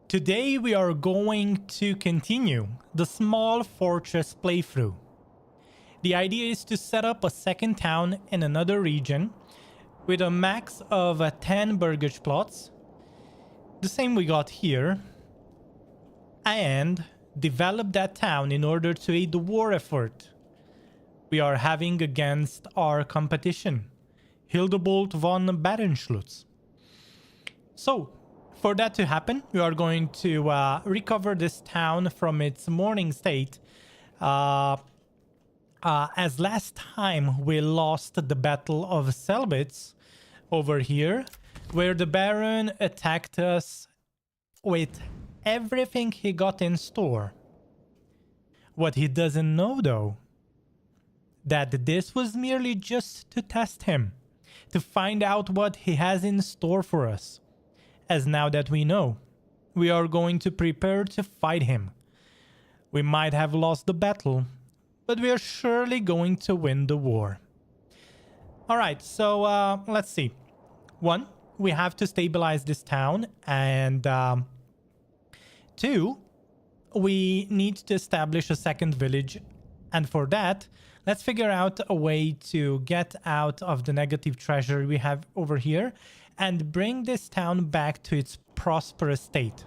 Today we are going to continue the small fortress playthrough. The idea is to set up a second town in another region with a max of 10 burgage plots, the same we got here, and develop that town in order to aid the war effort we are having against our competition, Hildebold von Badenschlutz. So, for that to happen, we are going to recover this town from its morning state. As last time we lost the Battle of Selbitz over here, where the Baron attacked us with everything he got in store. What he doesn't know, though, that this was merely just to test him, to find out what he has in store for us. As now that we know, we are going to prepare to fight him. We might have lost the battle, but we are surely going to win the war. Alright, so let's see. 1, we have to stabilize this town, and 2, we need to establish a second village, and for that, let's figure out a way to get out of the negative treasury we have over here and bring this town back to its prosperous state.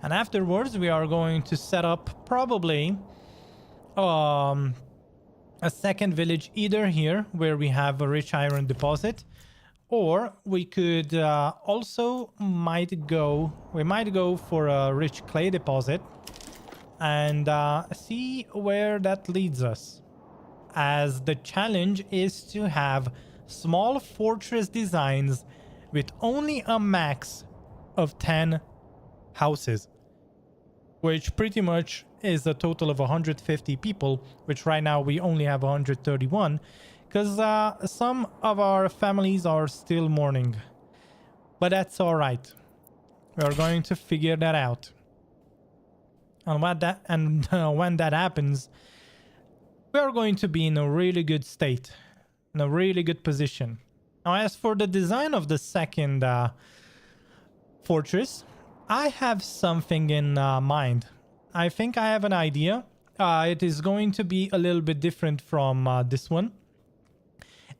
And afterwards, we are going to set up probably a second village either here, where we have a rich iron deposit, or we could might go for a rich clay deposit and see where that leads us, as the challenge is to have small fortress designs with only a max of 10 houses, which pretty much is a total of 150 people, which right now we only have 131, because some of our families are still mourning. But that's alright. We are going to figure that out. And when that happens, we are going to be in a really good state, in a really good position. Now, as for the design of the second fortress, I have something in mind. I think I have an idea. It is going to be a little bit different from this one.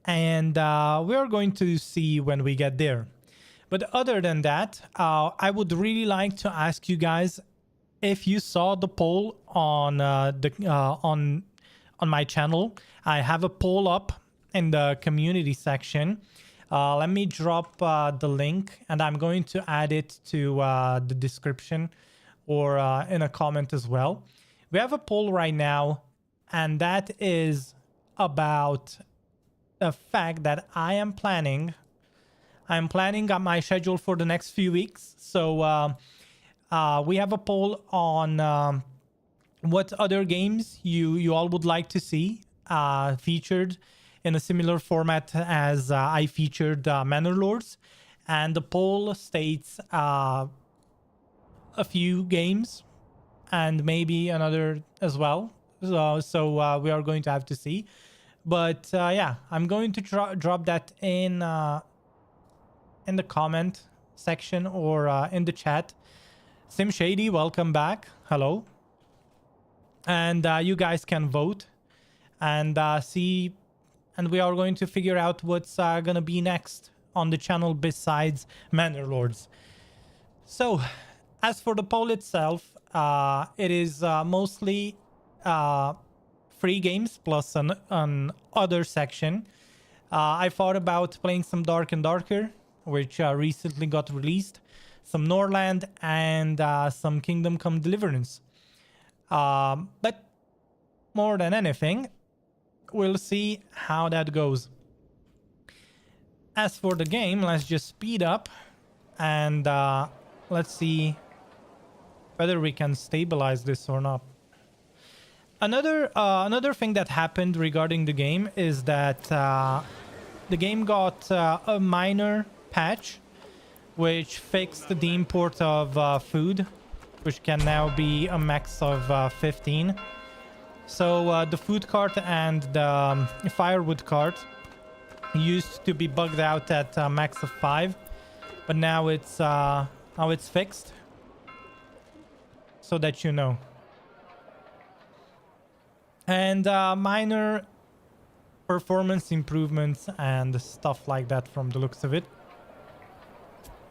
And we are going to see when we get there. But other than that, I would really like to ask you guys if you saw the poll on on my channel. I have a poll up in the community section. Let me drop the link, and I'm going to add it to the description or in a comment as well. We have a poll right now, and that is about the fact that I'm planning on my schedule for the next few weeks. So we have a poll on what other games you all would like to see featured in a similar format as I featured Manor Lords. And the poll states a few games and maybe another as well. So we are going to have to see. But yeah, I'm going to drop that in the comment section or in the chat. Sim Shady, welcome back. Hello. And you guys can vote and see, and we are going to figure out what's going to be next on the channel besides Manor Lords. So, as for the poll itself, it is mostly free games plus an other section. I thought about playing some Dark and Darker, which recently got released, some Norland, and some Kingdom Come Deliverance. But more than anything, we'll see how that goes. As for the game, let's just speed up and let's see whether we can stabilize this or not. Another thing that happened regarding the game is that the game got a minor patch which fixed the import of food, which can now be a max of 15. So the food cart and the firewood cart used to be bugged out at a max of 5, but now it's fixed. so that you know. And minor performance improvements and stuff like that from the looks of it.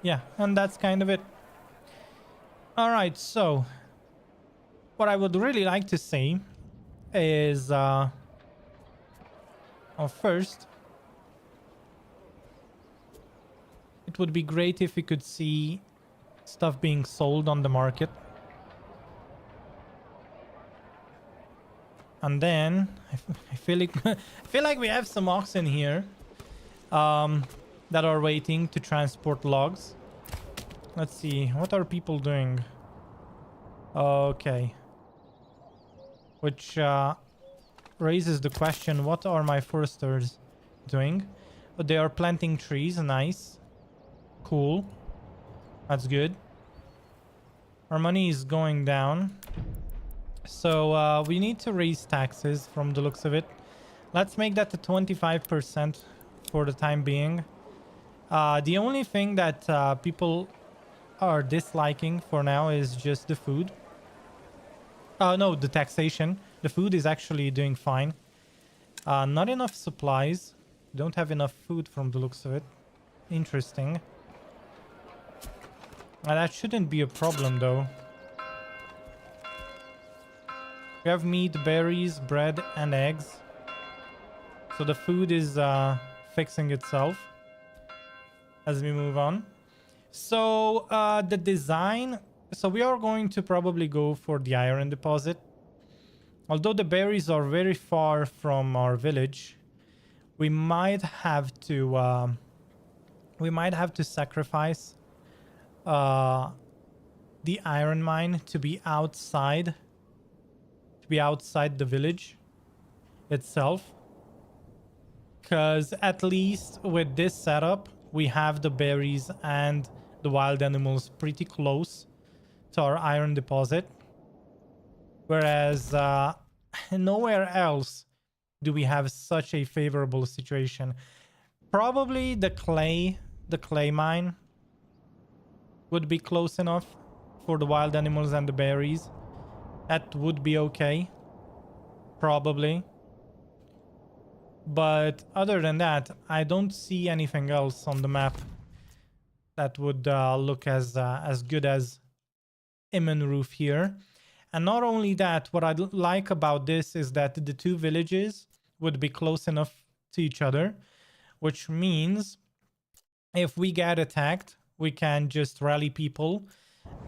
Yeah, and that's kind of it. All right, so what I would really like to say is, first, it would be great if we could see stuff being sold on the market. And then I feel like I feel like we have some oxen here that are waiting to transport logs. Let's see, what are people doing? Okay. Which raises the question, what are my foresters doing? But they are planting trees. Nice. Cool. That's good. Our money is going down. So we need to raise taxes from the looks of it. Let's make that to 25% for the time being. The only thing that people are disliking for now is just the food. No, the taxation. The food is actually doing fine. Not enough supplies. Don't have enough food from the looks of it. Interesting. That shouldn't be a problem though. We have meat, berries, bread, and eggs. So the food is fixing itself as we move on. So the design. So we are going to probably go for the iron deposit. Although the berries are very far from our village, we might have to sacrifice the iron mine to be outside the village itself, because at least with this setup we have the berries and the wild animals pretty close to our iron deposit, whereas nowhere else do we have such a favorable situation. Probably the clay mine would be close enough for the wild animals and the berries. That would be okay, probably. But other than that, I don't see anything else on the map that would look as good as Roof here. And not only that, what I like about this is that the two villages would be close enough to each other, which means if we get attacked, we can just rally people.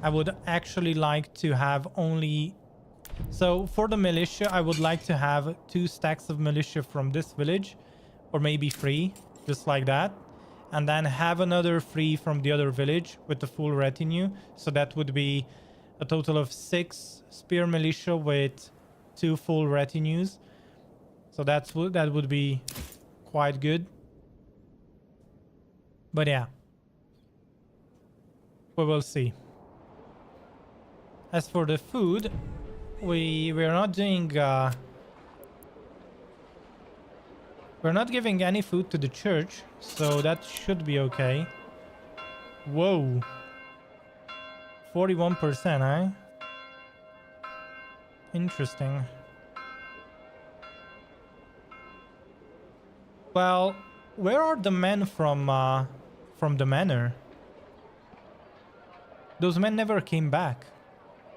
I would actually like to have only... So for the militia, I would like to have 2 stacks of militia from this village, or maybe 3, just like that. And then have another 3 from the other village with the full retinue. So that would be a total of 6 spear militia with 2 full retinues. So that would be quite good. But yeah, we will see. As for the food, we're not doing we're not giving any food to the church, so that should be okay. Whoa, 41%, eh? Interesting. Well, where are the men from the manor? Those men never came back.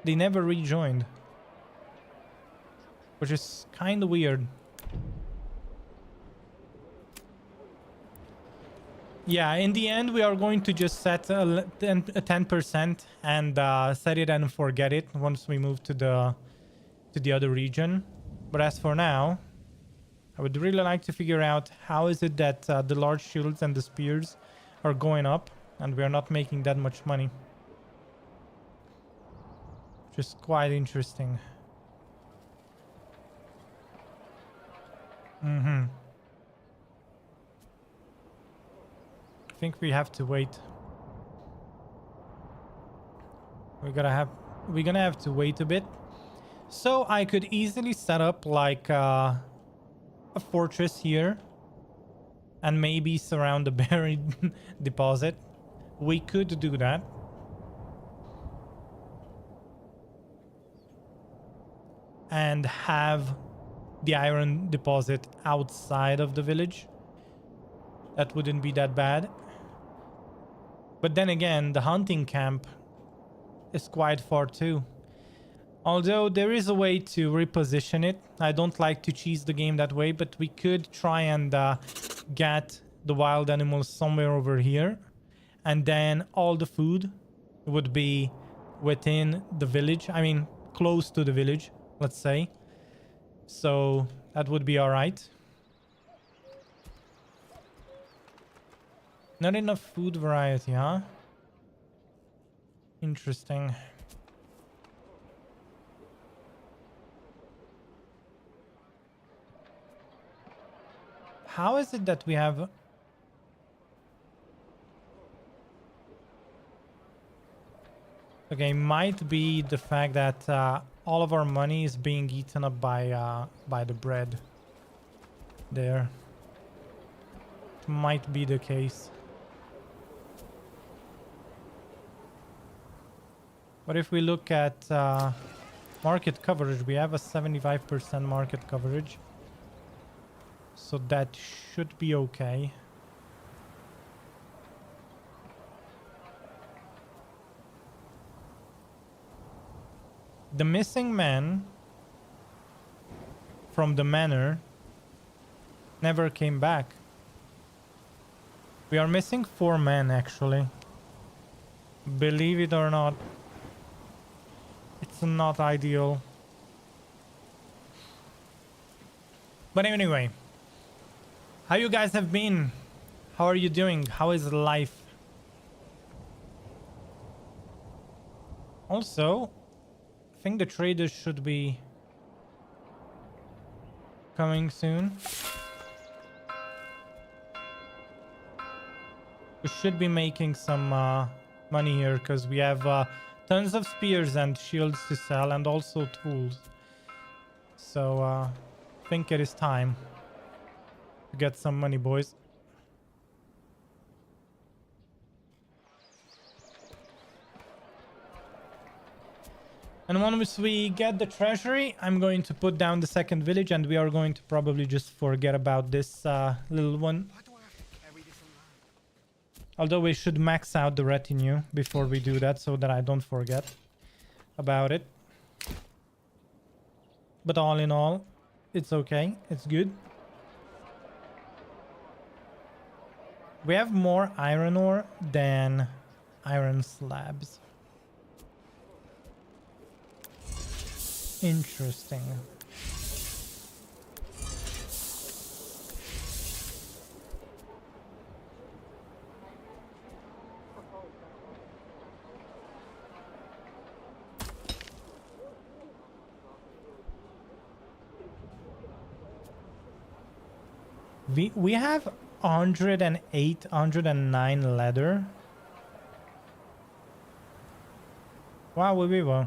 They never rejoined, which is kind of weird. Yeah, in the end, we are going to just set a 10% and set it and forget it once we move to the other region. But as for now, I would really like to figure out how is it that the large shields and the spears are going up and we are not making that much money. Just quite interesting. I think we have to wait. We're gonna have to wait a bit. So I could easily set up like a fortress here and maybe surround the buried deposit. We could do that. and have the iron deposit outside of the village. That wouldn't be that bad. But then again, the hunting camp is quite far too. Although there is a way to reposition it. I don't like to cheese the game that way, but we could try and get the wild animals somewhere over here. And then all the food would be within the village. I mean, close to the village, let's say. So that would be all right. Not enough food variety, huh? Interesting. How is it that we have... Okay, might be the fact that all of our money is being eaten up by the bread. There. Might be the case. But if we look at market coverage, we have a 75% market coverage. So that should be okay. The missing man from the manor never came back. We are missing 4 men actually. Believe it or not. It's not ideal. But anyway. How you guys have been? How are you doing? How is life? Also, I think the traders should be coming soon. We should be making some money here because we have tons of spears and shields to sell and also tools. So I think it is time to get some money, boys. And once we get the treasury, I'm going to put down the second village and we are going to probably just forget about this little one. Although we should max out the retinue before we do that so that I don't forget about it. But all in all, it's okay. It's good. We have more iron ore than iron slabs. Interesting. We have 108, 109 leather. Wow, we were.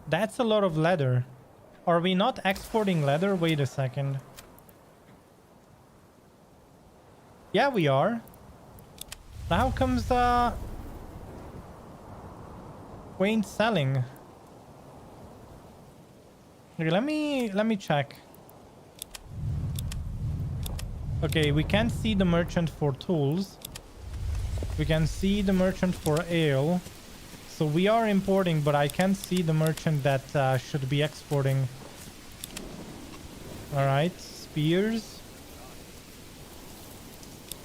That's a lot of leather. Are we not exporting leather? Wait a second. Yeah, we are. How comes we ain't selling? Okay, let me check. Okay, we can see the merchant for tools. We can see the merchant for ale. So we are importing, but I can't see the merchant that should be exporting. Alright, spears.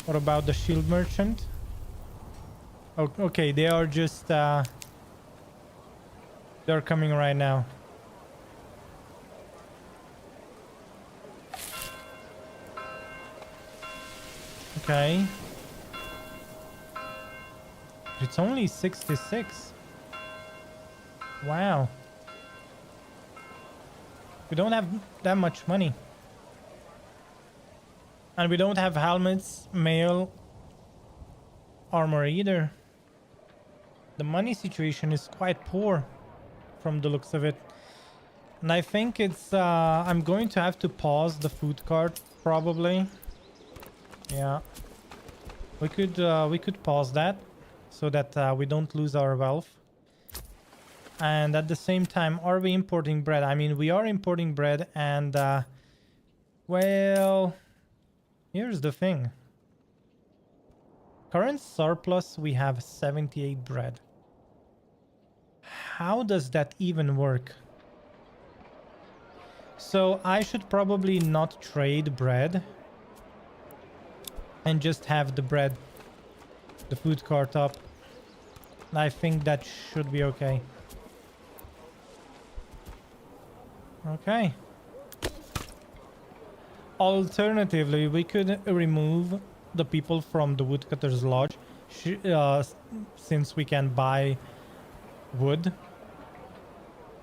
What about the shield merchant? Oh, okay, they are just... they're coming right now. Okay. It's only 66. Wow. We don't have that much money. And we don't have helmets, mail, armor either. The money situation is quite poor from the looks of it. And I think it's I'm going to have to pause the food cart probably. Yeah. We could pause that so that we don't lose our wealth. And at the same time, are we importing bread? I mean, we are importing bread, and well, here's the thing. Current surplus, we have 78 bread. How does that even work? So I should probably not trade bread and just have the bread, the food cart up. I think that should be okay. Okay. Alternatively, we could remove the people from the woodcutter's lodge since we can buy wood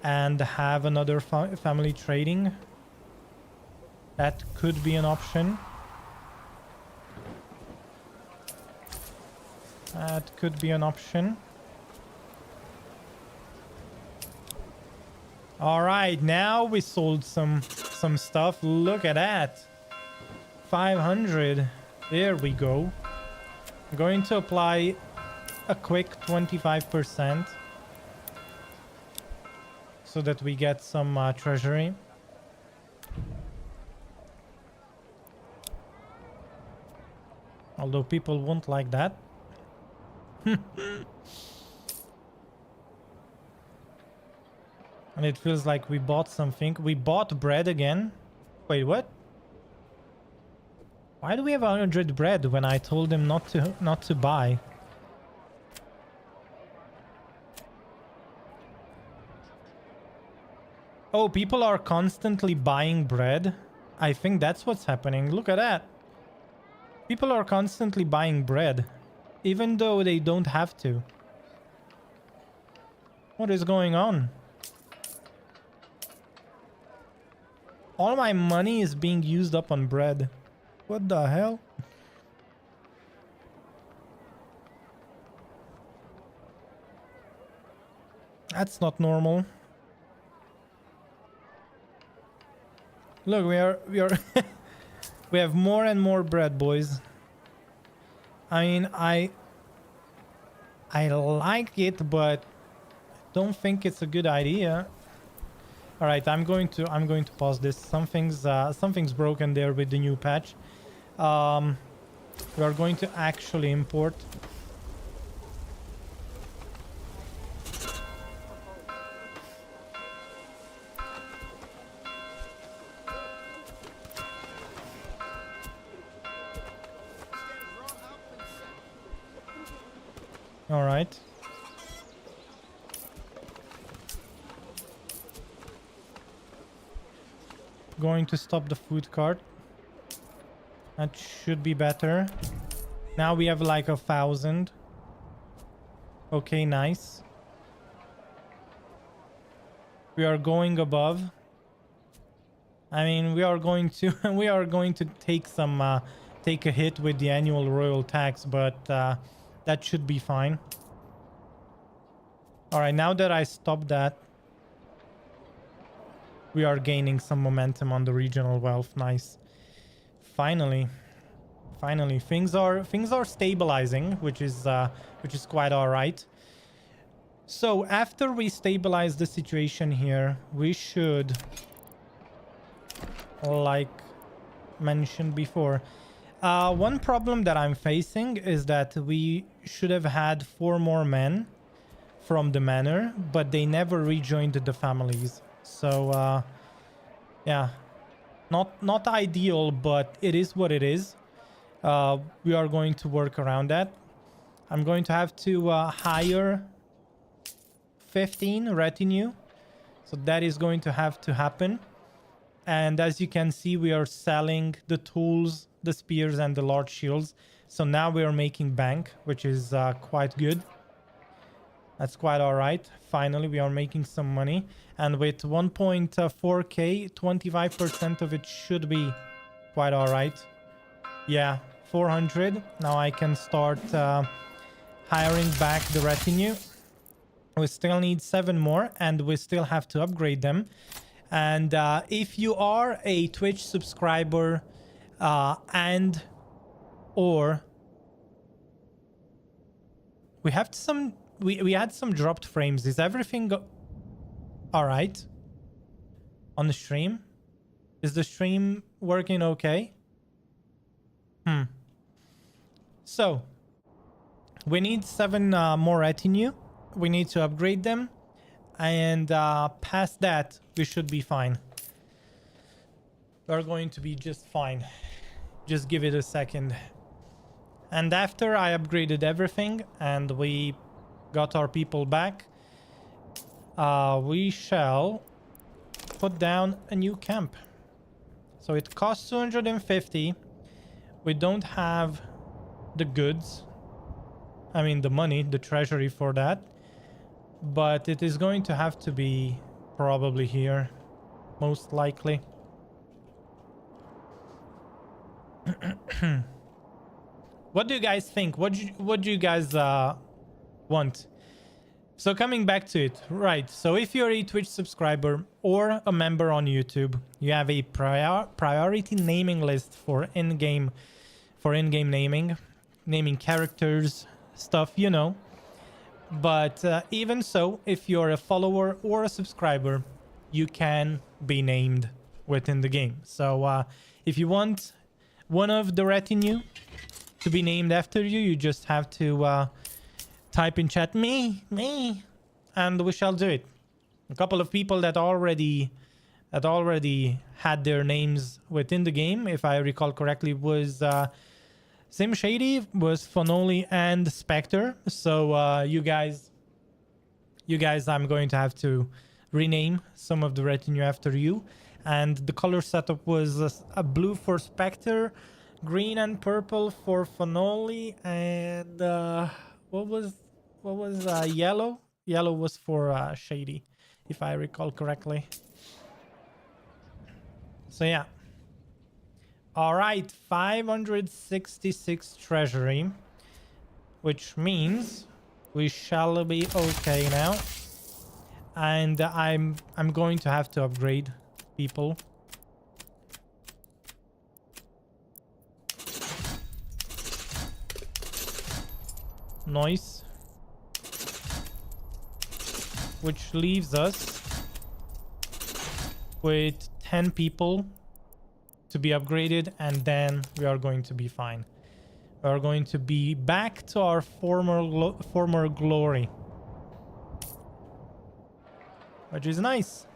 and have another family trading. That could be an option. That could be an option. All right, now we sold some stuff. Look at that. 500. There we go. I'm going to apply a quick 25% so that we get some treasury. Although people won't like that. And it feels like we bought something. We bought bread again. Wait, what? Why do we have 100 bread when I told him not to buy? Oh, people are constantly buying bread. I think that's what's happening. Look at that. People are constantly buying bread, even though they don't have to. What is going on? All my money is being used up on bread. What the hell? That's not normal. Look, we are we have more and more bread, boys. I mean, I like it, but don't think it's a good idea. All right, I'm going to pause this. Something's broken there with the new patch. We are going to actually import. All right. Going to stop the food cart. That should be better. Now we have like 1,000. Okay, nice. We are going above. I mean, we are going to we are going to take take a hit with the annual royal tax, but that should be fine. All right, now that I stopped that, we are gaining some momentum on the regional wealth. Nice. Finally, things are stabilizing, which is quite all right. So after we stabilize the situation here, we should, like mentioned before, one problem that I'm facing is that we should have had 4 more men from the manor, but they never rejoined the families. So yeah, not ideal, but it is what it is. We are going to work around that. I'm going to have to hire 15 retinue, so that is going to have to happen. And as you can see, we are selling the tools, the spears, and the large shields. So now we are making bank, which is quite good. That's quite all right. Finally, we are making some money. And with 1.4k, 25% of it should be quite all right. Yeah, 400. Now I can start hiring back the retinue. We still need 7 more, and we still have to upgrade them. And if you are a Twitch subscriber and or we had some dropped frames. Is everything All right. On the stream. Is the stream working okay? So, we need 7 more retinue. We need to upgrade them. And past that, we should be fine. We're going to be just fine. Just give it a second. And after I upgraded everything and we got our people back, we shall put down a new camp. So it costs 250. We don't have the goods. I mean the money, the treasury for that. But it is going to have to be probably here, most likely. What do you guys think? What do you guys want? So coming back to it, right? So if you're a Twitch subscriber or a member on YouTube, you have a priority naming list for in-game naming characters, stuff, you know. But even so, if you're a follower or a subscriber, you can be named within the game. So if you want one of the retinue to be named after you, you just have to type in chat me, and we shall do it. A couple of people that already had their names within the game, if I recall correctly, was Sim Shady, was Fonoli, and Spectre. So you guys, I'm going to have to rename some of the retinue after you. And the color setup was a blue for Spectre, green and purple for Fonoli, and what was yellow? Yellow was for Shady, if I recall correctly. So yeah. All right, 566 treasury, which means we shall be okay now. And I'm going to have to upgrade people. Nice. Which leaves us with 10 people to be upgraded, and then we are going to be fine. We are going to be back to our former glory, which is nice.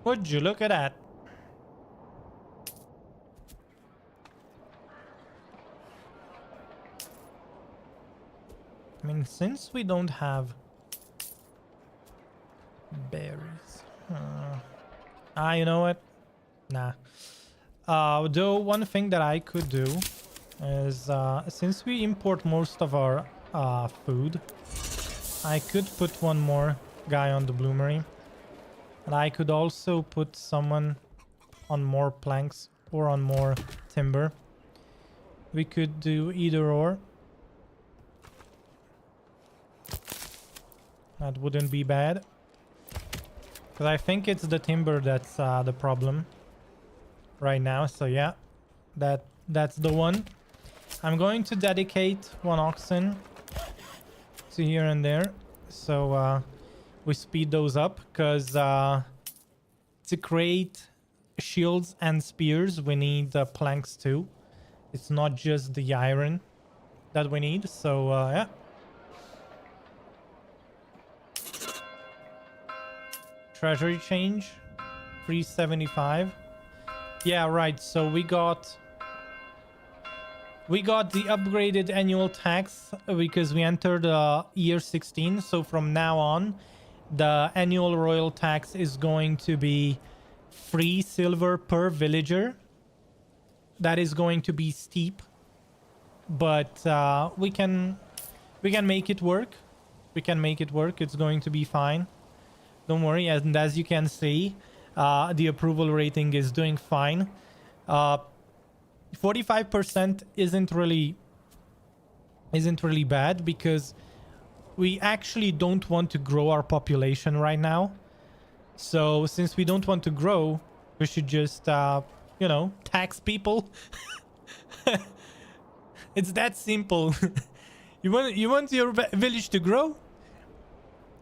Would you look at that? I mean, since we don't have berries, you know what? Nah. Though one thing that I could do is, since we import most of our food, I could put one more guy on the bloomery. And I could also put someone on more planks or on more timber. We could do either or. That wouldn't be bad. Because I think it's the timber that's the problem right now. So yeah, that's the one. I'm going to dedicate one oxen to here and there. So we speed those up, because to create shields and spears, we need planks too. It's not just the iron that we need. So yeah. Treasury change 375. Yeah, right. So we got the upgraded annual tax because we entered year 16. So from now on, the annual royal tax is going to be 3 silver per villager. That is going to be steep, but we can make it work. We can make it work. It's going to be fine. Don't worry. And as you can see, the approval rating is doing fine. 45% isn't really bad, because we actually don't want to grow our population right now. So since we don't want to grow, we should just you know, tax people. It's that simple. You want your village to grow?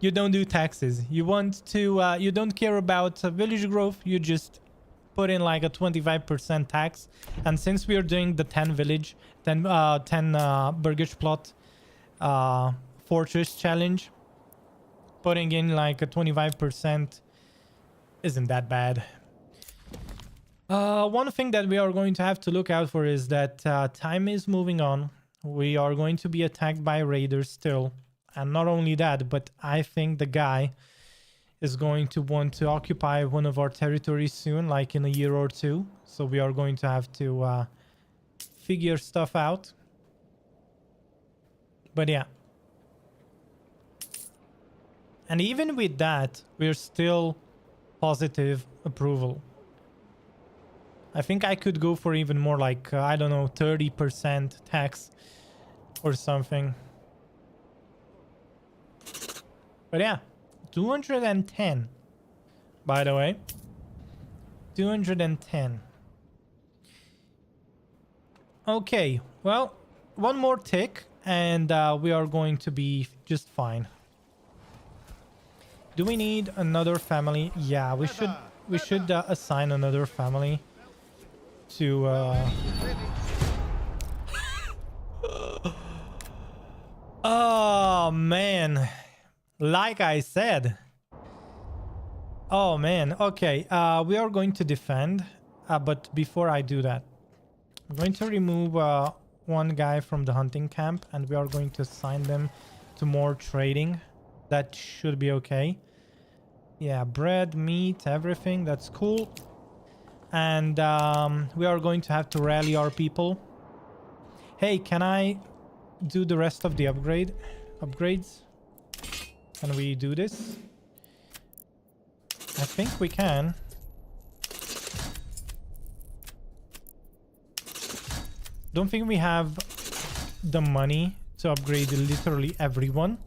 You don't do taxes. You want to, you don't care about village growth. You just put in like a 25% tax. And since we are doing the 10 village, 10 Burgage plot fortress challenge, putting in like a 25% isn't that bad. One thing that we are going to have to look out for is that time is moving on. We are going to be attacked by raiders still. And not only that, but I think the guy is going to want to occupy one of our territories soon, like in a year or two. So we are going to have to figure stuff out. But yeah. And even with that, we're still positive approval. I think I could go for even more, like, I don't know, 30% tax or something. But yeah, 210, by the way. 210. Okay, well, one more tick and we are going to be just fine. Do we need another family? Yeah, we should assign another family to oh man, like I said. Oh man, okay, we are going to defend, but before I do that, I'm going to remove one guy from the hunting camp and we are going to assign them to more trading. That should be okay. Yeah, bread, meat, everything, that's cool. And we are going to have to rally our people. Hey, can I do the rest of the upgrades? Can we do this? I think we can. Don't think we have the money to upgrade literally everyone.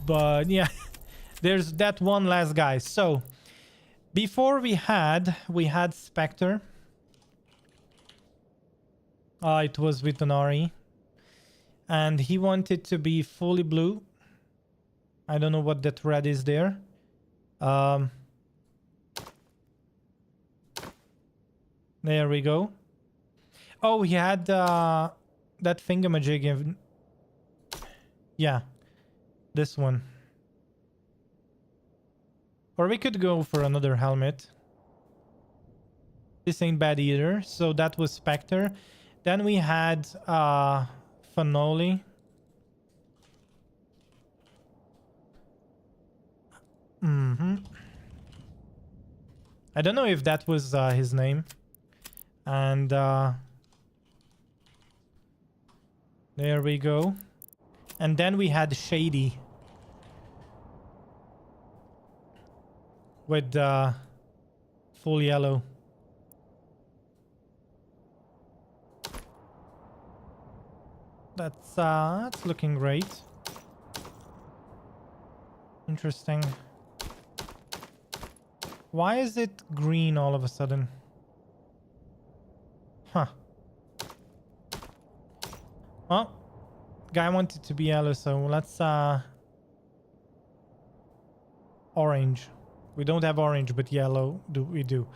But yeah, there's that one last guy. So before we had Spectre. It was with an RE. And he wanted to be fully blue. I don't know what that red is there. There we go. Oh, he had that thingamajig. Yeah, this one. Or we could go for another helmet. This ain't bad either. So that was Spectre. Then we had Fanoli. I don't know if that was his name. And there we go. And then we had Shady. With full yellow. That's looking great. Interesting. Why is it green all of a sudden? Huh. Well, guy wanted to be yellow, so let's orange. We don't have orange, but yellow we do.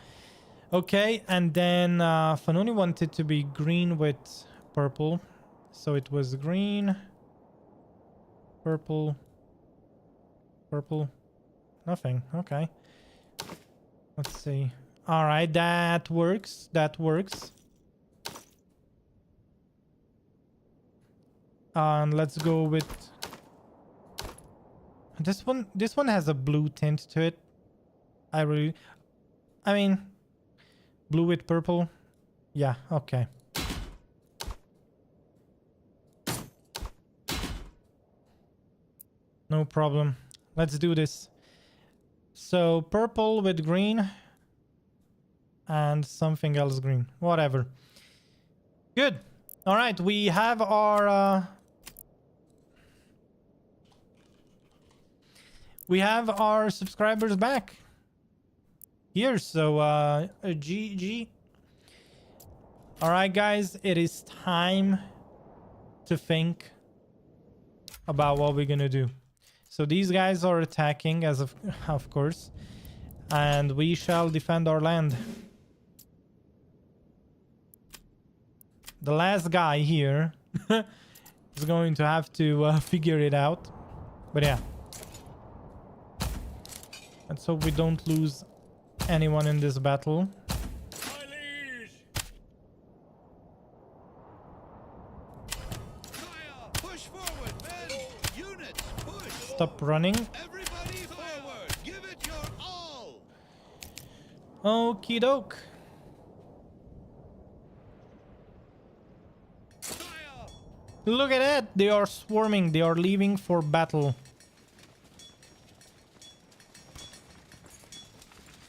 Okay, and then Fanoni wanted to be green with purple. So it was green, purple, purple, nothing. Okay. Let's see. All right, that works. That works. And let's go with this one. This one has a blue tint to it. I mean, blue with purple. Yeah, okay. No problem. Let's do this. So purple with green and something else green. Whatever. Good. All right, we have our subscribers back here. So GG. All right, guys, it is time to think about what we're gonna do. So these guys are attacking as of course, and we shall defend our land. The last guy here is going to have to figure it out. But yeah. Let's hope we don't lose anyone in this battle. Push forward, men. Units, push. Stop running. Everybody forward. Give it your all. Okie doke. Look at that. They are swarming. They are leaving for battle.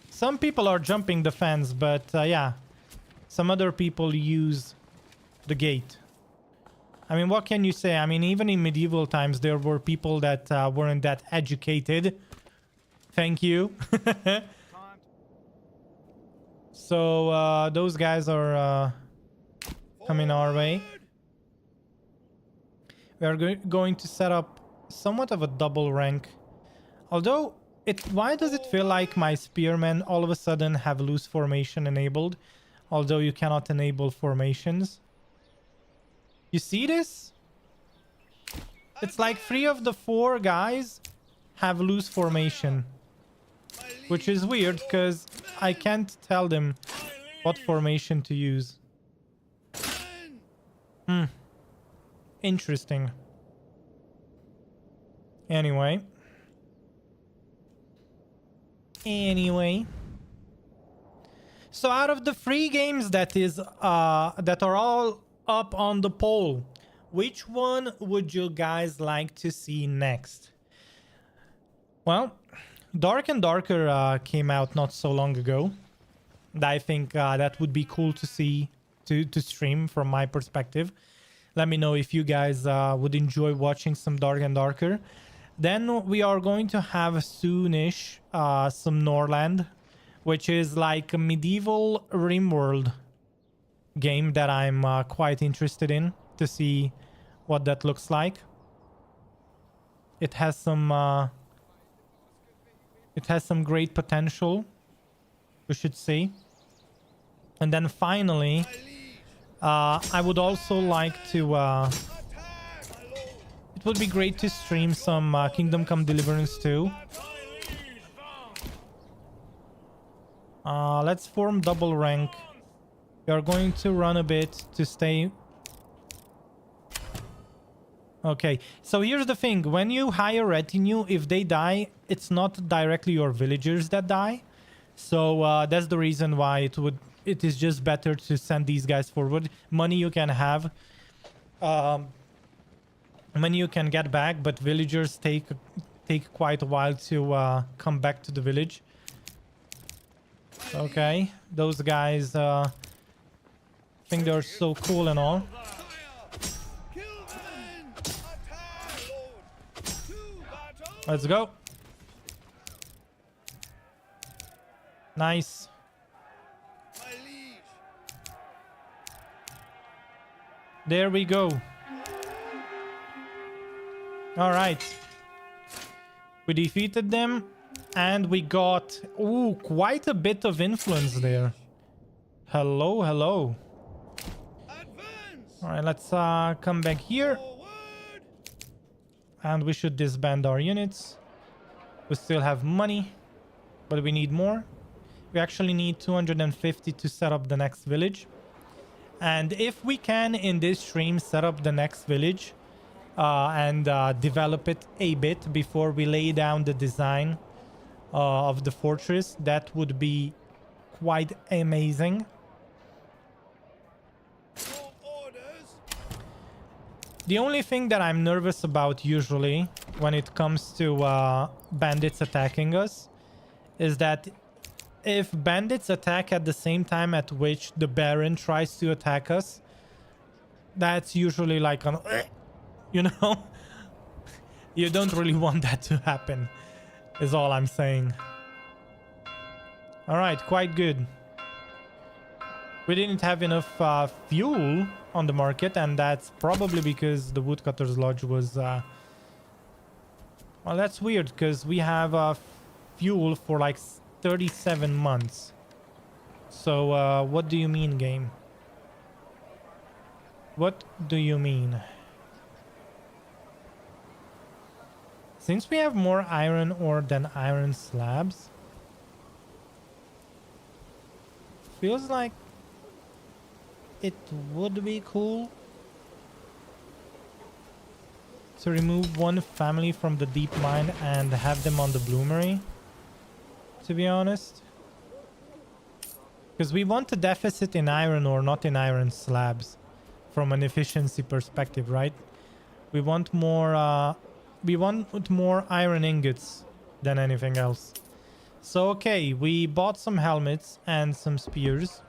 Some people are jumping the fence, but yeah. Some other people use the gate. I mean, what can you say? I mean, even in medieval times, there were people that weren't that educated. Thank you. So, those guys are coming our way. We are going to set up somewhat of a double rank. Although, why does it feel like my spearmen all of a sudden have loose formation enabled? Although you cannot enable formations. You see this? It's like 3 of the 4 guys have loose formation. Which is weird because I can't tell them what formation to use. Interesting. Anyway. So out of the 3 games that are all up on the poll, which one would you guys like to see next? Well, Dark and Darker came out not so long ago. I think that would be cool to see, to stream from my perspective. Let me know if you guys would enjoy watching some Dark and Darker. Then we are going to have soonish some Norland, which is like a medieval RimWorld game that I'm quite interested in to see what that looks like. It has some great potential, we should say. And then finally, I would also like to it would be great to stream some Kingdom Come Deliverance too. Let's form double rank. We are going to run a bit to stay. Okay, so here's the thing. When you hire retinue, if they die, it's not directly your villagers that die. So that's the reason why it is just better to send these guys forward. Money you can have. Money you can get back, but villagers take quite a while to come back to the village. Okay, those guys think they're so cool and all. Let's go. Nice. There we go. All right. We defeated them and we got quite a bit of influence there. Hello, hello. All right, let's come back here. And we should disband our units. We still have money, but we need more. We actually need 250 to set up the next village. And if we can, in this stream, set up the next village and develop it a bit before we lay down the design of the fortress, that would be quite amazing. The only thing that I'm nervous about usually when it comes to bandits attacking us is that if bandits attack at the same time at which the Baron tries to attack us, that's usually like an, you know, you don't really want that to happen, is all I'm saying. All right, quite good. We didn't have enough fuel on the market, and that's probably because the Woodcutter's Lodge was Well, that's weird because we have fuel for like 37 months. So what do you mean, game? What do you mean? Since we have more iron ore than iron slabs, feels like it would be cool to remove one family from the deep mine and have them on the bloomery, to be honest. Because we want a deficit in iron ore, not in iron slabs, from an efficiency perspective, right? We want more iron ingots than anything else. So okay, we bought some helmets and some spears.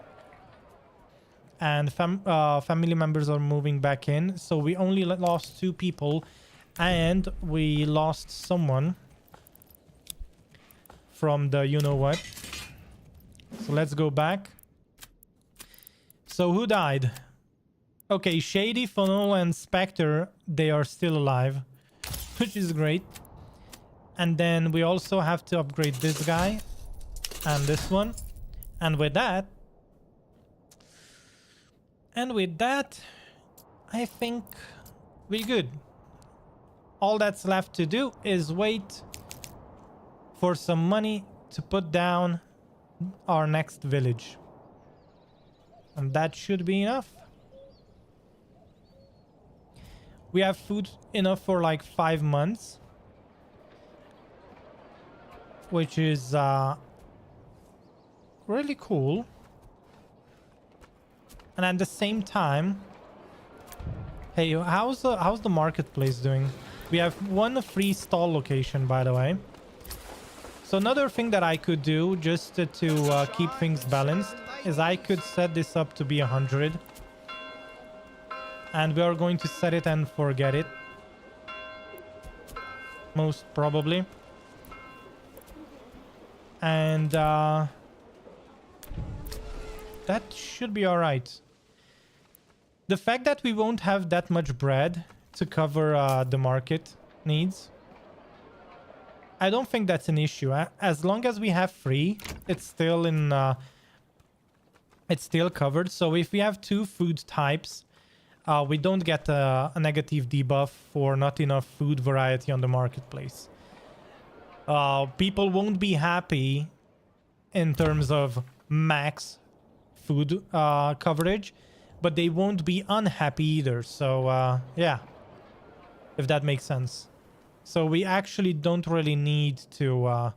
And family members are moving back in. So we only lost 2 people. And we lost someone from the you-know-what. So let's go back. So who died? Okay, Shady, Funnel, and Spectre, they are still alive, which is great. And then we also have to upgrade this guy and this one. And with that, I think we're good. All that's left to do is wait for some money to put down our next village. And that should be enough. We have food enough for like 5 months. Which is really cool. And at the same time... Hey, how's the marketplace doing? We have 1 free stall location, by the way. So another thing that I could do just to keep things balanced is I could set this up to be 100. And we are going to set it and forget it. Most probably. And that should be alright. The fact that we won't have that much bread to cover the market needs, I don't think that's an issue. As long as we have 3, it's still in it's still covered. So if we have 2 food types, we don't get a negative debuff for not enough food variety on the marketplace. People won't be happy in terms of max food coverage, but they won't be unhappy either. So yeah, if that makes sense. So we actually don't really need to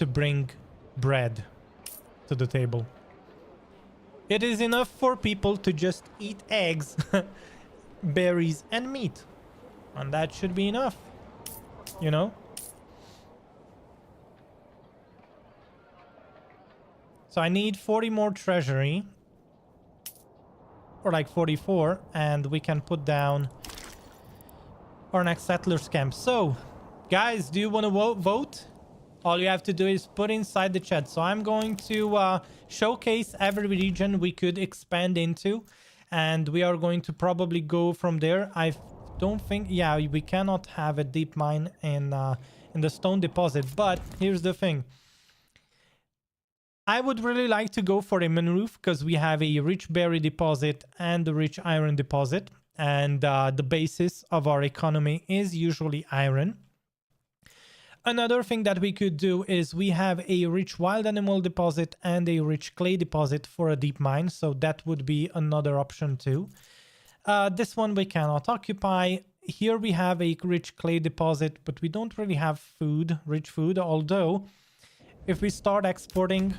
bring bread to the table. It is enough for people to just eat eggs, berries, and meat. And that should be enough. You know? So I need 40 more treasury. Or like 44. And we can put down our next settlers camp. So, guys, do you want to vote? All you have to do is put inside the chat. So I'm going to showcase every region we could expand into. And we are going to probably go from there. I don't think... Yeah, we cannot have a deep mine in the stone deposit. But here's the thing. I would really like to go for a moon roof because we have a rich berry deposit and a rich iron deposit. And the basis of our economy is usually iron. Another thing that we could do is we have a rich wild animal deposit and a rich clay deposit for a deep mine. So that would be another option too. This one we cannot occupy. Here we have a rich clay deposit, but we don't really have food, rich food. Although if we start exporting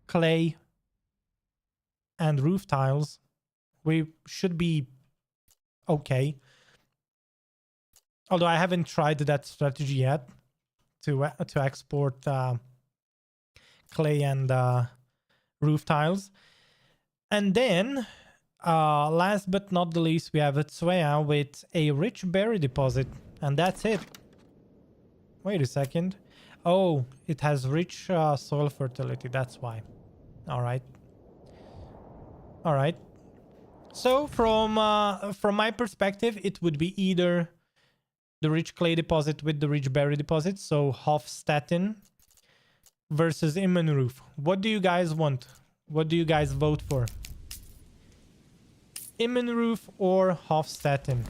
clay and roof tiles, we should be okay. Although I haven't tried that strategy yet. To export clay and roof tiles. And then, last but not the least, we have a Tswea with a rich berry deposit. And that's it. Wait a second. Oh, it has rich soil fertility. That's why. All right. All right. So from my perspective, it would be either The rich clay deposit with the rich berry deposit. So Hofstetten versus Immenroof. What do you guys want? What do you guys vote for? Immenroof or Hofstetten?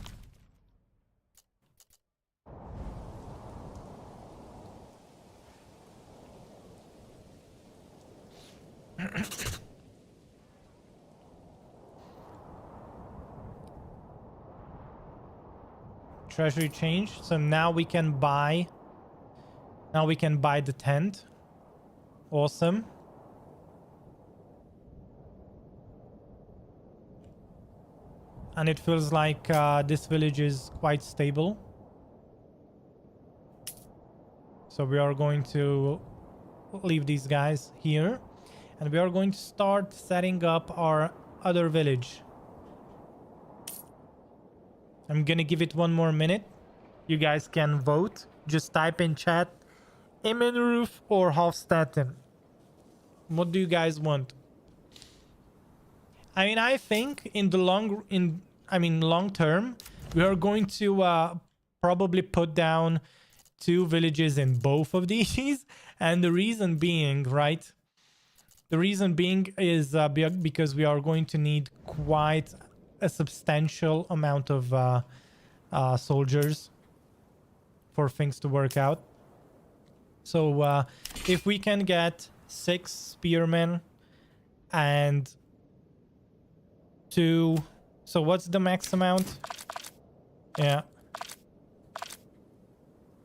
Treasury change. So now we can buy. Now we can buy the tent. Awesome. And it feels like this village is quite stable. So we are going to leave these guys here. And we are going to start setting up our other village. I'm gonna give it one more minute. You guys can vote. Just type in chat Immenroof or Hofstetten. What do you guys want? I mean, I think in the long term, we are going to probably put down 2 villages in both of these. And the reason being, right? The reason being is because we are going to need quite a substantial amount of soldiers for things to work out. So if we can get 6 spearmen and 2... So what's the max amount? Yeah.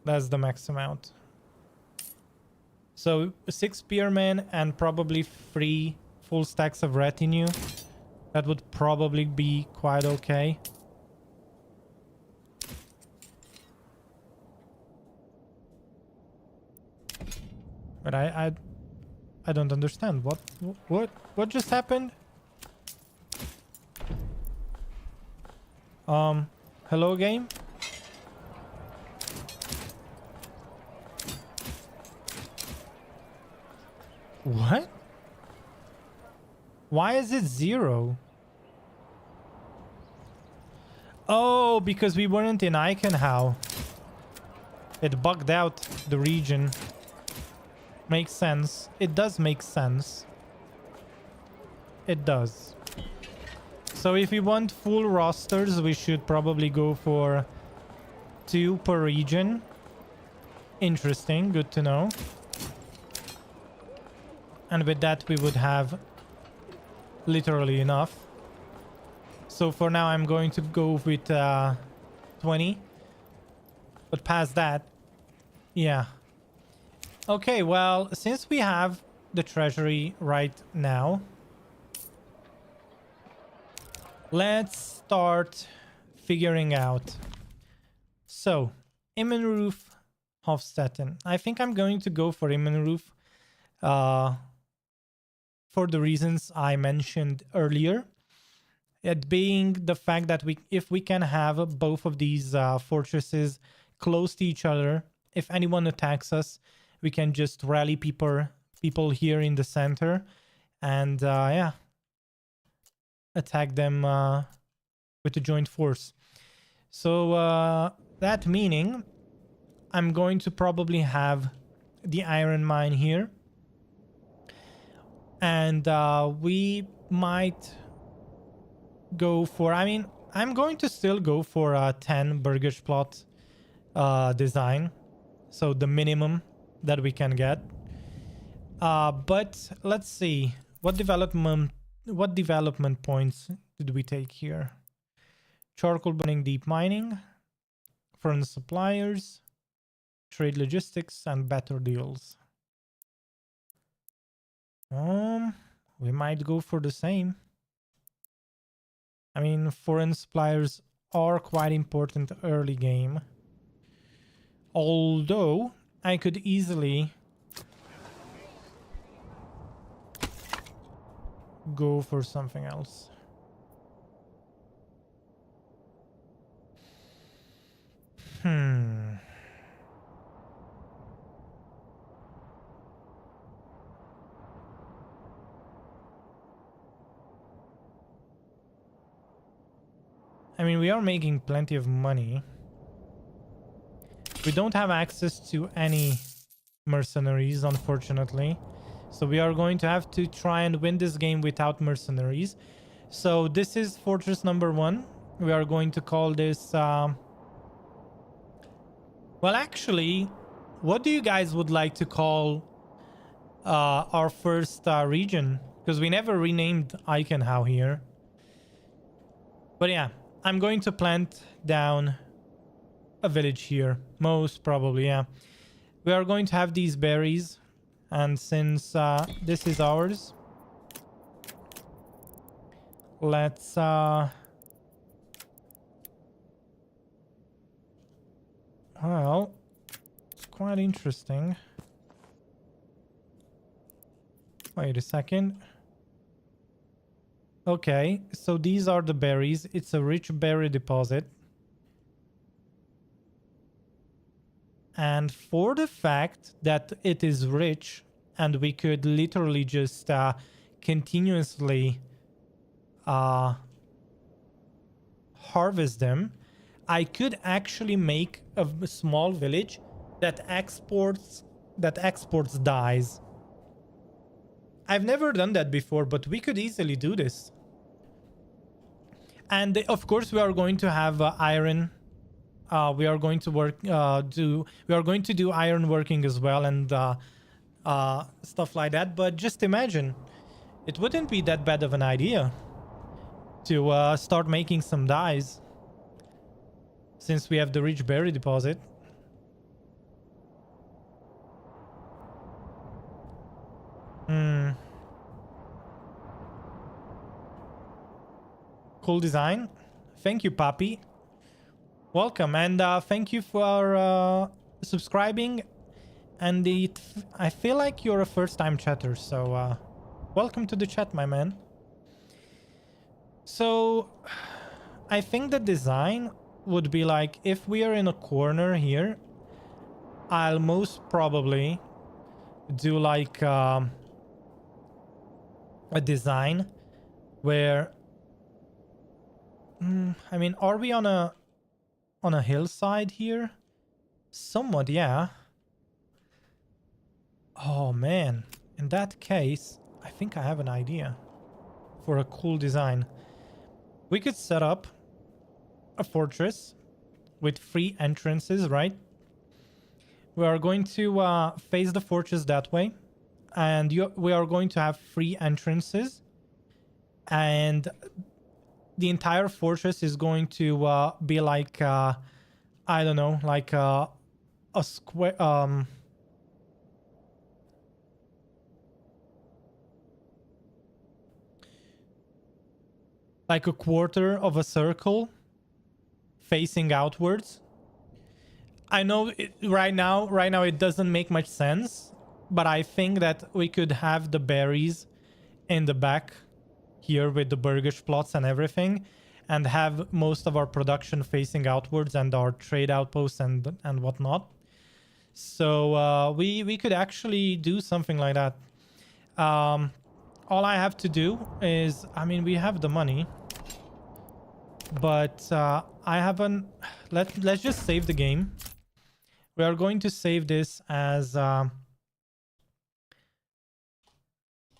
That's the max amount. So 6 spearmen and probably 3 full stacks of retinue. That would probably be quite okay. But I don't understand. What just happened? Hello game? What? Why is it 0? Oh, because we weren't in Eichenhau. It bugged out the region. Makes sense. It does make sense. It does. So if we want full rosters, we should probably go for 2 per region. Interesting. Good to know. And with that, we would have literally enough. So for now, I'm going to go with 20. But past that, yeah. Okay, well, since we have the treasury right now, let's start figuring out. So, Immenroof, Hofstetten. I think I'm going to go for Immenroof for the reasons I mentioned earlier. It being the fact that if we can have both of these fortresses close to each other, if anyone attacks us, we can just rally people here in the center and yeah, attack them with a joint force. So that meaning I'm going to probably have the iron mine here, and we might go for, I mean, I'm going to still go for a 10 Burgerplot design, so the minimum that we can get. But let's see, what development points did we take here? Charcoal burning, deep mining, furnace suppliers, trade logistics, and better deals. We might go for the same. I mean, foreign suppliers are quite important early game. Although I could easily go for something else. I mean, we are making plenty of money. We don't have access to any mercenaries, unfortunately. So we are going to have to try and win this game without mercenaries. So this is fortress number 1. We are going to call this... well, actually, what do you guys would like to call our first region? Because we never renamed Eichenhau here. But yeah, I'm going to plant down a village here. Most probably, yeah. We are going to have these berries. And since this is ours, let's... well, it's quite interesting. Wait a second. Okay, so these are the berries. It's a rich berry deposit. And for the fact that it is rich and we could literally just continuously harvest them, I could actually make a small village that exports dyes. I've never done that before, but we could easily do this. And of course, we are going to have iron. We are going to we are going to do iron working as well, and stuff like that. But just imagine, it wouldn't be that bad of an idea to start making some dyes, since we have the rich berry deposit. Cool design. Thank you, Papi. Welcome, and thank you for subscribing. And I feel like you're a first-time chatter, so welcome to the chat, my man. So I think the design would be like, if we are in a corner here, I'll most probably do like a design where I mean, are we on a hillside here? Somewhat, yeah. Oh man, in that case, I think I have an idea for a cool design. We could set up a fortress with 3 entrances, right? We are going to face the fortress that way, and we are going to have 3 entrances, and the entire fortress is going to be like I don't know, like a square, like a quarter of a circle facing outwards. I know right now it doesn't make much sense, but I think that we could have the berries in the back here with the burgish plots and everything, and have most of our production facing outwards and our trade outposts and whatnot. So we could actually do something like that. All I have to do is, I mean, we have the money, but I haven't... Let's just save the game. We are going to save this as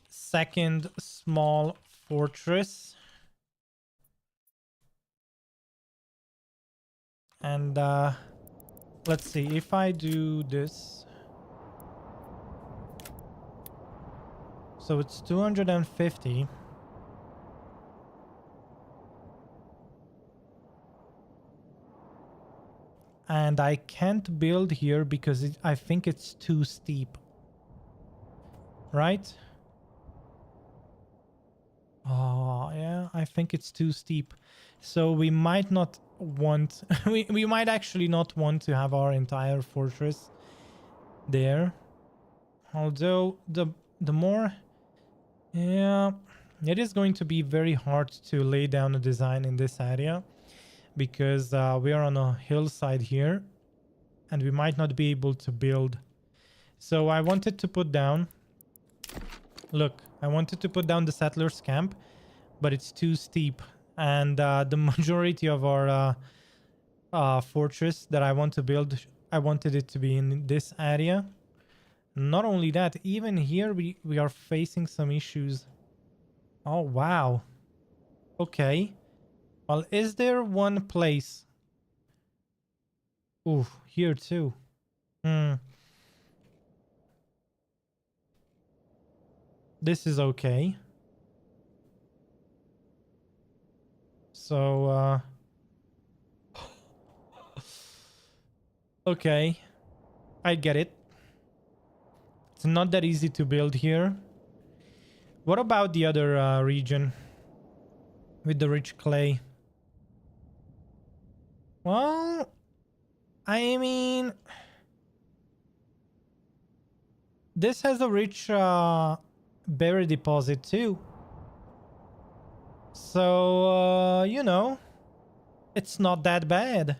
second small fortress. And let's see, if I do this, so it's 250. And I can't build here because I think it's too steep, right? Oh yeah, I think it's too steep. So we might not want we might actually not want to have our entire fortress there. Although the more, yeah, it is going to be very hard to lay down a design in this area, because we are on a hillside here and we might not be able to build. So I wanted to put down, look, I wanted to put down the settlers camp, but it's too steep. And the majority of our fortress that I want to build I wanted it to be in this area. Not only that, even here we are facing some issues. Oh, wow. Okay. Well, is there one place? Ooh, here too. Hmm. This is okay. So, okay. I get it. It's not that easy to build here. What about the other region with the rich clay? Well, I mean, this has a rich berry deposit too. So, you know, it's not that bad.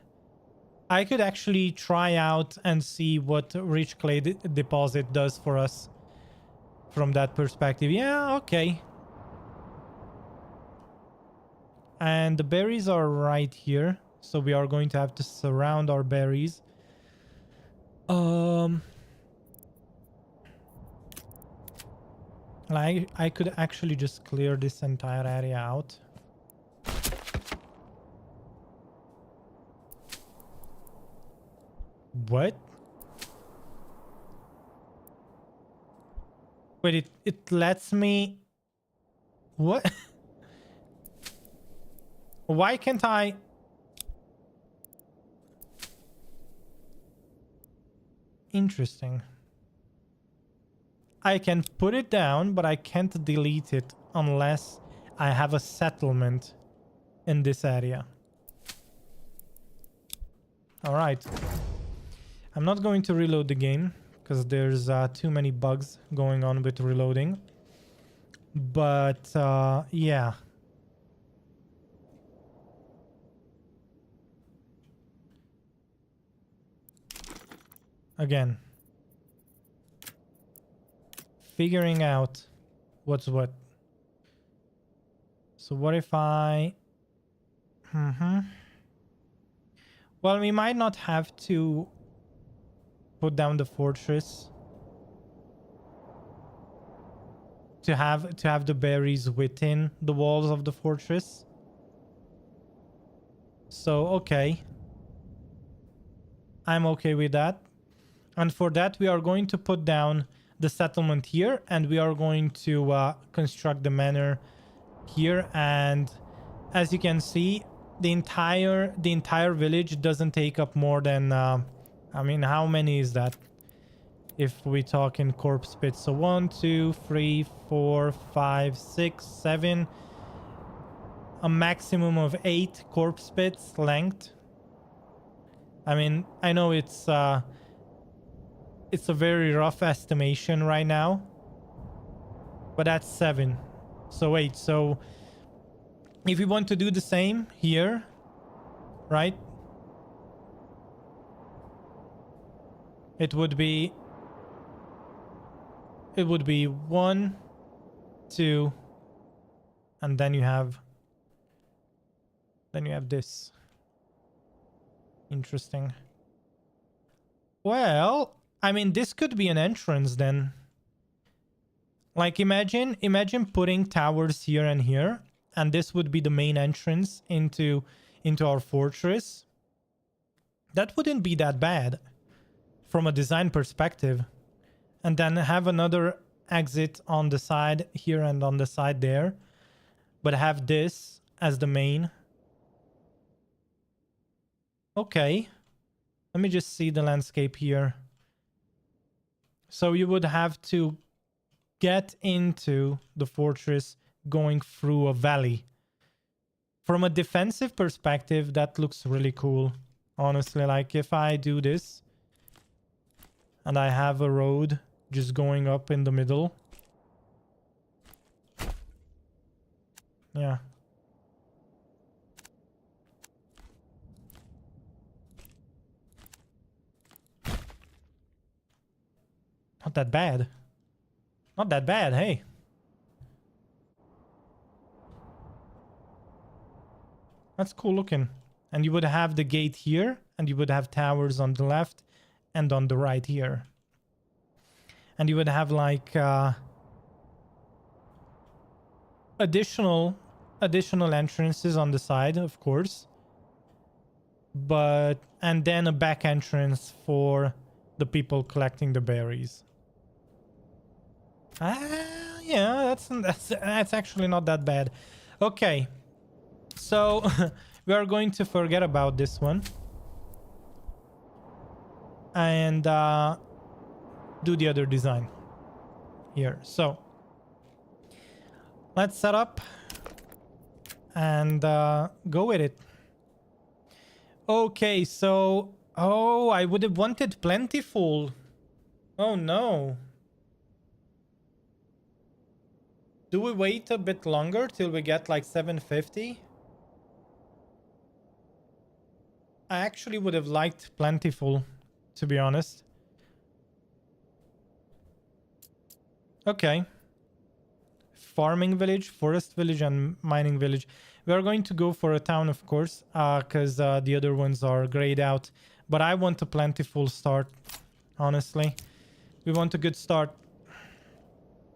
I could actually try out and see what rich clay deposit does for us from that perspective. Yeah, okay. And the berries are right here. So we are going to have to surround our berries. I could actually just clear this entire area out. What? Wait, it lets me... What? Why can't I... Interesting. I can put it down, but I can't delete it unless I have a settlement in this area. All right. I'm not going to reload the game because there's too many bugs going on with reloading. But yeah. Again. Figuring out what's what. So what if I... Well, we might not have to put down the fortress to have the berries within the walls of the fortress. So, okay. I'm okay with that. And for that, we are going to put down the settlement here, and we are going to construct the manor here. And as you can see, the entire village doesn't take up more than I mean, how many is that if we talk in corpse pits? So 1 2 3 4 5 6 7, a maximum of 8 corpse pits length. I mean, I know it's a very rough estimation right now, but that's 7. So 8. So if we want to do the same here, right? It would be 1 2, and then you have this. Interesting. Well, I mean, this could be an entrance then. Like, imagine putting towers here and here, and this would be the main entrance into our fortress. That wouldn't be that bad from a design perspective. And then have another exit on the side here and on the side there, but have this as the main. Okay. Let me just see the landscape here. So you would have to get into the fortress going through a valley. From a defensive perspective, that looks really cool. Honestly, like if I do this and I have a road just going up in the middle. Yeah. Not that bad. Not that bad, hey. That's cool looking. And you would have the gate here, and you would have towers on the left and on the right here. And you would have like additional entrances on the side, of course, but and then a back entrance for the people collecting the berries. Yeah, that's actually not that bad. Okay, so we are going to forget about this one and do the other design here. So let's set up and go with it. Okay, so I would have wanted plentiful. Oh no. Do we wait a bit longer till we get like 750? I actually would have liked plentiful, to be honest. Okay. Farming village, forest village, and mining village. We are going to go for a town, of course, because the other ones are grayed out. But I want a plentiful start, honestly. We want a good start.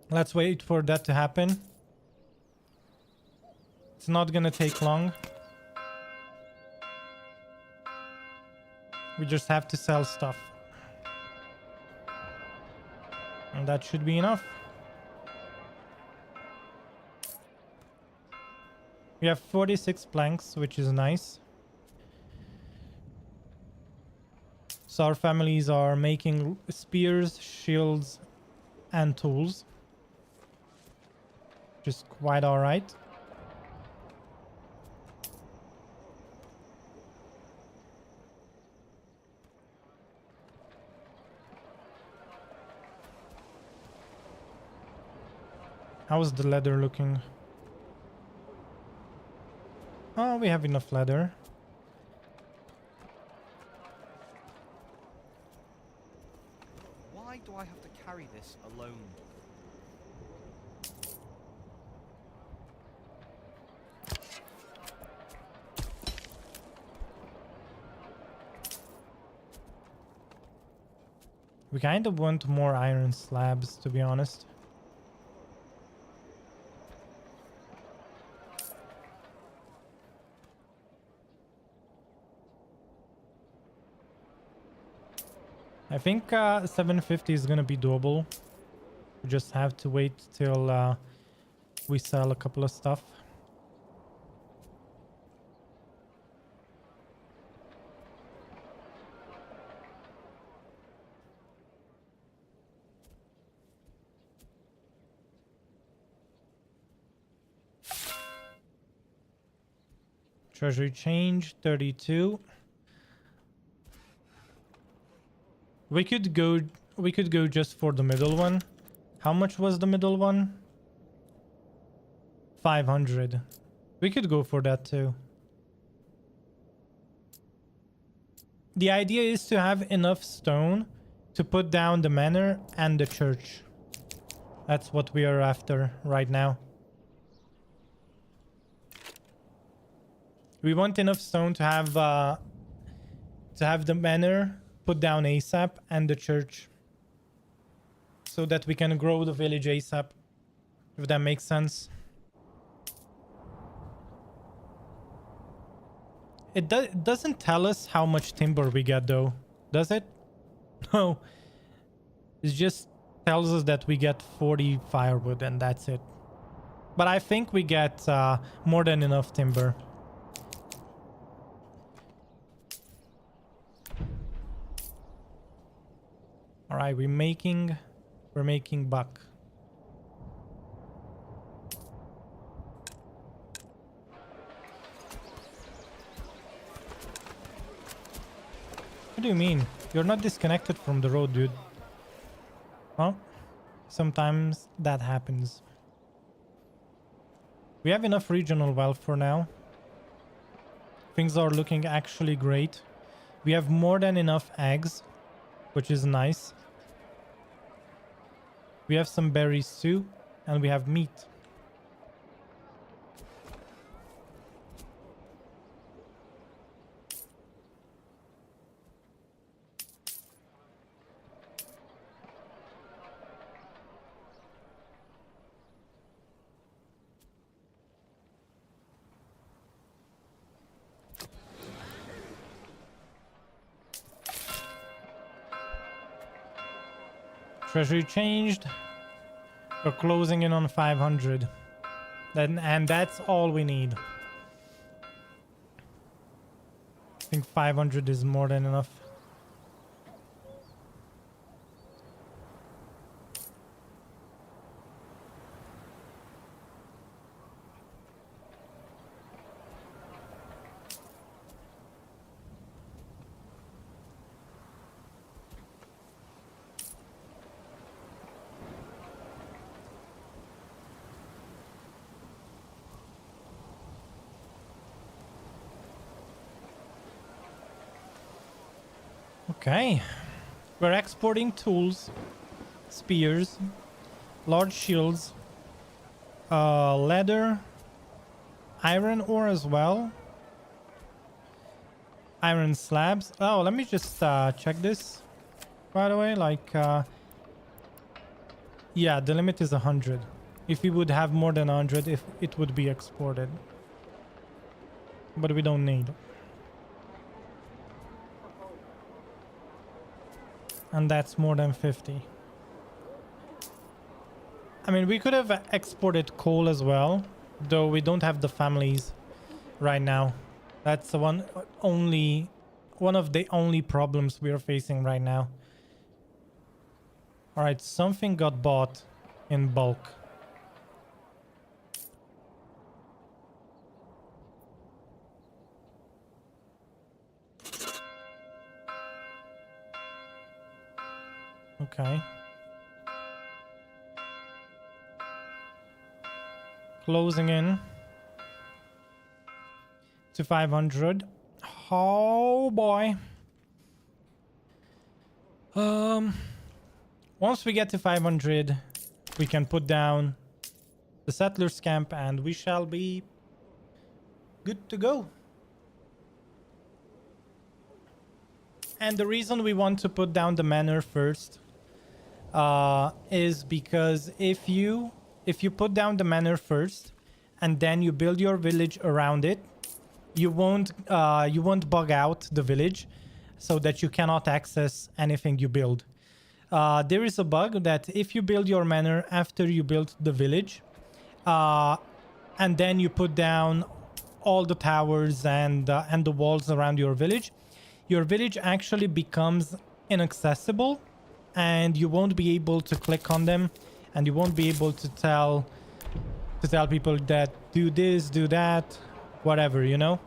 Let's wait for that to happen. It's not gonna take long. We just have to sell stuff. And that should be enough. We have 46 planks, which is nice. So our families are making spears, shields, and tools. Which is quite alright. How is the leather looking? Oh, we have enough leather. Why do I have to carry this alone? We kind of want more iron slabs, to be honest. I think 750 is gonna be doable. We just have to wait till we sell a couple of stuff. Treasury change 32. We could go just for the middle one. How much was the middle one? 500. We could go for that too. The idea is to have enough stone to put down the manor and the church. That's what we are after right now. We want enough stone to have the manor put down ASAP and the church, so that we can grow the village ASAP, if that makes sense. It doesn't tell us how much timber we get though, does it? No. It just tells us that we get 40 firewood and that's it. But I think we get more than enough timber. All right, we're making buck. What do you mean? You're not disconnected from the road, dude. Well, sometimes that happens. We have enough regional wealth for now. Things are looking actually great. We have more than enough eggs, which is nice. We have some berries too, and we have meat. Treasury changed. We're closing in on 500. And that's all we need. I think 500 is more than enough. Okay. We're exporting tools, spears, large shields, leather, iron ore as well. Iron slabs. Oh, let me just check this. By the way, like, yeah, the limit is 100. If we would have more than 100, if it would be exported. But we don't need. And that's more than 50. I mean, we could have exported coal as well, though we don't have the families right now. That's the one of the only problems we are facing right now. All right, something got bought in bulk. Okay. Closing in to 500. Oh boy. Once we get to 500, we can put down the settlers camp and we shall be good to go. And the reason we want to put down the manor first is because if you put down the manor first and then you build your village around it, you won't bug out the village so that you cannot access anything you build. There is a bug that if you build your manor after you build the village, and then you put down all the towers and the walls around your village actually becomes inaccessible, and you won't be able to click on them, and you won't be able to tell people that do this, do that, whatever, you know.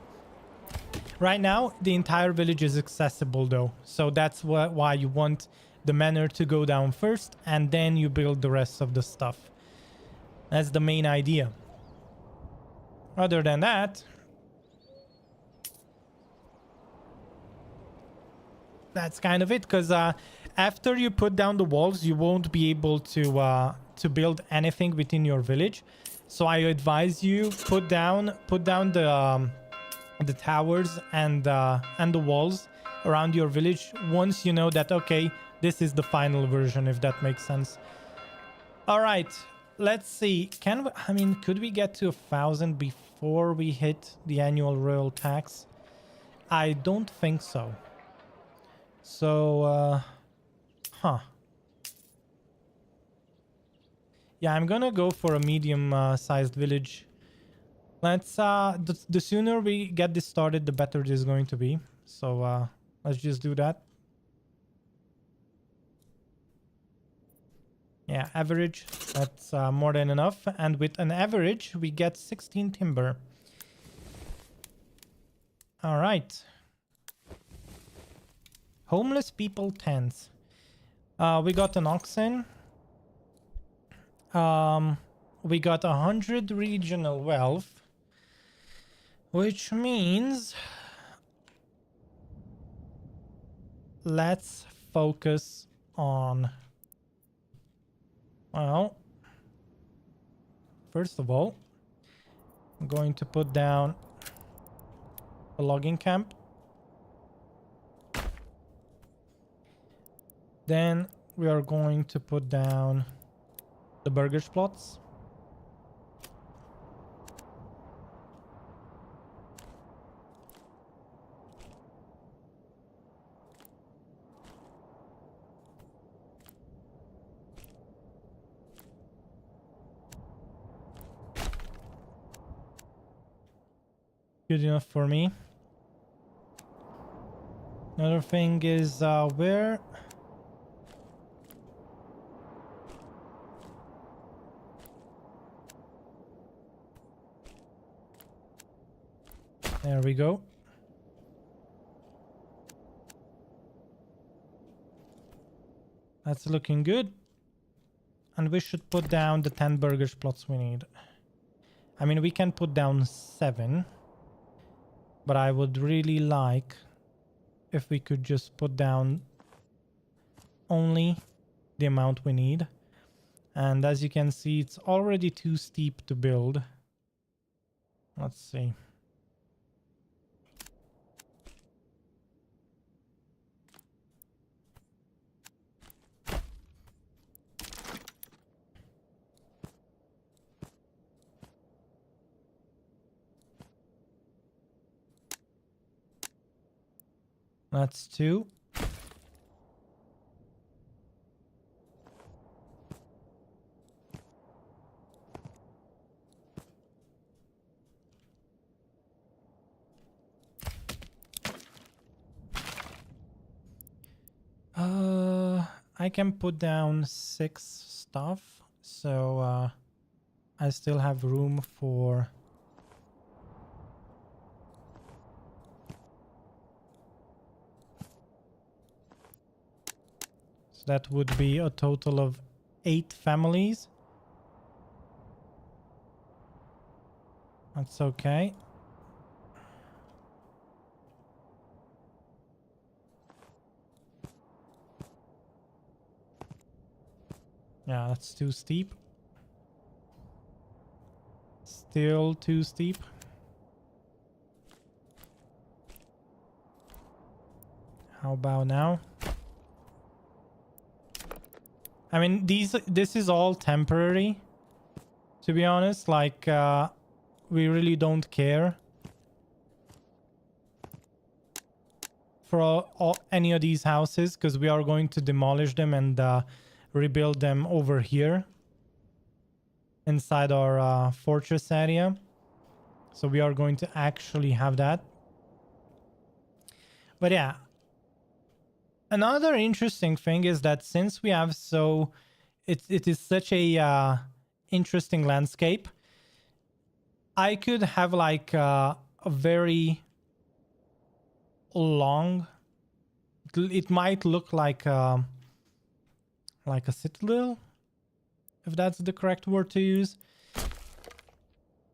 Right now, the entire village is accessible though, so that's why you want the manor to go down first, and then you build the rest of the stuff. That's the main idea. Other than that, that's kind of it, because after you put down the walls, you won't be able to build anything within your village. So I advise you put down the towers and the walls around your village once you know that, okay, this is the final version, if that makes sense. All right, let's see. Could we get to 1,000 before we hit the annual royal tax? I don't think so. So, yeah, I'm gonna go for a medium-sized village. Let's, the sooner we get this started, the better it is going to be. So, let's just do that. Yeah, average, that's more than enough. And with an average, we get 16 timber. All right. Homeless people tents. We got an oxen. We got 100 regional wealth, which means let's focus on, well, first of all, I'm going to put down a logging camp. Then we are going to put down the burgers plots. Good enough for me. Another thing is where... There we go. That's looking good. And we should put down the 10 burgers plots we need. I mean, we can put down 7. But I would really like if we could just put down only the amount we need. And as you can see, it's already too steep to build. Let's see. That's 2. I can put down 6 stuff, so I still have room for... So that would be a total of 8 families. That's okay. Yeah, that's too steep. Still too steep. How about now? I mean, this is all temporary, to be honest. Like, we really don't care for any of these houses, because we are going to demolish them and rebuild them over here inside our fortress area. So we are going to actually have that. But yeah, another interesting thing is that since we have it is such a interesting landscape, I could have like a very long, it might look like a citadel, if that's the correct word to use.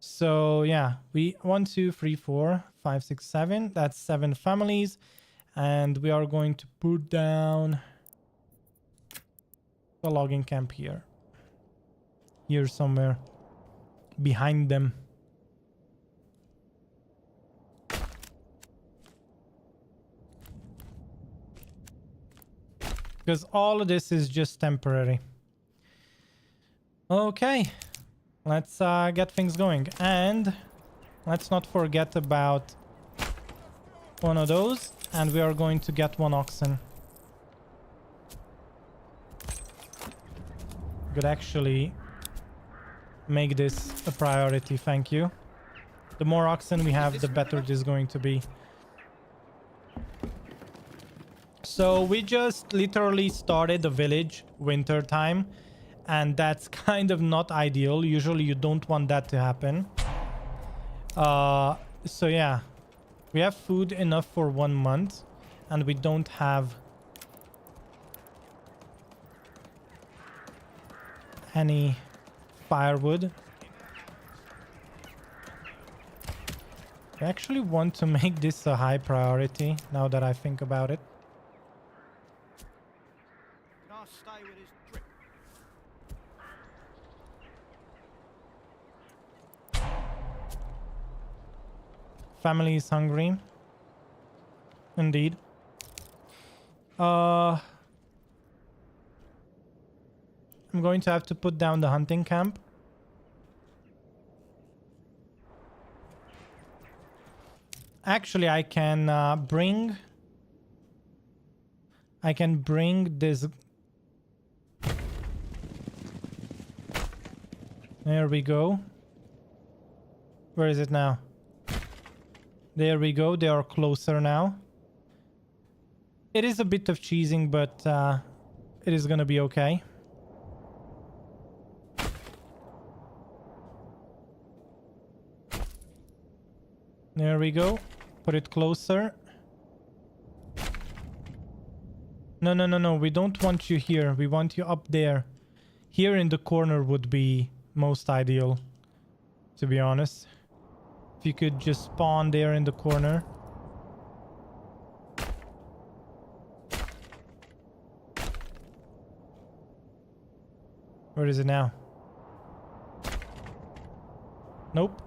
So yeah, we 1 2 3 4 5 6 7, that's 7 families. And we are going to put down the logging camp here somewhere behind them. Because all of this is just temporary. Okay, let's get things going. And let's not forget about one of those. And we are going to get 1 oxen. Could actually make this a priority, thank you. The more oxen we have, the better this is going to be. So we just literally started the village winter time, and that's kind of not ideal. Usually you don't want that to happen. So yeah, we have food enough for 1 month, and we don't have any firewood. I actually want to make this a high priority now that I think about it. Can't stay with his drip. Family is hungry. Indeed. I'm going to have to put down the hunting camp. Actually, I can bring this. There we go. Where is it now? There we go. They are closer now. It is a bit of cheesing, but it is gonna be okay. There we go. Put it closer. No, no, no, no. We don't want you here. We want you up there. Here in the corner would be most ideal, to be honest. If you could just spawn there in the corner. Where is it now? Nope.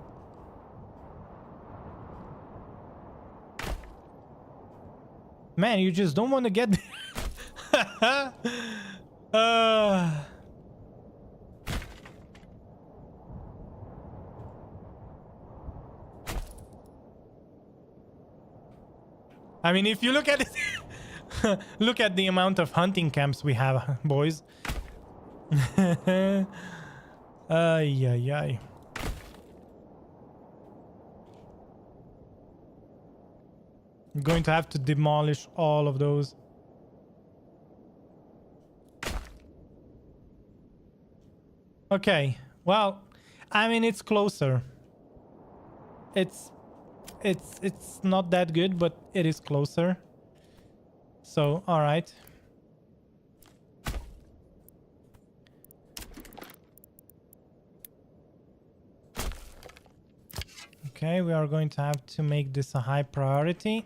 Man, you just don't want to get there. I mean, if you look at it, look at the amount of hunting camps we have, boys. Ay, ay, ay. I'm going to have to demolish all of those. Okay, well, I mean, it's closer. It's not that good, but it is closer. So, all right. Okay, we are going to have to make this a high priority.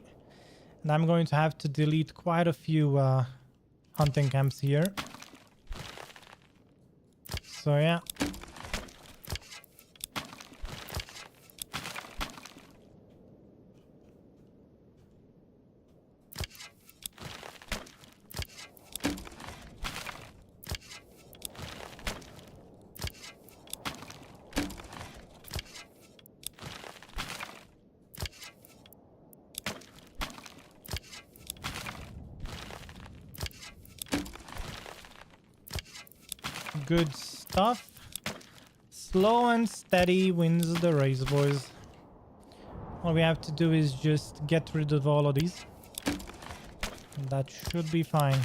And I'm going to have to delete quite a few hunting camps here. So yeah. Good stuff. Slow and steady wins the race, boys. All we have to do is just get rid of all of these. That should be fine.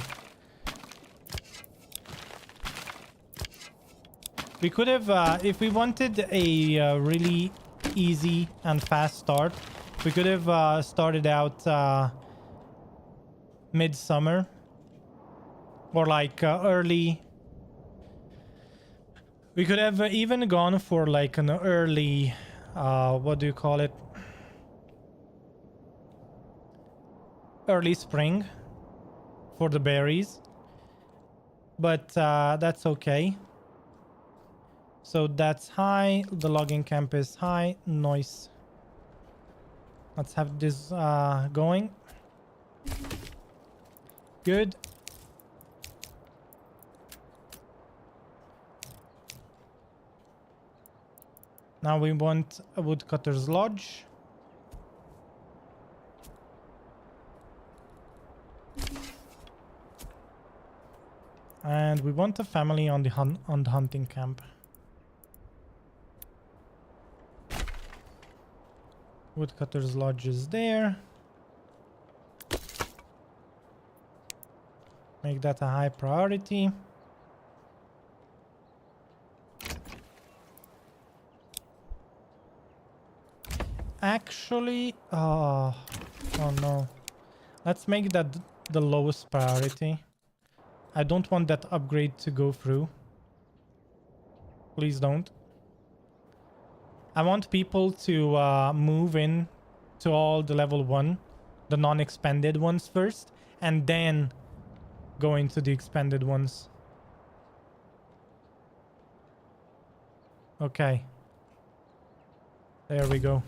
We could have, if we wanted a really easy and fast start, we could have started out midsummer or like early. We could have even gone for like an early, what do you call it? Early spring for the berries. But that's okay. So that's high. The logging camp is high. Nice. Let's have this going. Good. Now we want a woodcutter's lodge. And we want a family on the hunting camp. Woodcutter's lodge is there. Make that a high priority. Actually, oh no. Let's make that the lowest priority. I don't want that upgrade to go through. Please don't. I want people to move in to all the level 1, the non-expanded ones first, and then go into the expanded ones. Okay. There we go.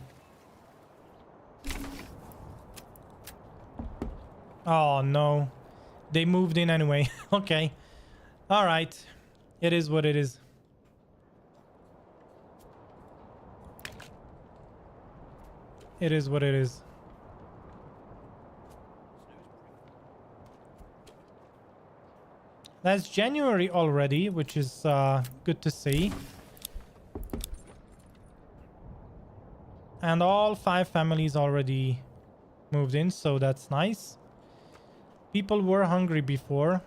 Oh no, they moved in anyway. Okay, all right, it is what it is. It is what it is. That's January already, which is good to see. And all 5 families already moved in, so that's nice. People were hungry before.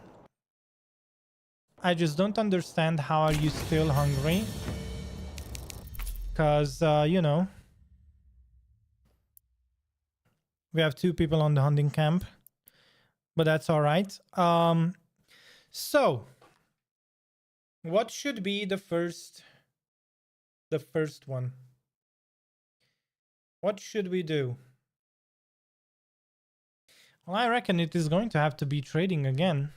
I just don't understand how are you still hungry. Because, you know, we have 2 people on the hunting camp. But that's all right. So, what should be the first one? What should we do? Well, I reckon it is going to have to be trading again.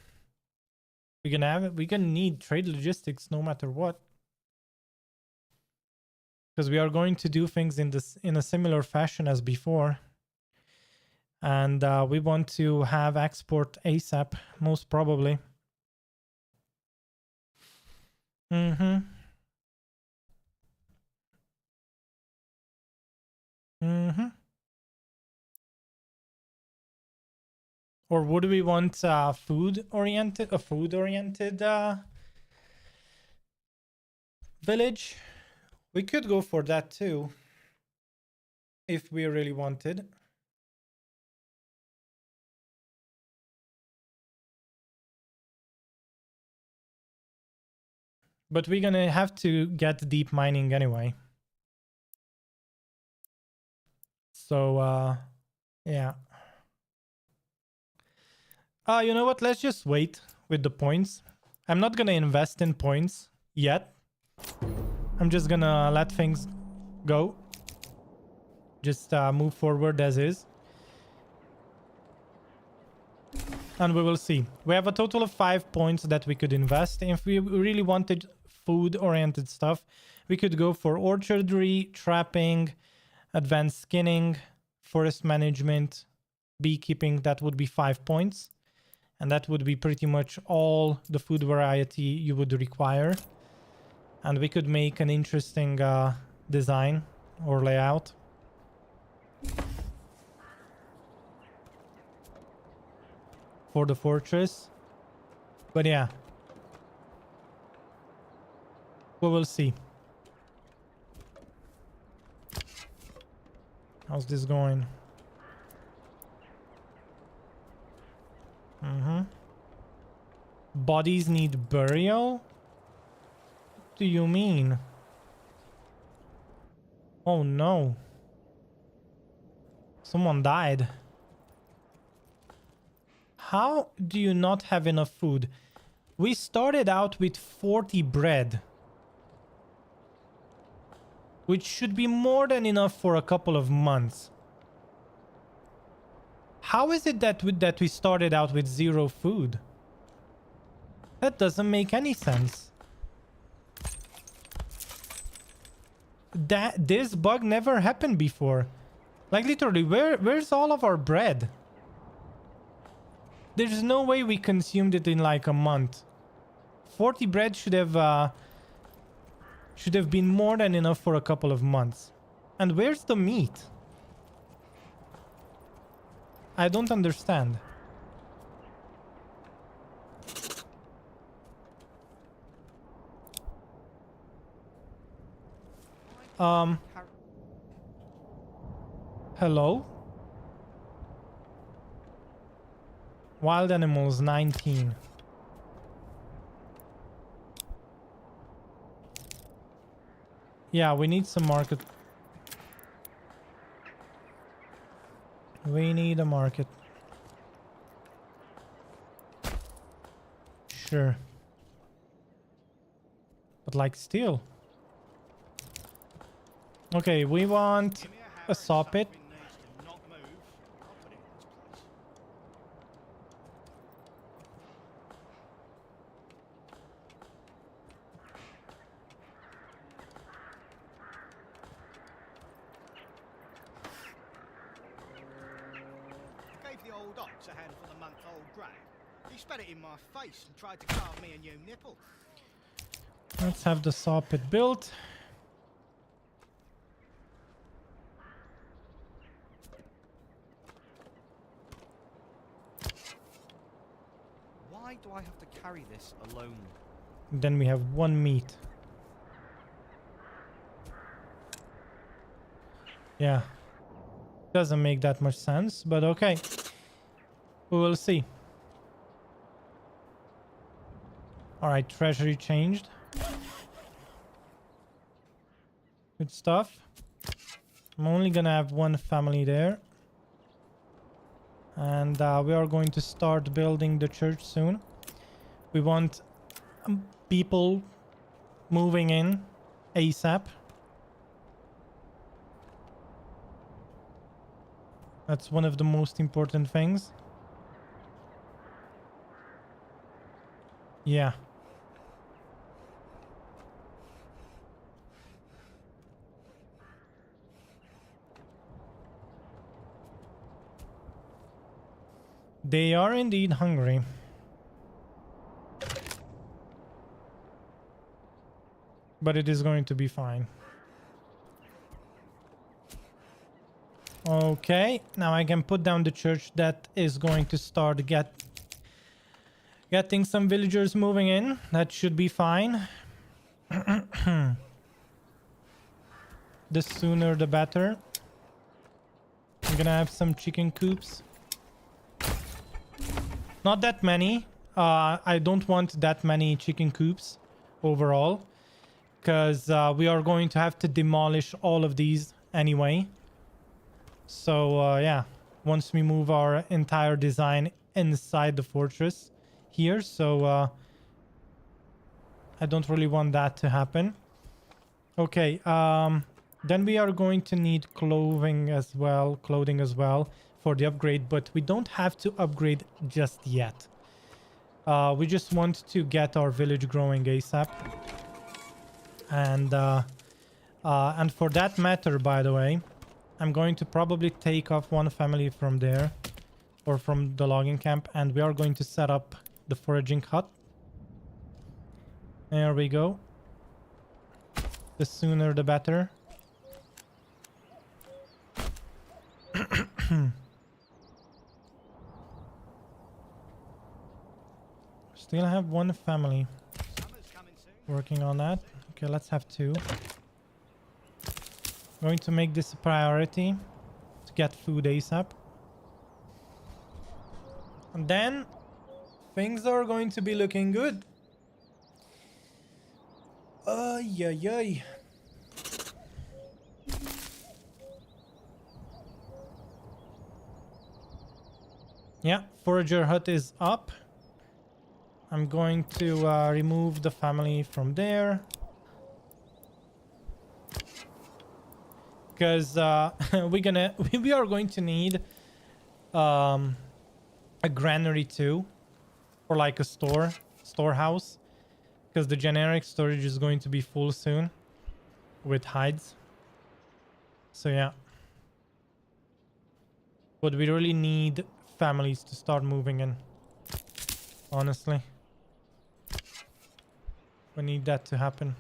We're gonna need trade logistics no matter what. Because we are going to do things in a similar fashion as before. And we want to have export ASAP, most probably. Mm-hmm. Mm-hmm. Or would we want a food-oriented village? We could go for that too, if we really wanted. But we're gonna have to get deep mining anyway. So, yeah. You know what? Let's just wait with the points. I'm not gonna invest in points yet. I'm just gonna let things go. Just move forward as is. And we will see. We have a total of 5 points that we could invest. If we really wanted food-oriented stuff, we could go for orchardry, trapping, advanced skinning, forest management, beekeeping. That would be 5 points. And that would be pretty much all the food variety you would require. And we could make an interesting design or layout. For the fortress. But yeah. We will see. How's this going? Mm-hmm. Bodies need burial? What do you mean? Oh no. Someone died. How do you not have enough food? We started out with 40 bread. Which should be more than enough for a couple of months. How is it that we started out with 0 food? That doesn't make any sense. This bug never happened before. Like literally, where's all of our bread? There's no way we consumed it in like a month. 40 bread should have been more than enough for a couple of months. And where's the meat? I don't understand. Hello? Wild animals 19. Yeah, we need some market. We need a market. Sure. But like still. Okay, we want Give me a hammer a and saw pit. something needs to not move. I'll put it in its place. I gave the old ox a handful of month-old grey. He spat it in my face and tried to carve me a new nipple. Let's have the saw pit built. Why do I have to carry this alone? Then we have 1 meat. Yeah. Doesn't make that much sense, but okay. We will see. Alright, treasury changed. Good stuff. I'm only gonna have one family there. And we are going to start building the church soon. We want people moving in ASAP. That's one of the most important things. Yeah. They are indeed hungry. But it is going to be fine. Okay, now I can put down the church that is going to start getting some villagers moving in. That should be fine. The sooner the better. I'm gonna have some chicken coops. Not that many. I don't want that many chicken coops overall, because we are going to have to demolish all of these anyway. So yeah, once we move our entire design inside the fortress here, so I don't really want that to happen. Okay, then we are going to need clothing as well for the upgrade, but we don't have to upgrade just yet. We just want to get our village growing ASAP. And for that matter, by the way, I'm going to probably take off one family from there, or from the logging camp, and we are going to set up the foraging hut. There we go. The sooner the better. Still have one family working on that. Okay, let's have two. Going to make this a priority to get food ASAP. And then things are going to be looking good. Ay. Yeah, forager hut is up. I'm going to remove the family from there. Because we are going to need a granary too, or like a storehouse, because the generic storage is going to be full soon with hides. So yeah, but we really need families to start moving in. Honestly, we need that to happen.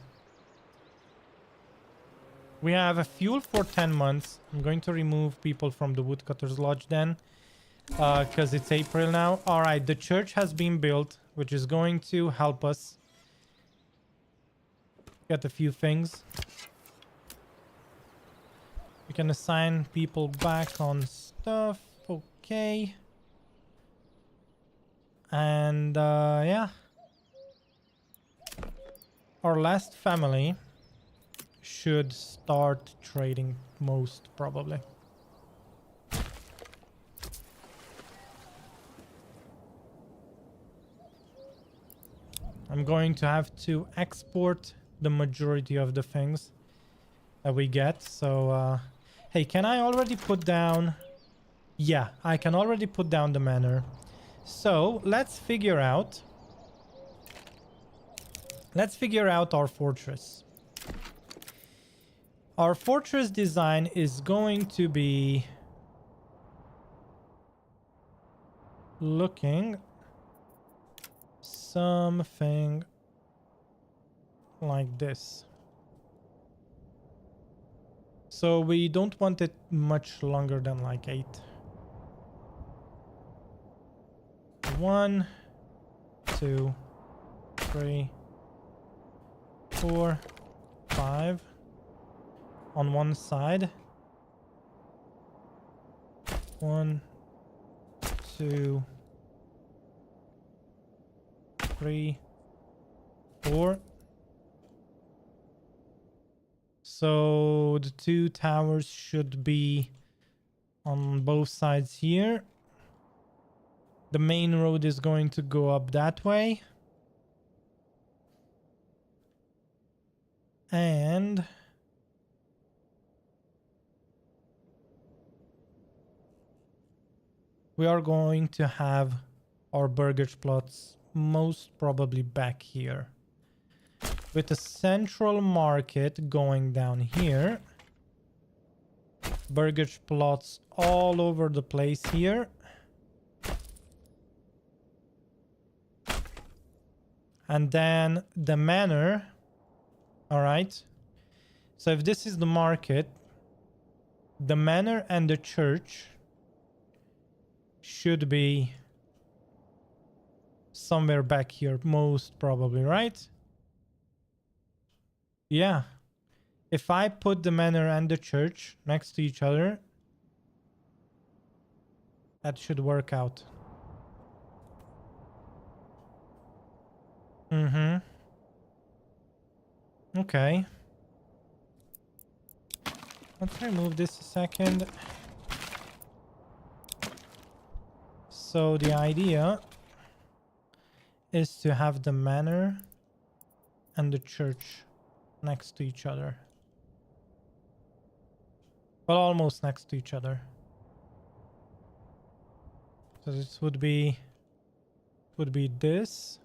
We have a fuel for 10 months. I'm going to remove people from the woodcutter's lodge then, because it's April now. All right, the church has been built, which is going to help us get a few things. We can assign people back on stuff. Okay. And yeah, our last family should start trading most probably. I'm going to have to export the majority of the things that we get. So hey, can I already put down? Yeah, I can already put down the manor. So let's figure out our fortress. Our fortress design is going to be looking something like this. So we don't want it much longer than like 8. 1, 2, 3, 4, 5 on one side, 1, 2, 3, 4. So the 2 towers should be on both sides here. The main road is going to go up that way. And we are going to have our burgage plots most probably back here, with a central market going down here. Burgage plots all over the place here. And then the manor. All right. So if this is the market, the manor and the church should be somewhere back here, most probably, right? Yeah. If I put the manor and the church next to each other, that should work out. Mm-hmm. Okay. Let's remove this a second. So the idea is to have the manor and the church next to each other. Well, almost next to each other. So this would be this.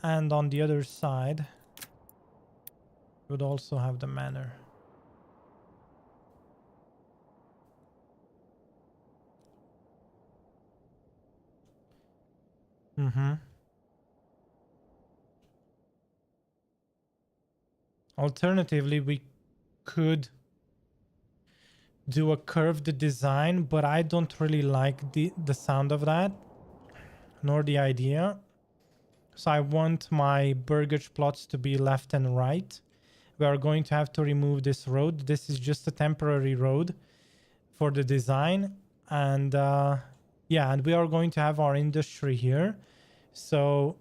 And on the other side, would also have the manor. Mm-hmm. Alternatively, we could do a curved design, but I don't really like the sound of that, nor the idea. So I want my burgage plots to be left and right. We are going to have to remove this road. This is just a temporary road for the design. And yeah, and we are going to have our industry here. So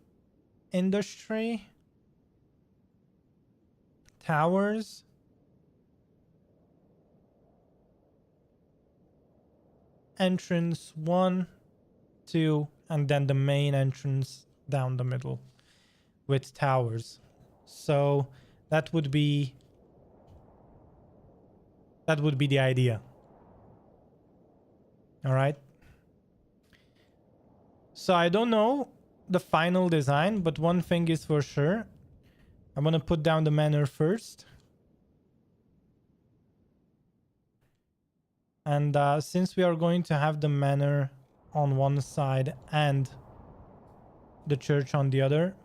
industry, towers, entrance 1, 2, and then the main entrance down the middle with towers. So that would be the idea. All right. So I don't know the final design, but one thing is for sure. I'm going to put down the manor first. And since we are going to have the manor on one side and the church on the other,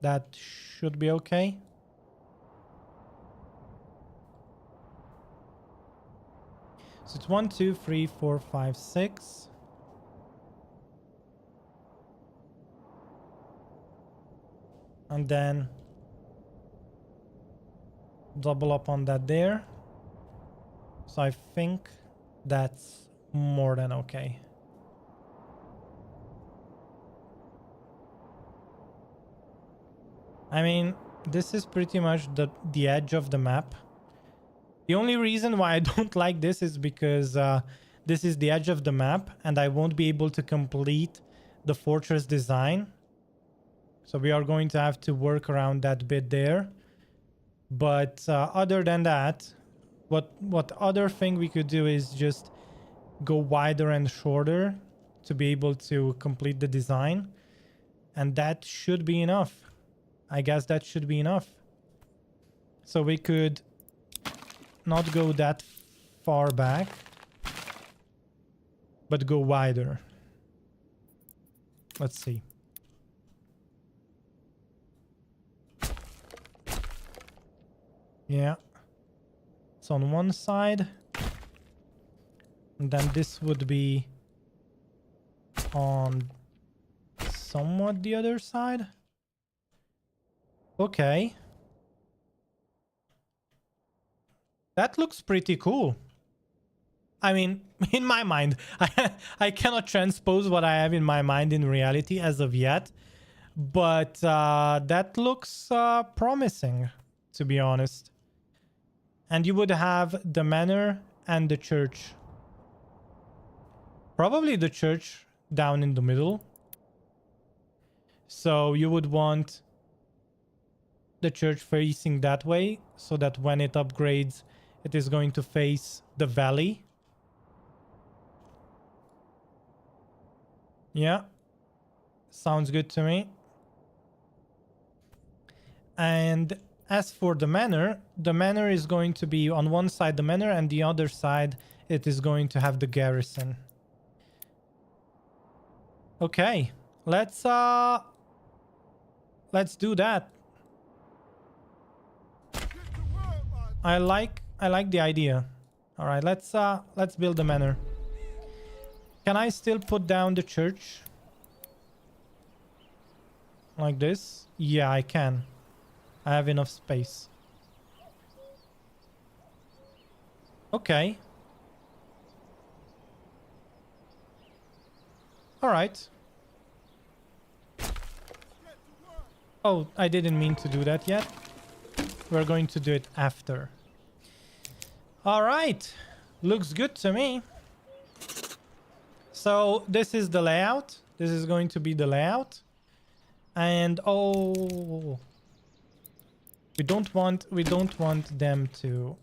that should be okay. So it's 1, 2, 3, 4, 5, 6. And then double up on that there. So I think that's more than okay. I mean, this is pretty much the edge of the map. The only reason why I don't like this is because this is the edge of the map and I won't be able to complete the fortress design. So we are going to have to work around that bit there. But other than that, what other thing we could do is just go wider and shorter to be able to complete the design. And that should be enough. I guess that should be enough. So we could not go that far back, but go wider. Let's see. Yeah. It's on one side. And then this would be on somewhat the other side. Okay. That looks pretty cool. I mean, in my mind, I cannot transpose what I have in my mind in reality as of yet. But that looks promising, to be honest. And you would have the manor and the church. Probably the church down in the middle. So you would want the church facing that way, so that when it upgrades, it is going to face the valley. Yeah. Sounds good to me. And as for the manor is going to be on one side the manor, and the other side it is going to have the garrison. Okay, let's do that. I like the idea. All right, let's build the manor. Can I still put down the church like this? Yeah, I can. I have enough space. Okay. All right. Oh, I didn't mean to do that yet. We're going to do it after. All right. Looks good to me. So this is the layout. This is going to be the layout. And oh, we don't want them to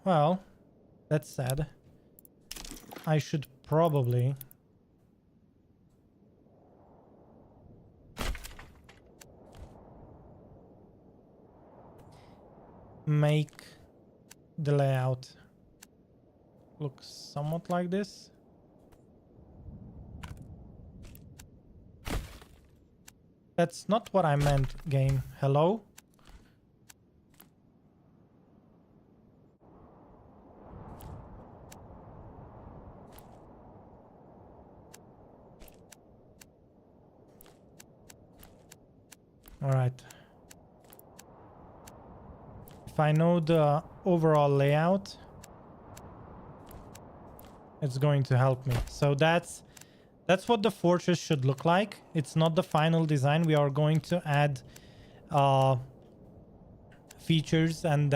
well, that's sad. I should probably make the layout look somewhat like this. That's not what I meant, game. Hello? All right. If I know the overall layout, it's going to help me. So that's what the fortress should look like. It's not the final design. We are going to add features, and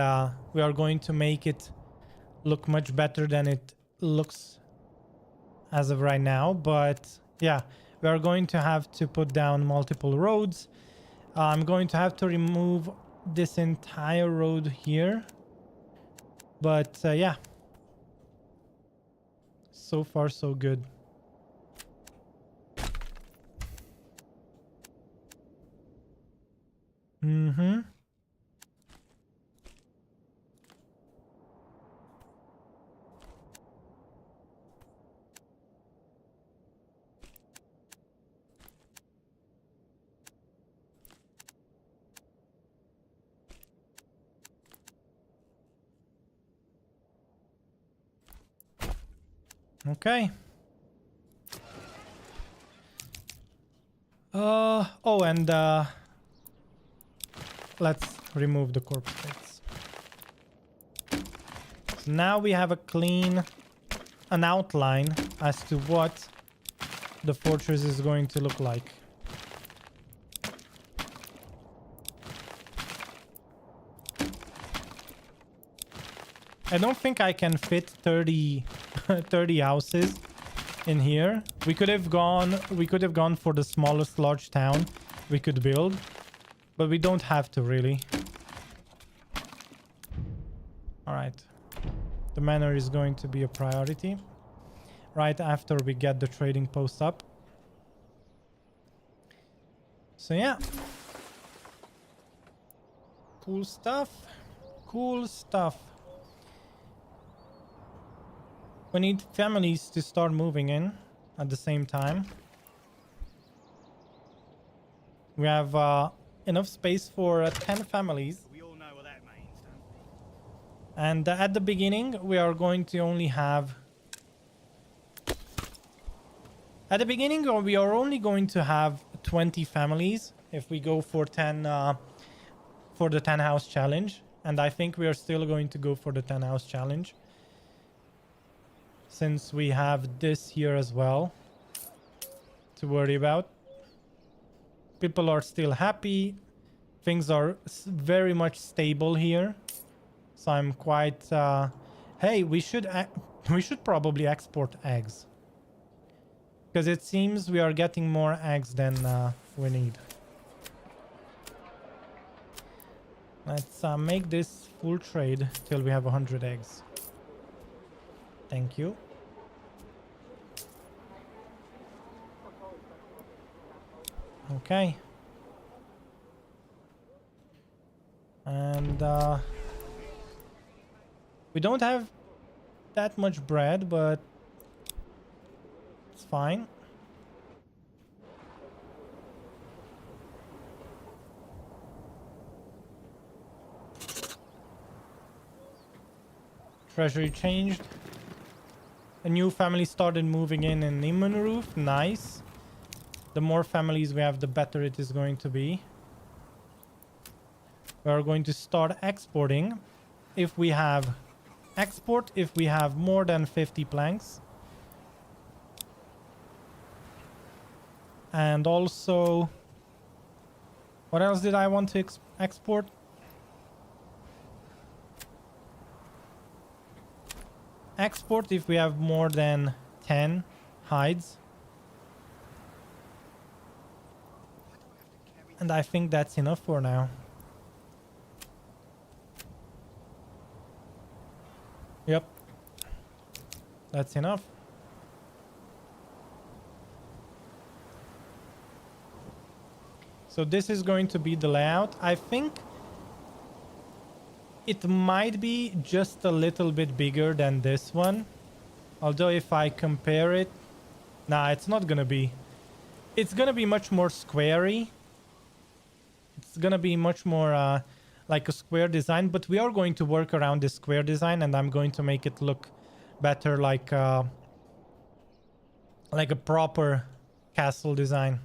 we are going to make it look much better than it looks as of right now. But yeah, we are going to have to put down multiple roads. I'm going to have to remove this entire road here. But yeah, so far so good. Mm-hmm. Okay. Oh, and let's remove the corpse plates. So now we have an outline as to what the fortress is going to look like. I don't think I can fit 30 houses in here. We could have gone for the smallest large town we could build, but we don't have to really. All right. The manor is going to be a priority right after we get the trading post up. So yeah. Cool stuff. Cool stuff. We need families to start moving in at the same time. We have enough space for 10 families. We all know what that means, don't we? And at the beginning, we are going to only have... At the beginning, we are only going to have 20 families if we go for 10 for the 10 house challenge. And I think we are still going to go for the 10 house challenge, since we have this here as well to worry about. People are still happy. Things are very much stable here. So I'm quite... hey, we should probably export eggs. Because it seems we are getting more eggs than we need. Let's make this full trade till we have 100 eggs. Thank you. Okay. And we don't have that much bread, but it's fine. Treasury changed. A new family started moving in Immenroof. Nice. The more families we have, the better it is going to be. We are going to start exporting if we have if we have more than 50 planks. And also, what else did I want to export? Export if we have more than 10 hides. And I think that's enough for now. Yep. That's enough. So this is going to be the layout. I think it might be just a little bit bigger than this one. Although if I compare it... Nah, it's not gonna be. It's gonna be much more squarey. It's gonna be much more like a square design. But we are going to work around this square design. And I'm going to make it look better like a proper castle design.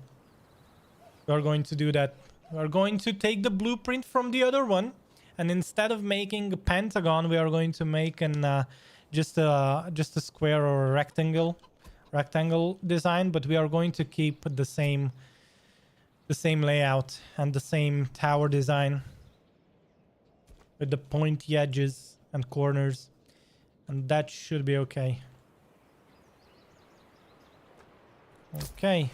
We are going to do that. We are going to take the blueprint from the other one. And instead of making a pentagon, we are going to make an just a square or a rectangle design. But we are going to keep the same layout and the same tower design with the pointy edges and corners, and that should be okay. Okay.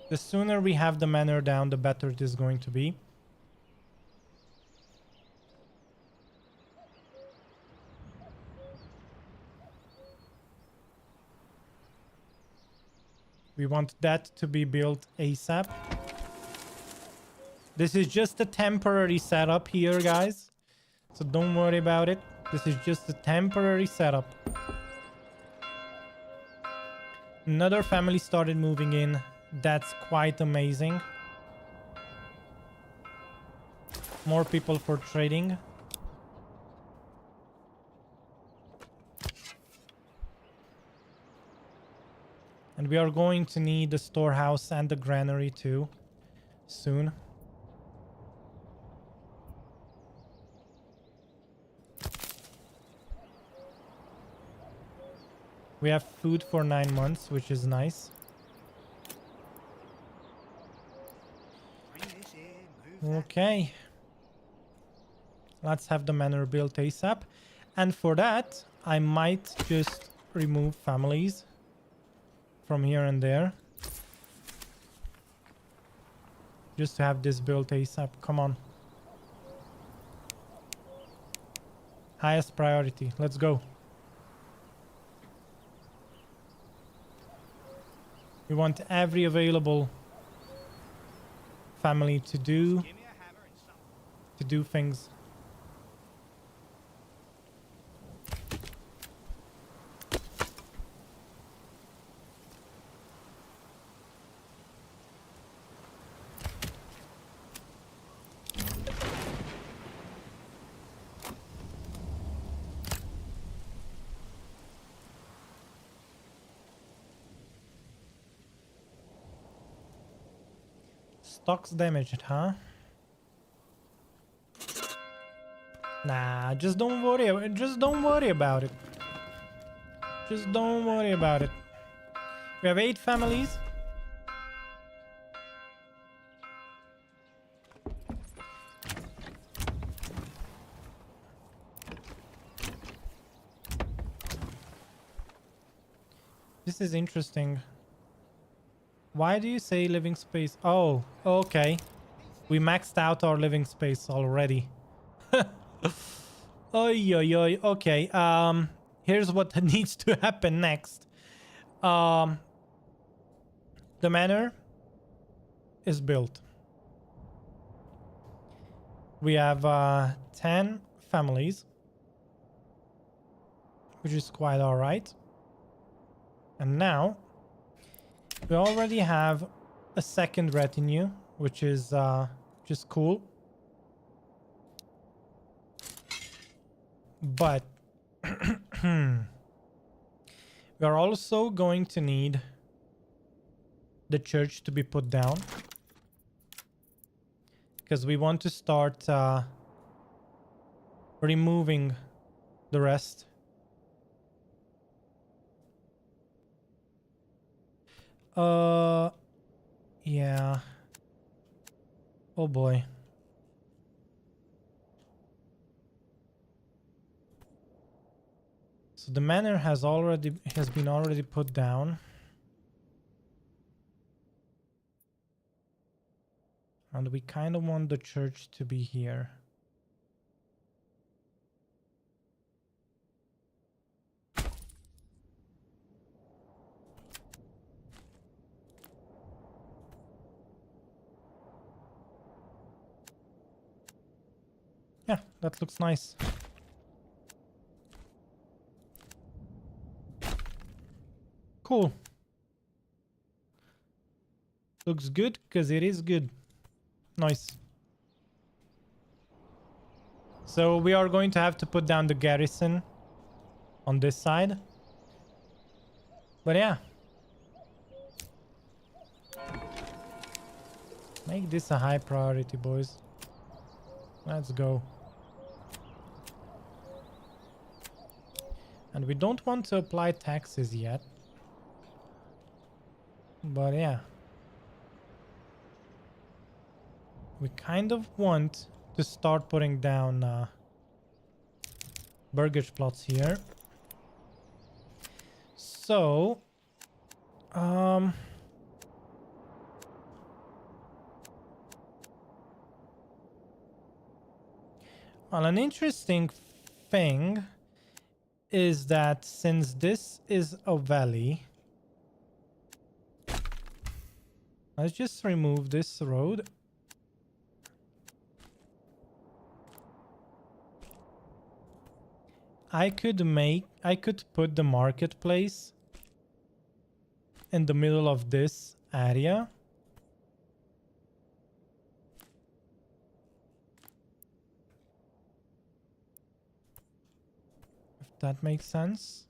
The sooner we have the manor down, the better it is going to be. We want that to be built ASAP. This is just a temporary setup here, guys. So don't worry about it. This is just a temporary setup. Another family started moving in. That's quite amazing. More people for trading. And we are going to need the storehouse and the granary too soon. We have food for 9 months, which is nice. Okay. Let's have the manor built ASAP. And for that, I might just remove families from here and there. Just to have this built ASAP. Come on. Highest priority. Let's go. We want every available family to do things. Stocks damaged, huh? Nah, just don't worry. Just don't worry about it. Just don't worry about it. We have 8 families. This is interesting. Why do you say living space? Oh, okay. We maxed out our living space already. Oi, oi, oi. Okay. Here's what needs to happen next. The manor is built. We have 10 families, which is quite all right. And now we already have a second retinue, which is cool. But we are also going to need the church to be put down, because we want to start removing the rest. Yeah. Oh boy. So the manor has been already put down. And we kind of want the church to be here. Yeah, that looks nice. Cool. Looks good because it is good. Nice. So we are going to have to put down the garrison on this side. But yeah. Make this a high priority, boys. Let's go. And we don't want to apply taxes yet. But yeah. We kind of want to start putting down burgage plots here. So, well, an interesting thing is that since this is a valley, let's just remove this road. I could put the marketplace in the middle of this area. If that makes sense.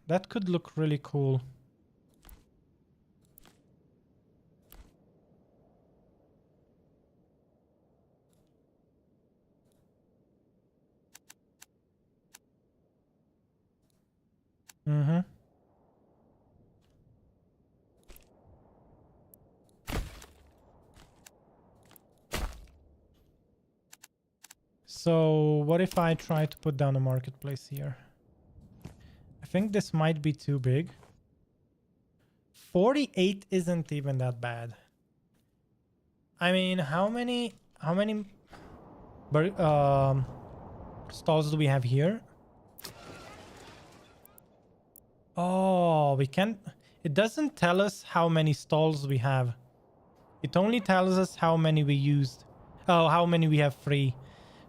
That could look really cool. Mm-hmm. So what if I try to put down a marketplace here? I think this might be too big. 48 isn't even that bad. I mean, how many stalls do we have here? Oh, we can't. It doesn't tell us how many stalls we have. It only tells us how many we used. Oh, how many we have free.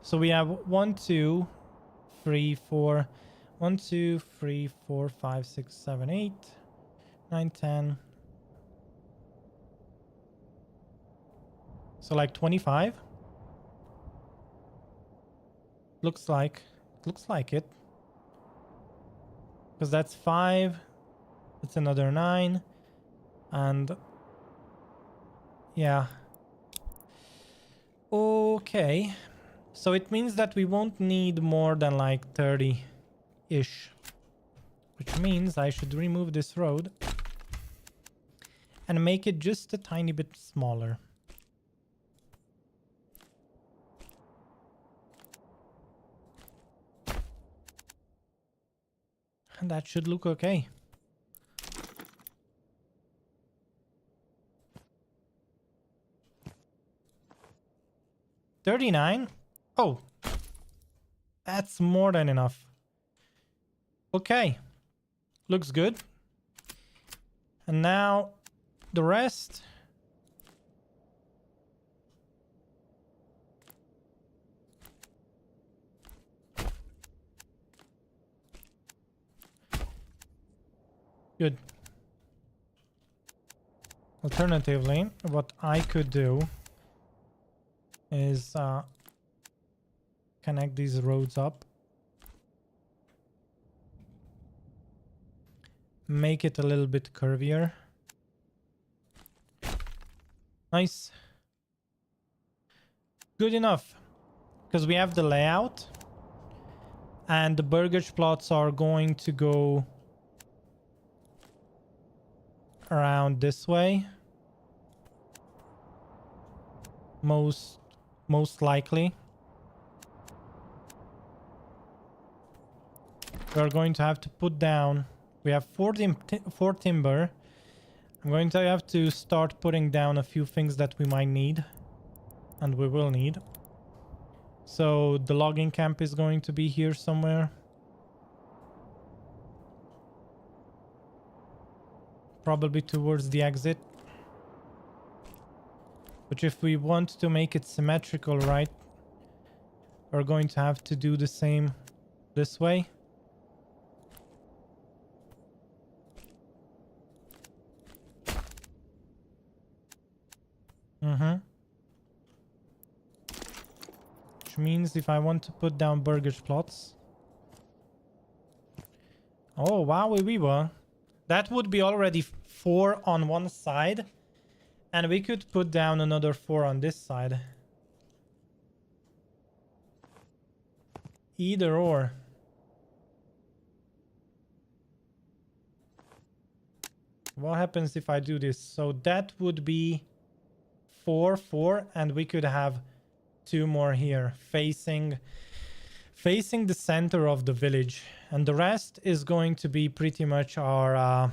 So we have 1, 2, 3, 4. 1, 2, 3, 4, 5, 6, 7, 8, 9, 10. So like 25. Looks like it. Because that's 5. That's another 9. And Yeah. Okay. So it means that we won't need more than like 30-ish. Which means I should remove this road and make it just a tiny bit smaller. And that should look okay. $39? Oh, that's more than enough. Okay, looks good. And now the rest. Good. Alternatively, what I could do is connect these roads up. Make it a little bit curvier. Nice. Good enough. Because we have the layout. And the burgage plots are going to go around this way. Most likely. We're going to have to put down... We have four timber. I'm going to have to start putting down a few things that we might need. And we will need. So the logging camp is going to be here somewhere. Probably towards the exit. But if we want to make it symmetrical, right? We're going to have to do the same this way. Which means if I want to put down burgage plots. Oh, wow, we were. That would be already 4 on one side. And we could put down another 4 on this side. Either or. What happens if I do this? So that would be 4, 4, and we could have 2 more here facing the center of the village, and the rest is going to be pretty much our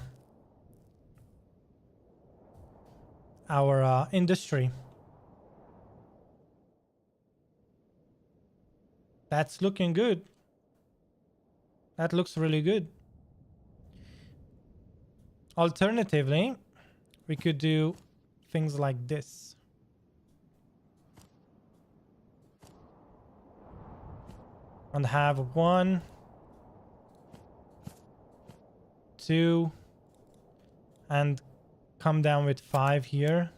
industry. That's looking good. That looks really good. Alternatively, we could do things like this. And have 1, 2, and come down with 5 here.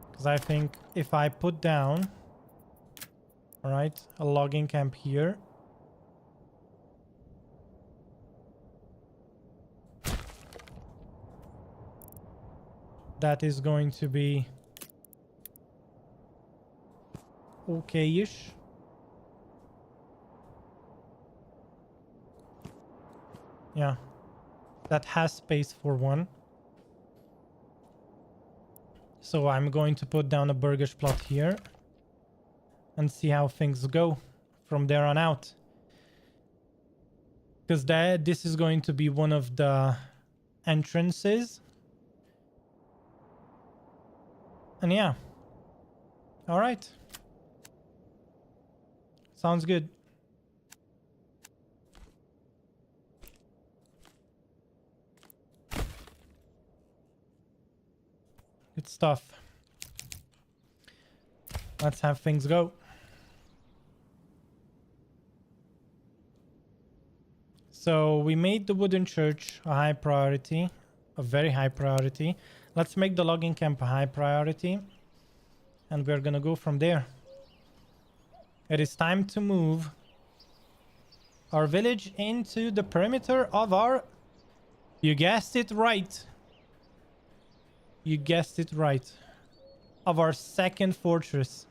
Because I think if I put down, all right, a logging camp here. That is going to be okay-ish. Yeah, that has space for 1. So I'm going to put down a burgage plot here and see how things go from there on out. Because this is going to be one of the entrances. And yeah. All right. Sounds good. Good stuff. Let's have things go. So we made the wooden church a high priority, a very high priority. Let's make the logging camp a high priority. And we're gonna go from there. It is time to move our village into the perimeter of our You guessed it right. You guessed it right. Of our second fortress.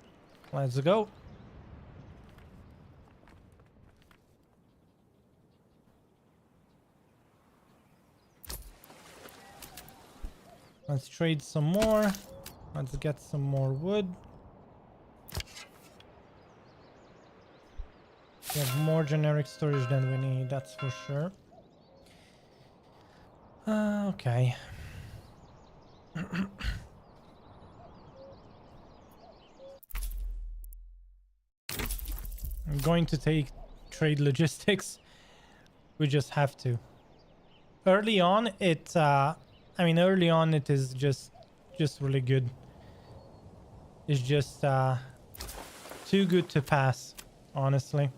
Let's go. Let's trade some more. Let's get some more wood. We have more generic storage than we need, that's for sure. Okay. I'm going to take trade logistics. We just have to. Early on, early on it is just really good. It's just too good to pass, honestly.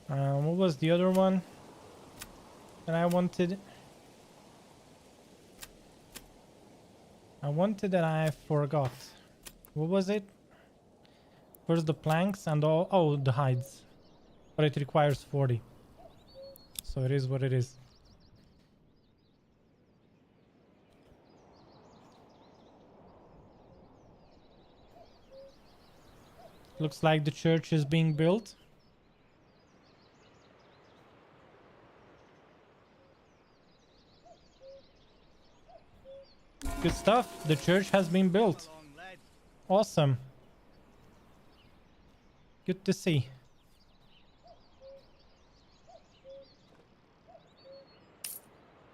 What was the other one that I wanted? I wanted that I forgot. What was it? First the planks and all. Oh, the hides. But it requires 40. So it is what it is. Looks like the church is being built. Good stuff. The church has been built. Awesome. Good to see.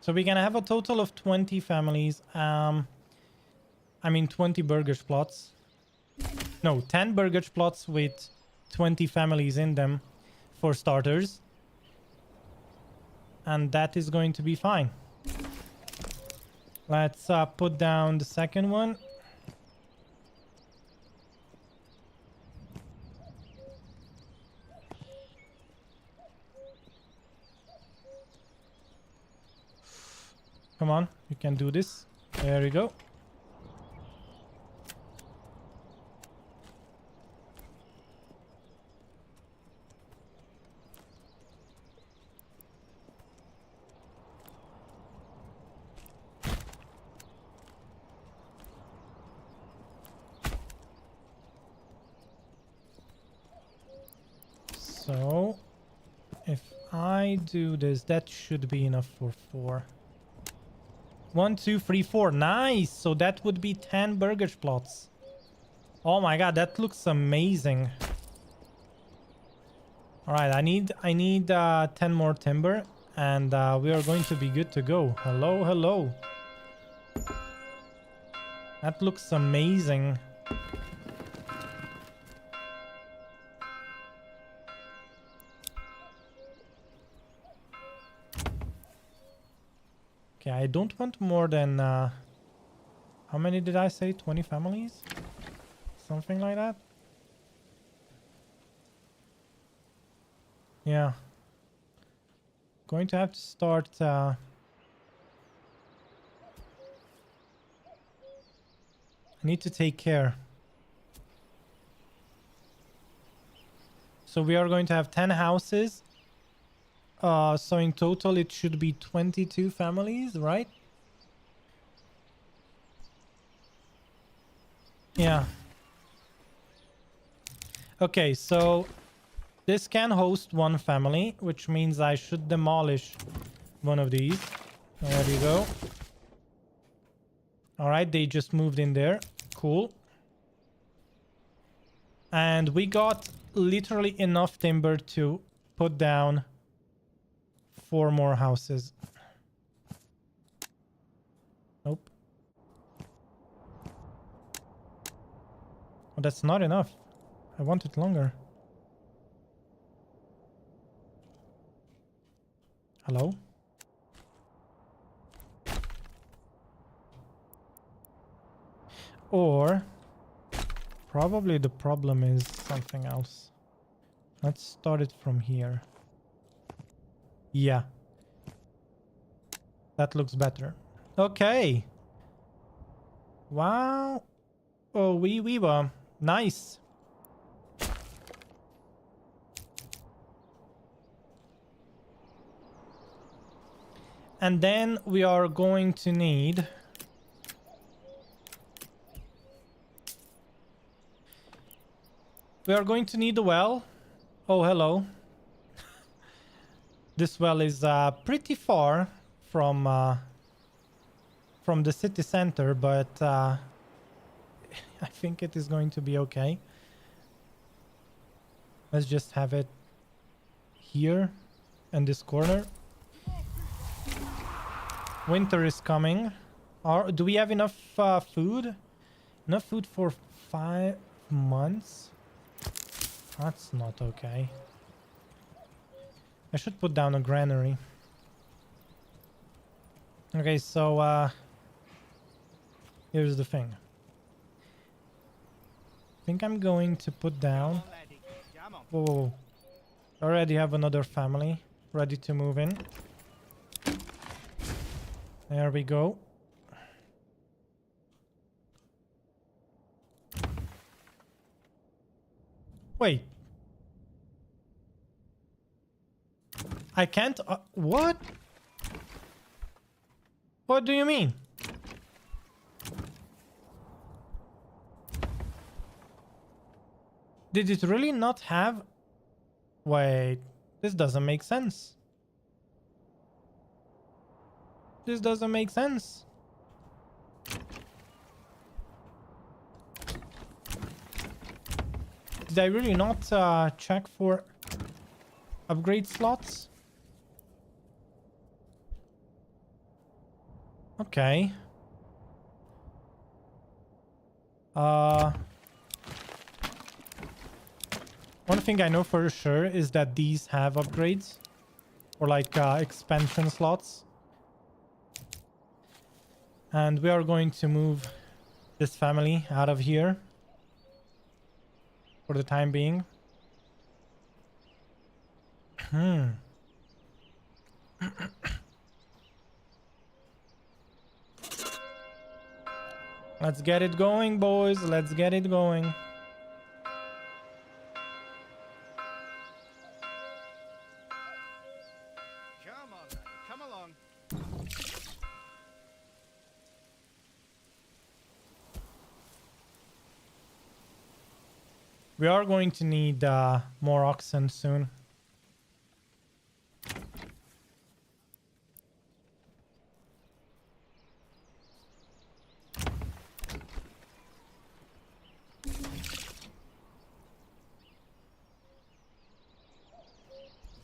So we're gonna have a total of 20 families. 20 burgers plots. No, 10 burgers plots with 20 families in them for starters. And that is going to be fine. Let's put down the second one. Come on, you can do this. There we go. So, if I do this, that should be enough for 4. 1, 2, 3, 4. Nice! So that would be 10 burgers plots. Oh my god, that looks amazing. Alright, I need 10 more timber, and we are going to be good to go. Hello, hello. That looks amazing. Okay, I don't want more than... how many did I say? 20 families? Something like that? Yeah. Going to have to start... I need to take care. So we are going to have 10 houses. So in total it should be 22 families, right? Yeah. Okay, so this can host 1 family, which means I should demolish one of these. There you go. All right, they just moved in there. Cool. And we got literally enough timber to put down 4 more houses. Nope. Oh, that's not enough. I want it longer. Hello? Or probably the problem is something else. Let's start it from here. Yeah. That looks better. Okay. Wow. Oh, we were nice. And then we are going to need... We are going to need a well. Oh, hello. This well is pretty far from the city center, but I think it is going to be okay. Let's just have it here in this corner. Winter is coming. Do we have enough food? Enough food for 5 months? That's not okay. I should put down a granary. Okay, so here's the thing. I think I'm going to put down... Whoa, whoa, whoa. I already have another family ready to move in. There we go. Wait. I can't... what? What do you mean? Did it really not have... Wait. This doesn't make sense. This doesn't make sense. Did I really not check for upgrade slots? Okay. One thing I know for sure is that these have upgrades or like expansion slots. And we are going to move this family out of here for the time being. Let's get it going, boys. Let's get it going. Come on, then. Come along. We are going to need more oxen soon.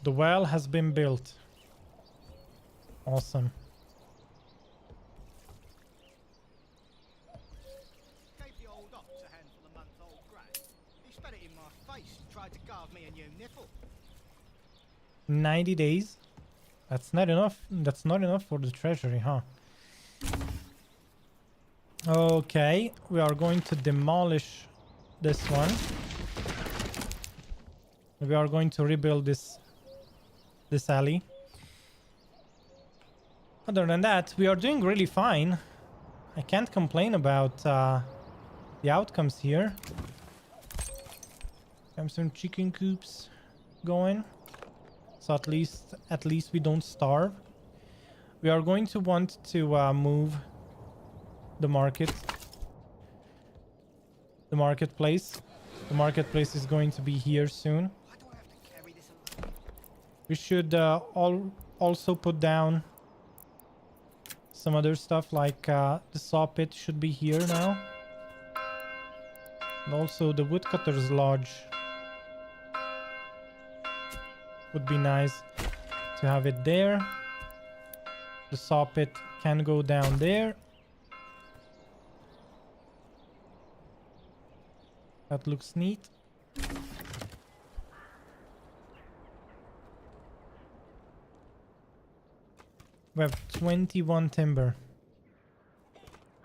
The well has been built. Awesome. Gave the old ox a handful of month-old grain. He spat it in my face and tried to carve me a new nipple. 90 days. That's not enough. That's not enough for the treasury, huh? Okay, we are going to demolish this one. We are going to rebuild this alley. Other than that, we are doing really fine. I can't complain about the outcomes here. Have some chicken coops going, so at least we don't starve. We are going to want to move the marketplace. The marketplace is going to be here soon. Why do I have to carry this alone? We should also put down some other stuff, like the saw pit should be here now. And also the woodcutter's lodge would be nice to have it there. The saw pit can go down there. That looks neat. We have 21 timber.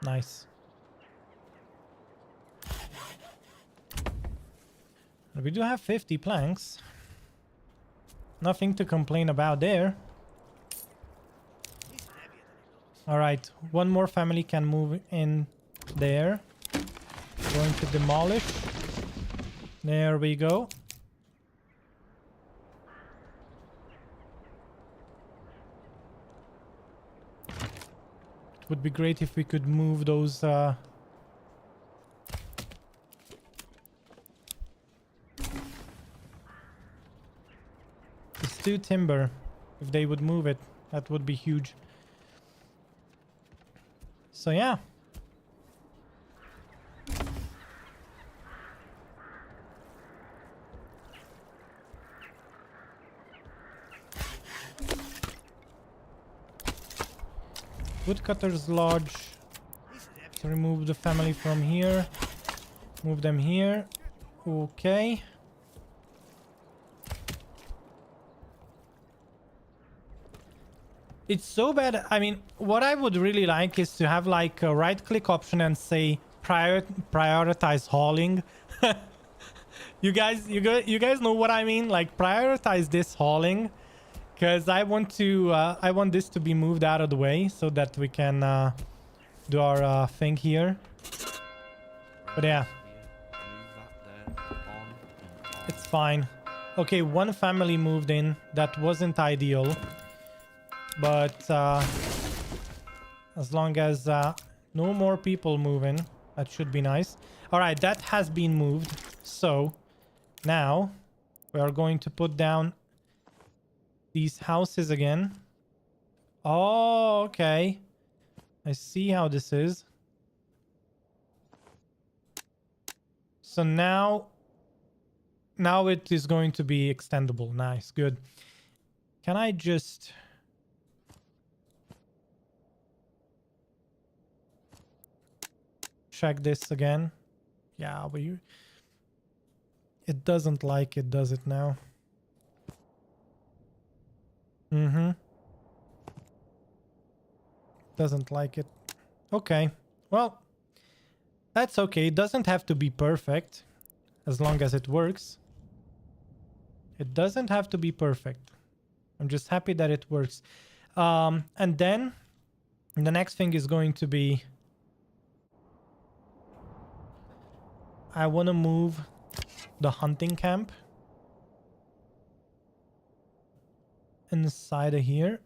Nice. We do have 50 planks. Nothing to complain about there. It's heavier than it looks. Alright, one more family can move in there. Going to demolish. There we go. would be great if we could move those it's 2 timber. If they would move it, that would be huge. So yeah. Woodcutter's Lodge. To remove the family from here. Move them here. Okay. It's so bad. I mean, what I would really like is to have like a right click option and say prioritize hauling. You guys know what I mean? Like prioritize this hauling, because I want this to be moved out of the way so that we can do our thing here. But yeah, it's fine. Okay, one family moved in. That wasn't ideal, but as long as no more people move in, that should be nice. All right, that has been moved. So now we are going to put down these houses again. Oh, okay. I see how this is. So now it is going to be extendable. Nice, good. Can I just... check this again? Yeah, but it doesn't like it, does it now? Doesn't like it. Okay. Well, that's okay. It doesn't have to be perfect as long as it works. It doesn't have to be perfect. I'm just happy that it works. And then the next thing is going to be... I want to move the hunting camp inside of here.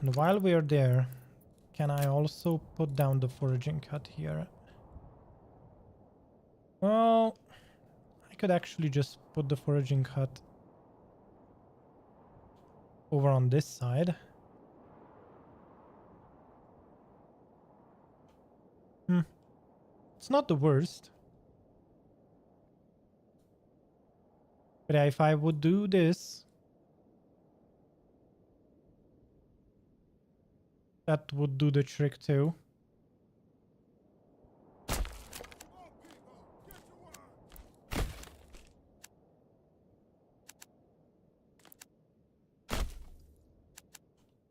And while we are there, can I also put down the foraging hut here? Well, I could actually just put the foraging hut over on this side. It's not the worst. But if I would do this, that would do the trick too.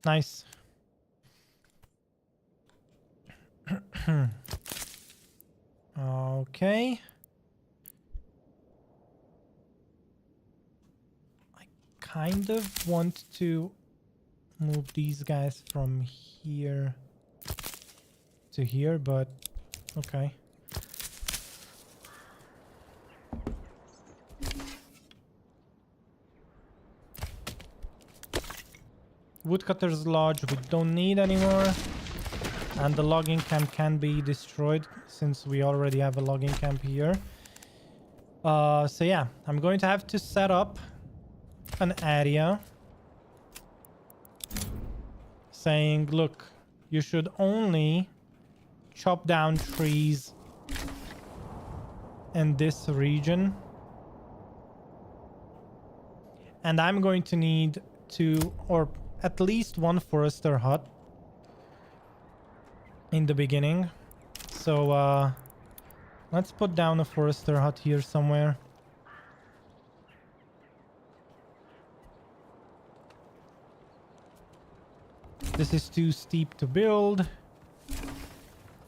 Nice. Okay. I kind of want to move these guys from here to here, but okay. Woodcutter's Lodge we don't need anymore. And the logging camp can be destroyed since we already have a logging camp here. So yeah, I'm going to have to set up an area saying, look, you should only chop down trees in this region. And I'm going to need 2 or at least 1 forester hut in the beginning. So let's put down a forester hut here somewhere. This is too steep to build,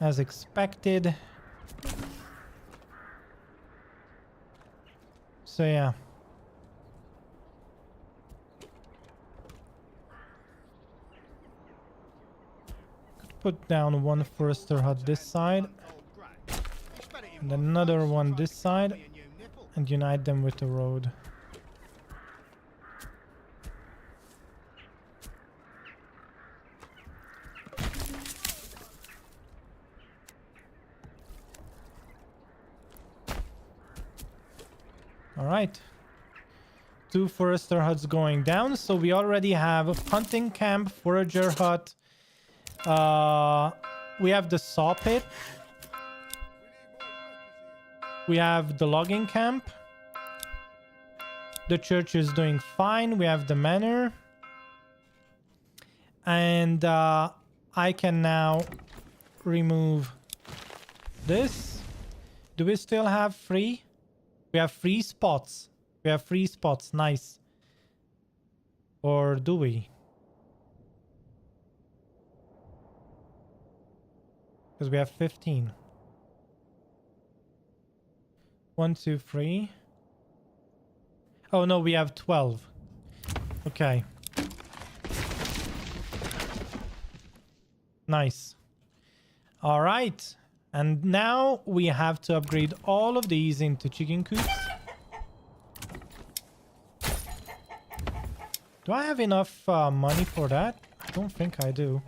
as expected. So yeah. put down one forester hut this side and another one this side and unite them with the road. All right. 2 forester huts going down. So we already have a hunting camp, forager hut. We have the saw pit. We have the logging camp. The church is doing fine. We have the manor. And I can now remove this. Do we still have free? We have free spots. We have free spots. Nice. Or do we? Because we have 15. 1, 2, 3. Oh no, we have 12. Okay. Nice. All right. And now we have to upgrade all of these into chicken coops. Do I have enough money for that? I don't think I do.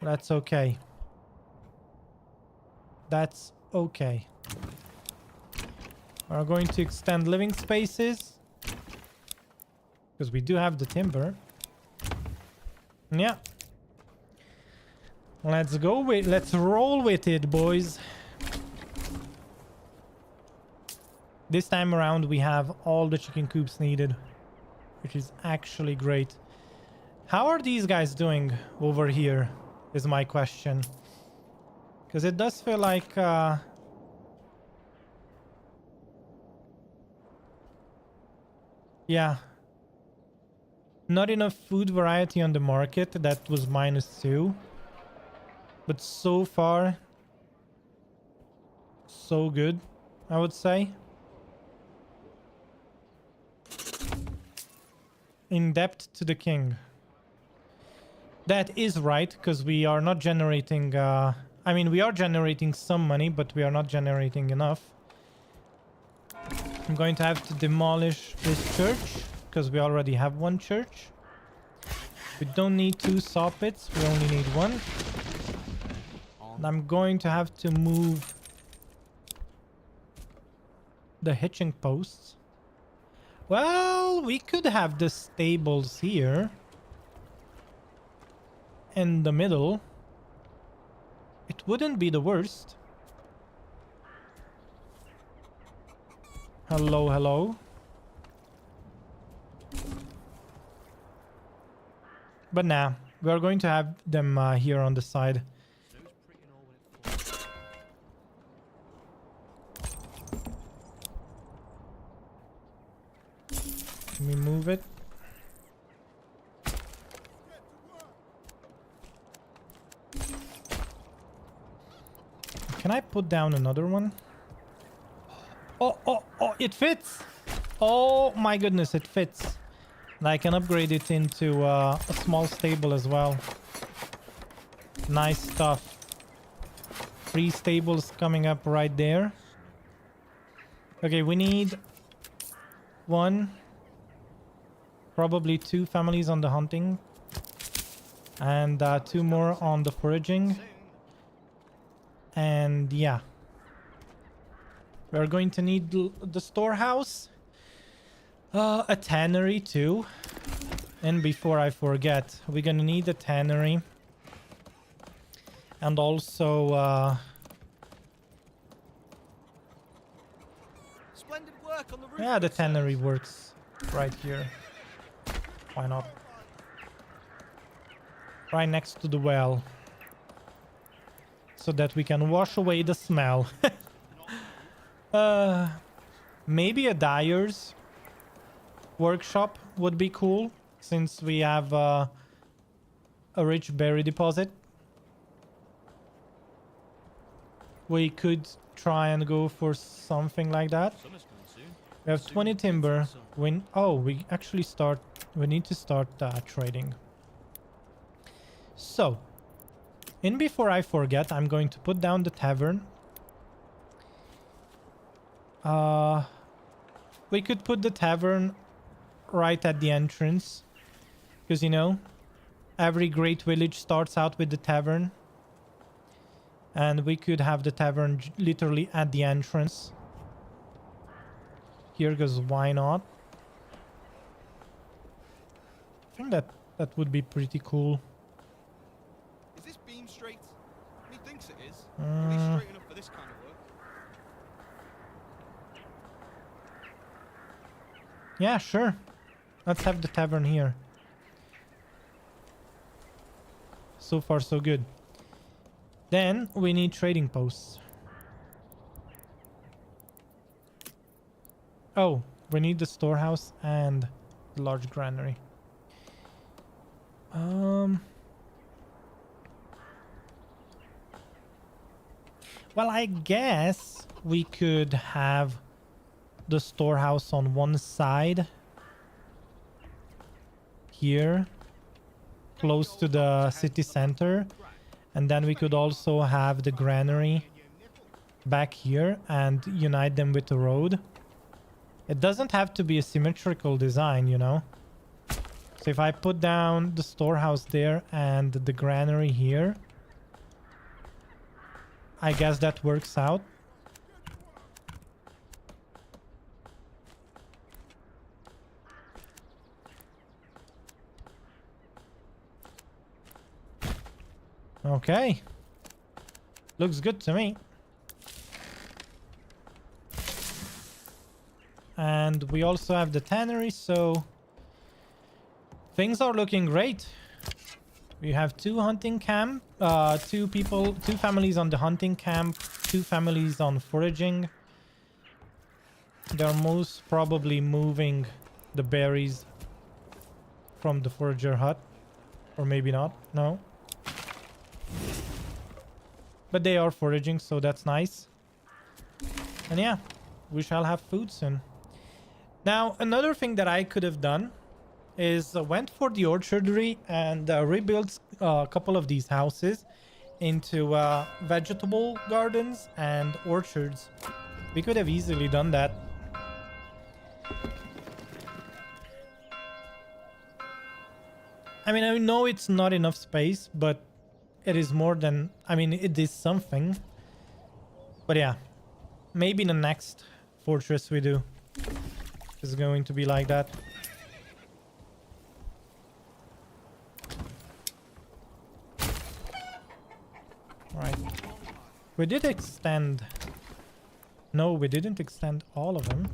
That's okay. That's okay. We're going to extend living spaces. Because we do have the timber. Yeah. Let's go with, let's roll with it, boys. This time around we have all the chicken coops needed, which is actually great. How are these guys doing over here is my question. Because it does feel like yeah, not enough food variety on the market. That was -2. But so far, so good, I would say. In debt to the king. That is right, because we are not generating... I mean, we are generating some money, but we are not generating enough. I'm going to have to demolish this church, because we already have one church. We don't need 2 saw pits, we only need 1. And I'm going to have to move the hitching posts. Well, we could have the stables here in the middle. It wouldn't be the worst. Hello, hello. But nah, we are going to have them here on the side. Let me move it. Can I put down another one? Oh, oh, oh, it fits! Oh my goodness, it fits. And I can upgrade it into a small stable as well. Nice stuff. 3 stables coming up right there. Okay, we need 1... probably 2 families on the hunting. And 2 more on the foraging. And yeah. We're going to need the storehouse. A tannery too. And before I forget, we're gonna need a tannery. And also... Splendid work on the roof. yeah, the tannery works right here. Why not? Right next to the well. So that we can wash away the smell. Maybe a dyer's workshop would be cool. Since we have a rich berry deposit. We could try and go for something like that. We have 20 timber. We actually start... We need to start trading. So, and before I forget, I'm going to put down the tavern. We could put the tavern right at the entrance. Because, you know, every great village starts out with the tavern. And we could have the tavern literally at the entrance. Here goes, why not? I think that would be pretty cool. Is this beam straight? Methinks it is. At least straight enough for this kind of work. Yeah, sure. Let's have the tavern here. So far, so good. Then we need trading posts. Oh, we need the storehouse and the large granary. Well, I guess we could have the storehouse on one side here, close to the city center, and then we could also have the granary back here and unite them with the road. It doesn't have to be a symmetrical design, you know. So if I put down the storehouse there and the granary here, I guess that works out. Okay. Looks good to me. And we also have the tannery, so things are looking great. We have two hunting camp, two families on the hunting camp, two families on foraging. They're most probably moving the berries from the forager hut. Or maybe not, no. But they are foraging, so that's nice. And yeah, we shall have food soon. Now, another thing that I could have done is went for the orchardry and rebuilt a couple of these houses into vegetable gardens and orchards. We could have easily done that. I mean, I know it's not enough space, but it is more than... I mean, it is something. But yeah, maybe the next fortress we do is going to be like that. Right. We did extend... No, we didn't extend all of them.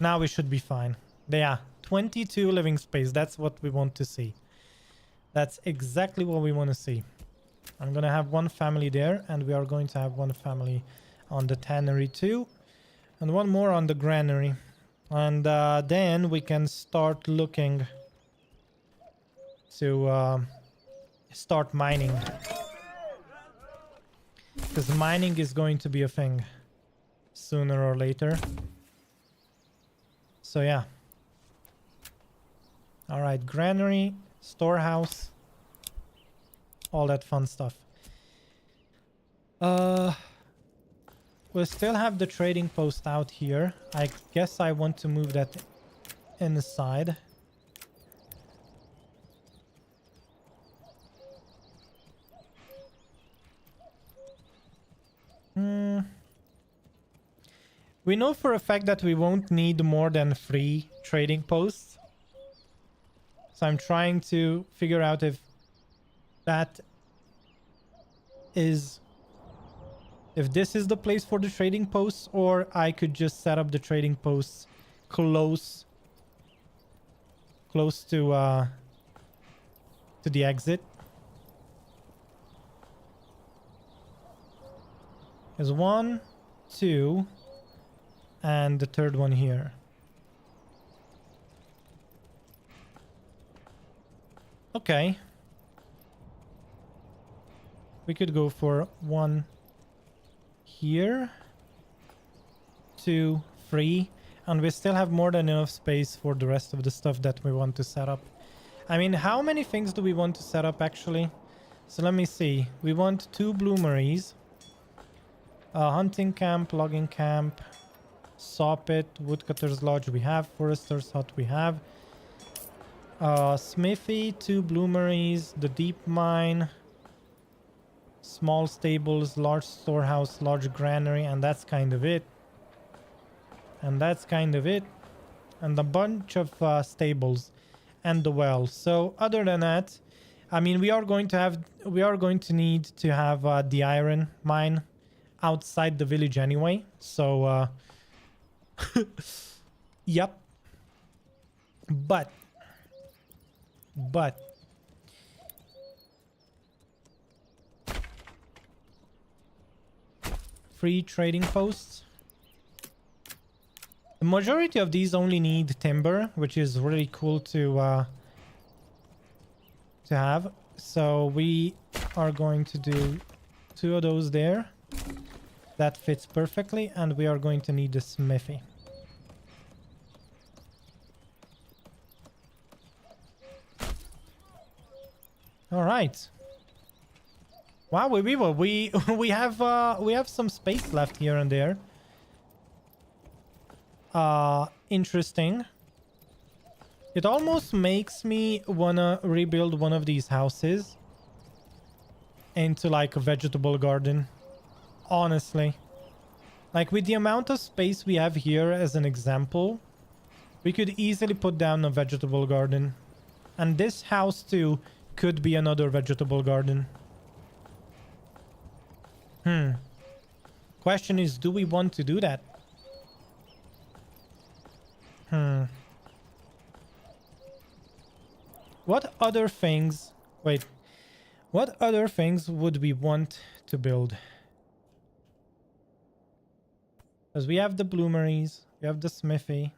Now we should be fine. Yeah, 22 living space. That's what we want to see. That's exactly what we want to see. I'm going to have one family there, and we are going to have one family on the tannery too. And one more on the granary. And then we can start looking to start mining. Because mining is going to be a thing sooner or later. So yeah. Alright, granary, storehouse, all that fun stuff. We'll still have the trading post out here. I guess I want to move that inside. We know for a fact that we won't need more than 3 trading posts. So I'm trying to figure out if that is... if this is the place for the trading posts, or I could just set up the trading posts close to the exit. There's 1, 2, and the third one here. Okay. We could go for 1 here, 2, 3. And we still have more than enough space for the rest of the stuff that we want to set up. I mean, how many things do we want to set up actually? So let me see. We want 2 bloomeries. Hunting camp, logging camp, saw pit, woodcutter's lodge we have, forester's hut we have. Smithy, 2 bloomeries, the deep mine, small stables, large storehouse, large granary, and that's kind of it. And that's kind of it. And a bunch of stables and the well. So other than that, I mean, we are going to need to have the iron mine outside the village anyway. So yep. But free trading posts. The majority of these only need timber, which is really cool to have. So we are going to do 2 of those there. That fits perfectly, and we are going to need a smithy. All right. Wow, we have some space left here and there. Interesting. It almost makes me wanna rebuild one of these houses into like a vegetable garden. Honestly. Like with the amount of space we have here as an example, we could easily put down a vegetable garden. And this house too could be another vegetable garden. Question is, do we want to do that? What other things... Wait. What other things would we want to build? Because we have the bloomeries. We have the smithy.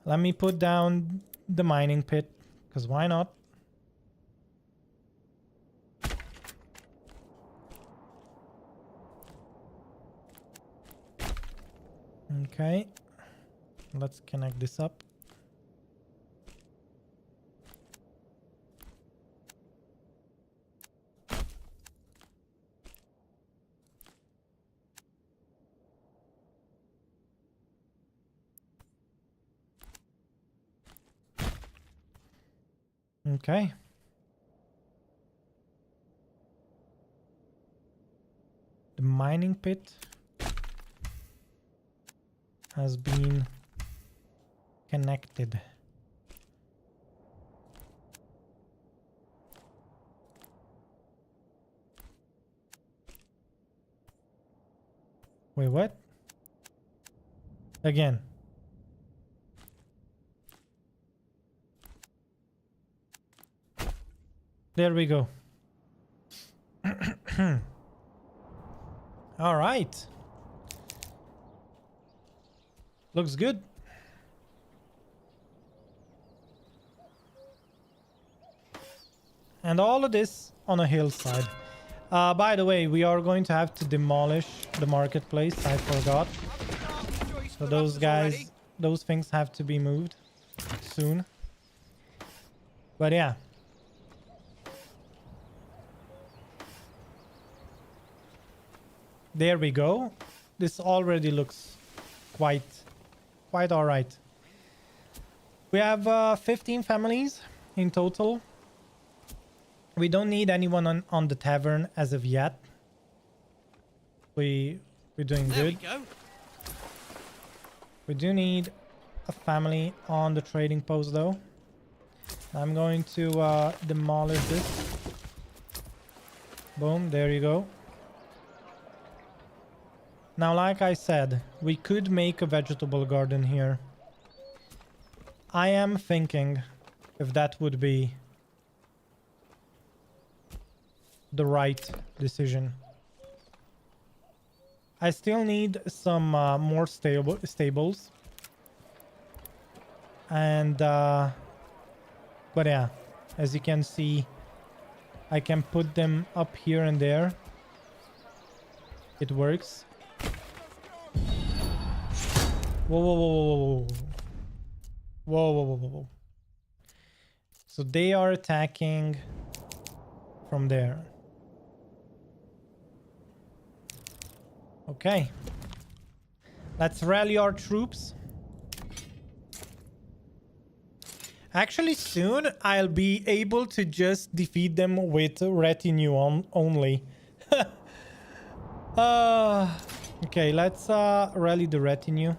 Let me put down the mining pit. Because why not? Okay. Let's connect this up. Okay. The mining pit has been connected. Wait, what? Again. There we go. All right. Looks good. And all of this on a hillside. By the way, we are going to have to demolish the marketplace. I forgot. So those guys, those things have to be moved soon. But yeah. There we go. This already looks quite all right. We have 15 families in total. We don't need anyone on the tavern as of yet. We're doing good. We do need a family on the trading post though. I'm going to demolish this. Boom, there you go. Now, like I said, we could make a vegetable garden here. I am thinking if that would be the right decision. I still need some more stables. And, but yeah, as you can see, I can put them up here and there. It works. Whoa, whoa, whoa, whoa, whoa, whoa. Whoa, whoa, whoa, whoa, whoa. So they are attacking from there. Okay. Let's rally our troops. Actually, soon I'll be able to just defeat them with retinue only. Okay, let's rally the retinue.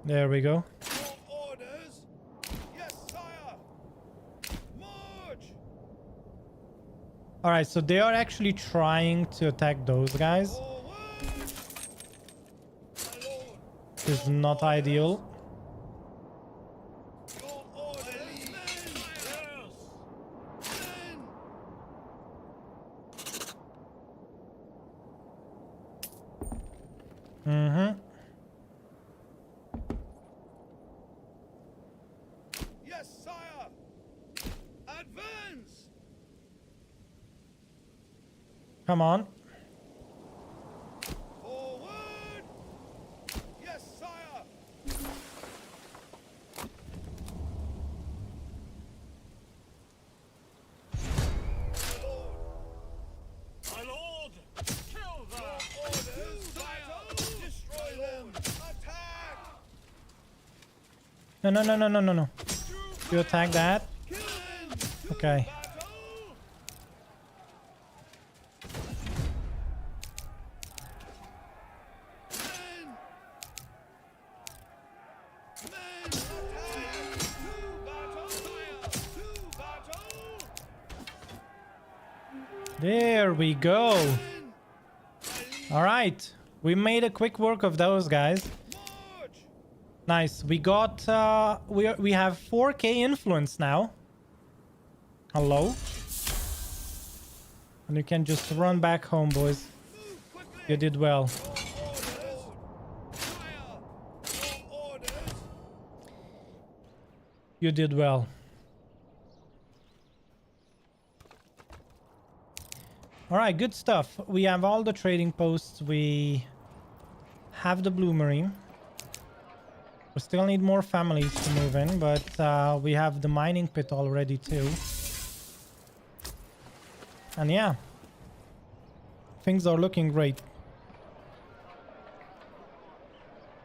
There we go. Orders. Yes, sire. March. All right, so they are actually trying to attack those guys. Which is not ideal. Mm-hmm. Yes, sire. Advance. Come on. Forward. Yes, sire. My lord. Kill them. Orders, sire. Destroy them. Attack. No, no, no, no, no, no, no. You attack that. Okay. There we go. All right. We made a quick work of those guys. Nice. We got we have 4K influence now. Hello. And you can just run back home, boys. You did well. You did well. All right, good stuff. We have all the trading posts. We have the Blue Marine. We still need more families to move in, but we have the mining pit already too. And yeah, things are looking great.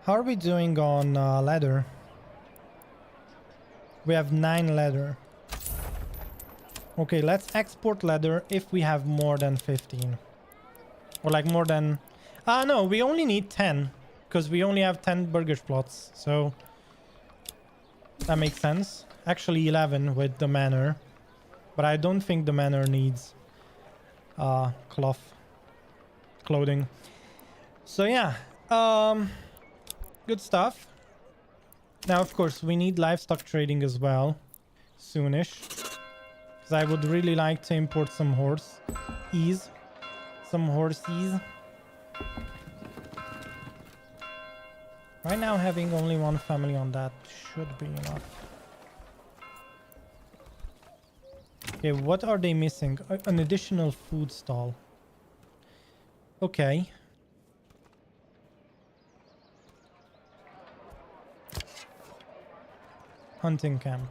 How are we doing on leather? We have 9 leather. Okay, let's export leather if we have more than 15. Or like more than... no, we only need 10. Because we only have 10 burgers plots. So that makes sense. Actually 11 with the manor. But I don't think the manor needs clothing. So yeah, good stuff. Now, of course, we need livestock trading as well, soonish. Because I would really like to import some horses. Right now, having only one family on that should be enough. Okay, what are they missing? An additional food stall. Okay. Hunting camp.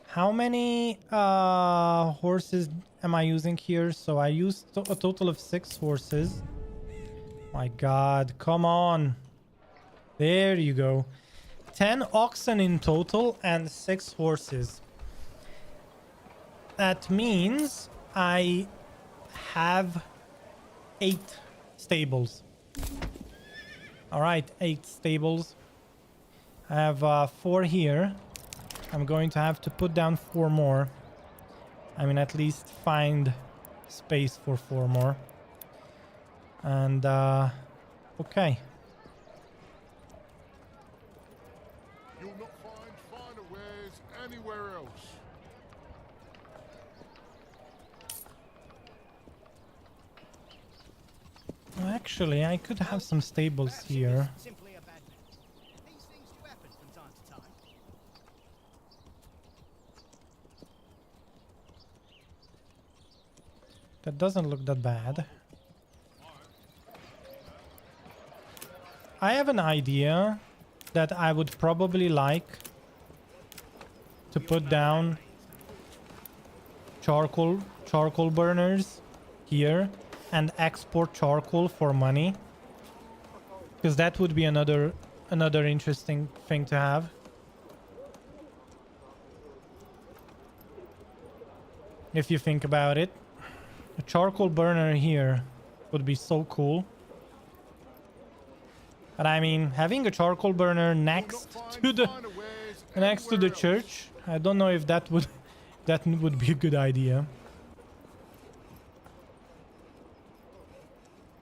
How many horses am I using here? So I used a total of 6 horses. My god, come on. There you go. 10 oxen in total and 6 horses. That means I have 8 stables. All right, 8 stables. I have 4 here. I'm going to have to put down 4 more. I mean, at least find space for 4 more. And, okay. You'll not find finer wares anywhere else. Actually, I could have some stables Perhaps it here. was simply a bad match. These things do happen from time to time. That doesn't look that bad. I have an idea that I would probably like to put down charcoal burners here and export charcoal for money, because that would be another interesting thing to have. If you think about it, a charcoal burner here would be so cool. But I mean, having a charcoal burner next to the church, I don't know if that would be a good idea.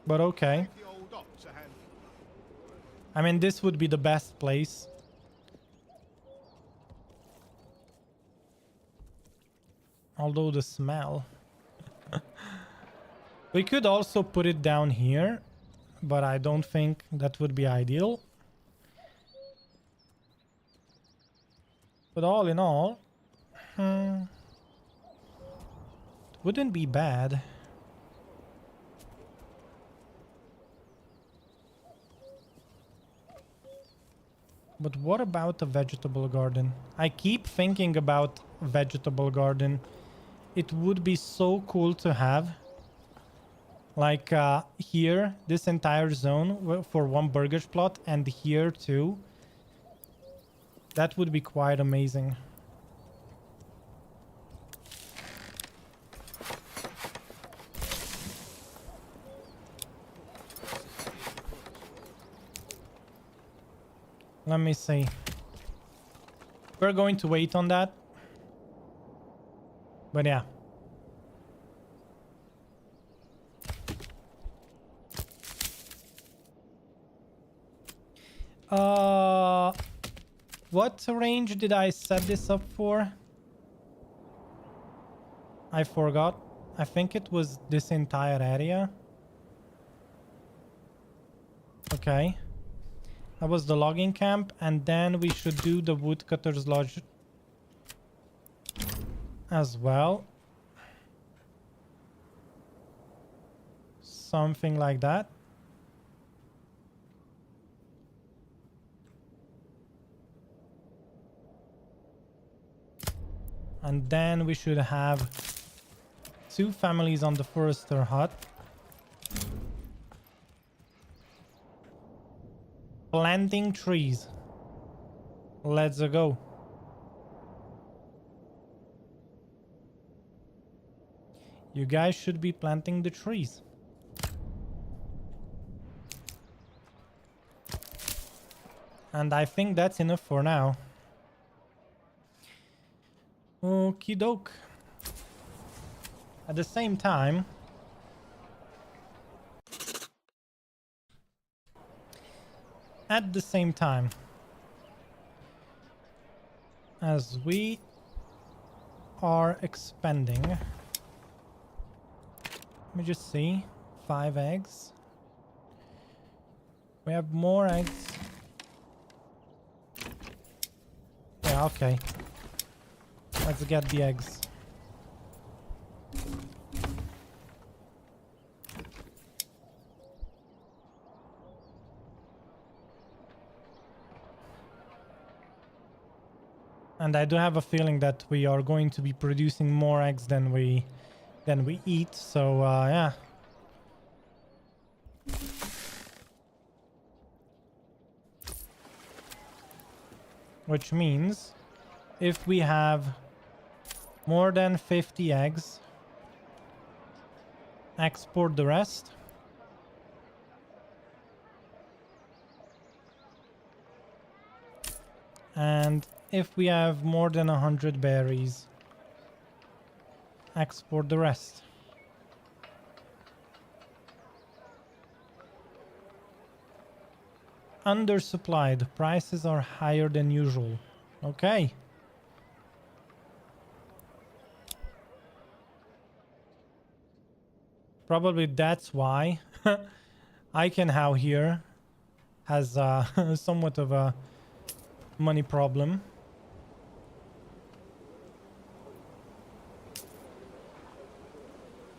But okay. The old ox a hand. I mean, this would be the best place. Although the smell. We could also put it down here, but I don't think that would be ideal. But all in all, wouldn't be bad. But what about a vegetable garden? I keep thinking about a vegetable garden. It would be so cool to have. Like here, this entire zone for one burgers plot, and here too. That would be quite amazing. Let me see. We're going to wait on that. But yeah. What range did I set this up for? I forgot. I think it was this entire area. Okay. That was the logging camp, and then we should do the woodcutter's lodge as well. Something like that. And then we should have 2 families on the forester hut. Planting trees. Let's go. You guys should be planting the trees. And I think that's enough for now. Okie doke. At the same time, as we are expanding, let me just see. 5 eggs. We have more eggs. Yeah, okay. Let's get the eggs. And I do have a feeling that we are going to be producing more eggs than we eat, so yeah. Which means if we have more than 50 eggs, export the rest. And if we have more than 100 berries, export the rest. Undersupplied. Prices are higher than usual. Okay. Probably that's why Eikenhow here has somewhat of a money problem.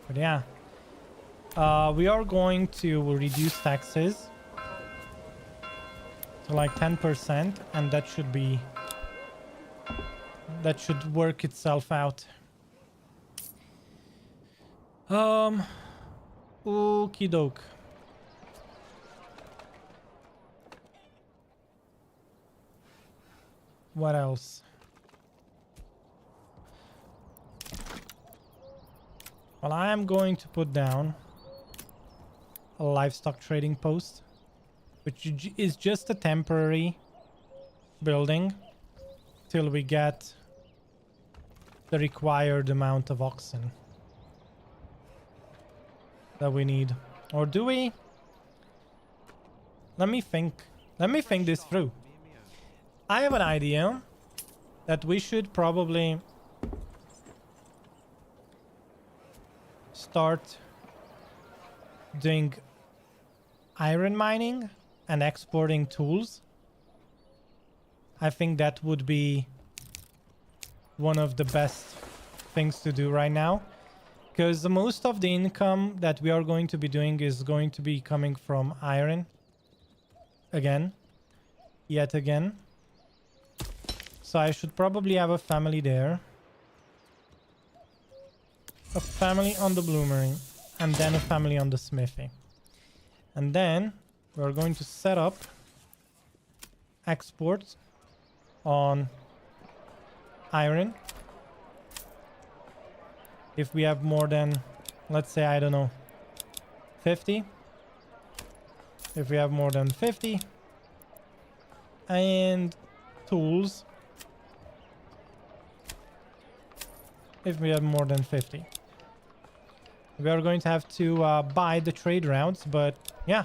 But yeah, we are going to reduce taxes to like 10%, and that should work itself out. Okie doke. What else? Well, I am going to put down a livestock trading post, which is just a temporary building till we get the required amount of oxen that we need. Or do we? Let me think this through. I have an idea that we should probably start doing iron mining and exporting tools. I think that would be one of the best things to do right now, because most of the income that we are going to be doing is going to be coming from iron yet again. So I should probably have a family there, a family on the bloomery, and then a family on the smithy. And then we're going to set up exports on iron. If we have more than, let's say, I don't know, 50. If we have more than 50. And tools. If we have more than 50. We are going to have to buy the trade routes, but yeah.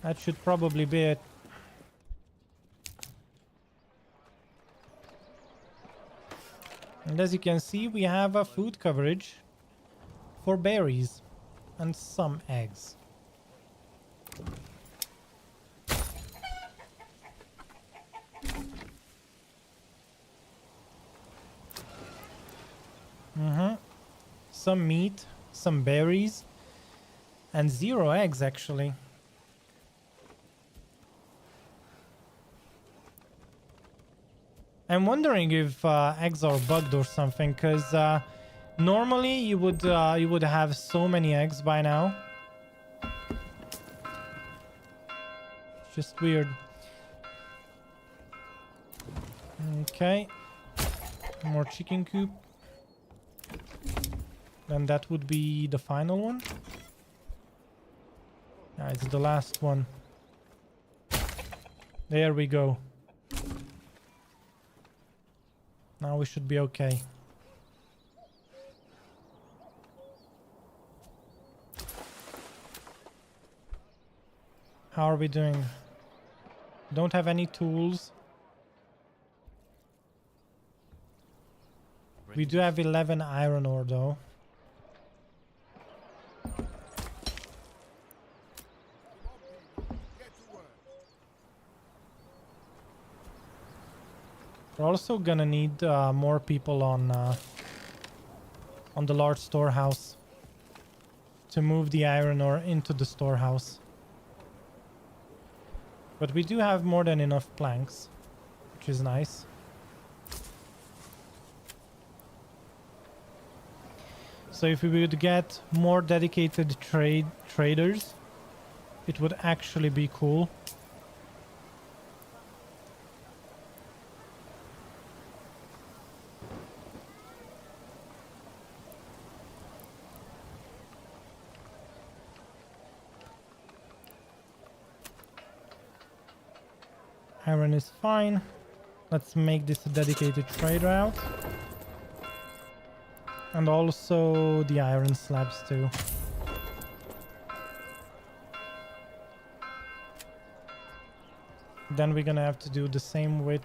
That should probably be it. And as you can see, we have a food coverage for berries and some eggs. Some meat, some berries, and 0 eggs actually. I'm wondering if eggs are bugged or something, because normally you would have so many eggs by now. It's just weird. Okay, more chicken coop. Then that would be the final one. Yeah, it's the last one. There we go. Now we should be okay. How are we doing? Don't have any tools. We do have 11 iron ore though. We're also gonna need more people on the large storehouse to move the iron ore into the storehouse. But we do have more than enough planks, which is nice. So if we would get more dedicated traders, it would actually be cool. Iron is fine. Let's make this a dedicated trade route. And also the iron slabs too. Then we're gonna have to do the same with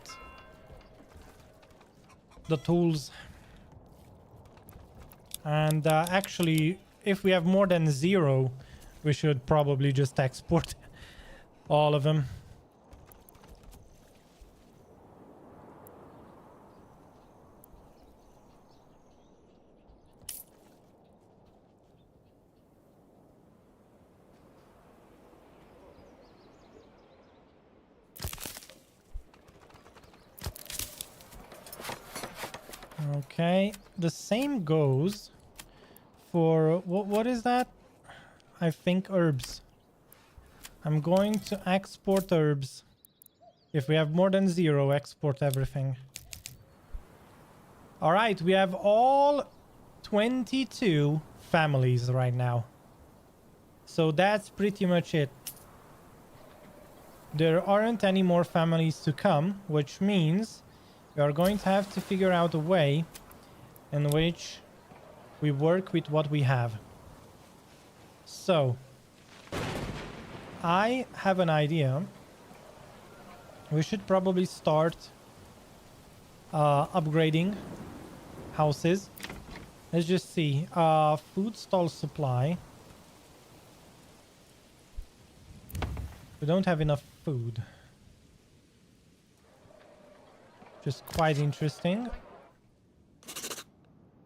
the tools. And actually, if we have more than 0, We should probably just export all of them. Okay, the same goes for what is that? I think herbs. I'm going to export herbs. If we have more than 0, export everything. All right, we have all 22 families right now. So that's pretty much it. There aren't any more families to come, which means we are going to have to figure out a way in which we work with what we have. So, I have an idea. We should probably start upgrading houses. Let's just see. Food stall supply. We don't have enough food. Just quite interesting.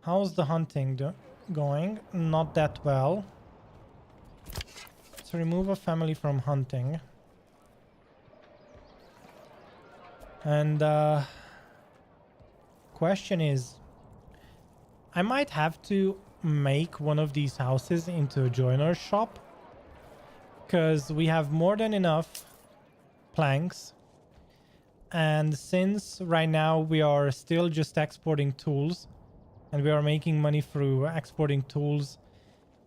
How's the hunting going? Not that well. Let's remove a family from hunting. And question is, I might have to make one of these houses into a joiner's shop, because we have more than enough planks, and since right now we are still just exporting tools and we are making money through exporting tools,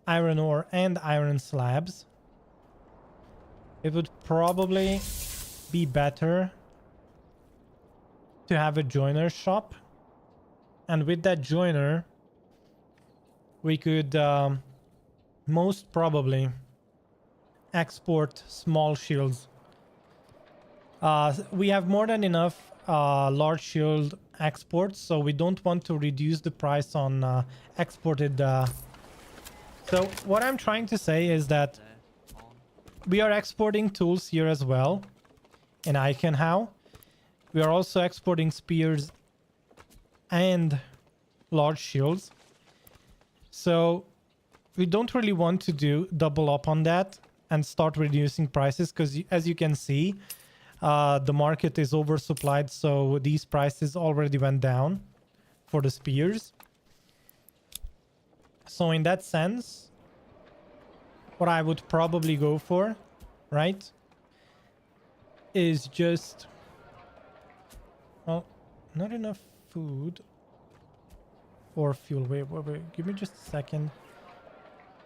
iron ore and iron slabs, it would probably be better to have a joiner shop, and with that joiner we could most probably export small shields. We have more than enough large shield exports, so we don't want to reduce the price on exported. So what I'm trying to say is that we are exporting tools here as well in Ikenhow. We are also exporting spears and large shields. So we don't really want to do double up on that and start reducing prices, because as you can see, the market is oversupplied, so these prices already went down for the spears. So in that sense, what I would probably go for, right, is just, well, not enough food or fuel. Wait, give me just a second.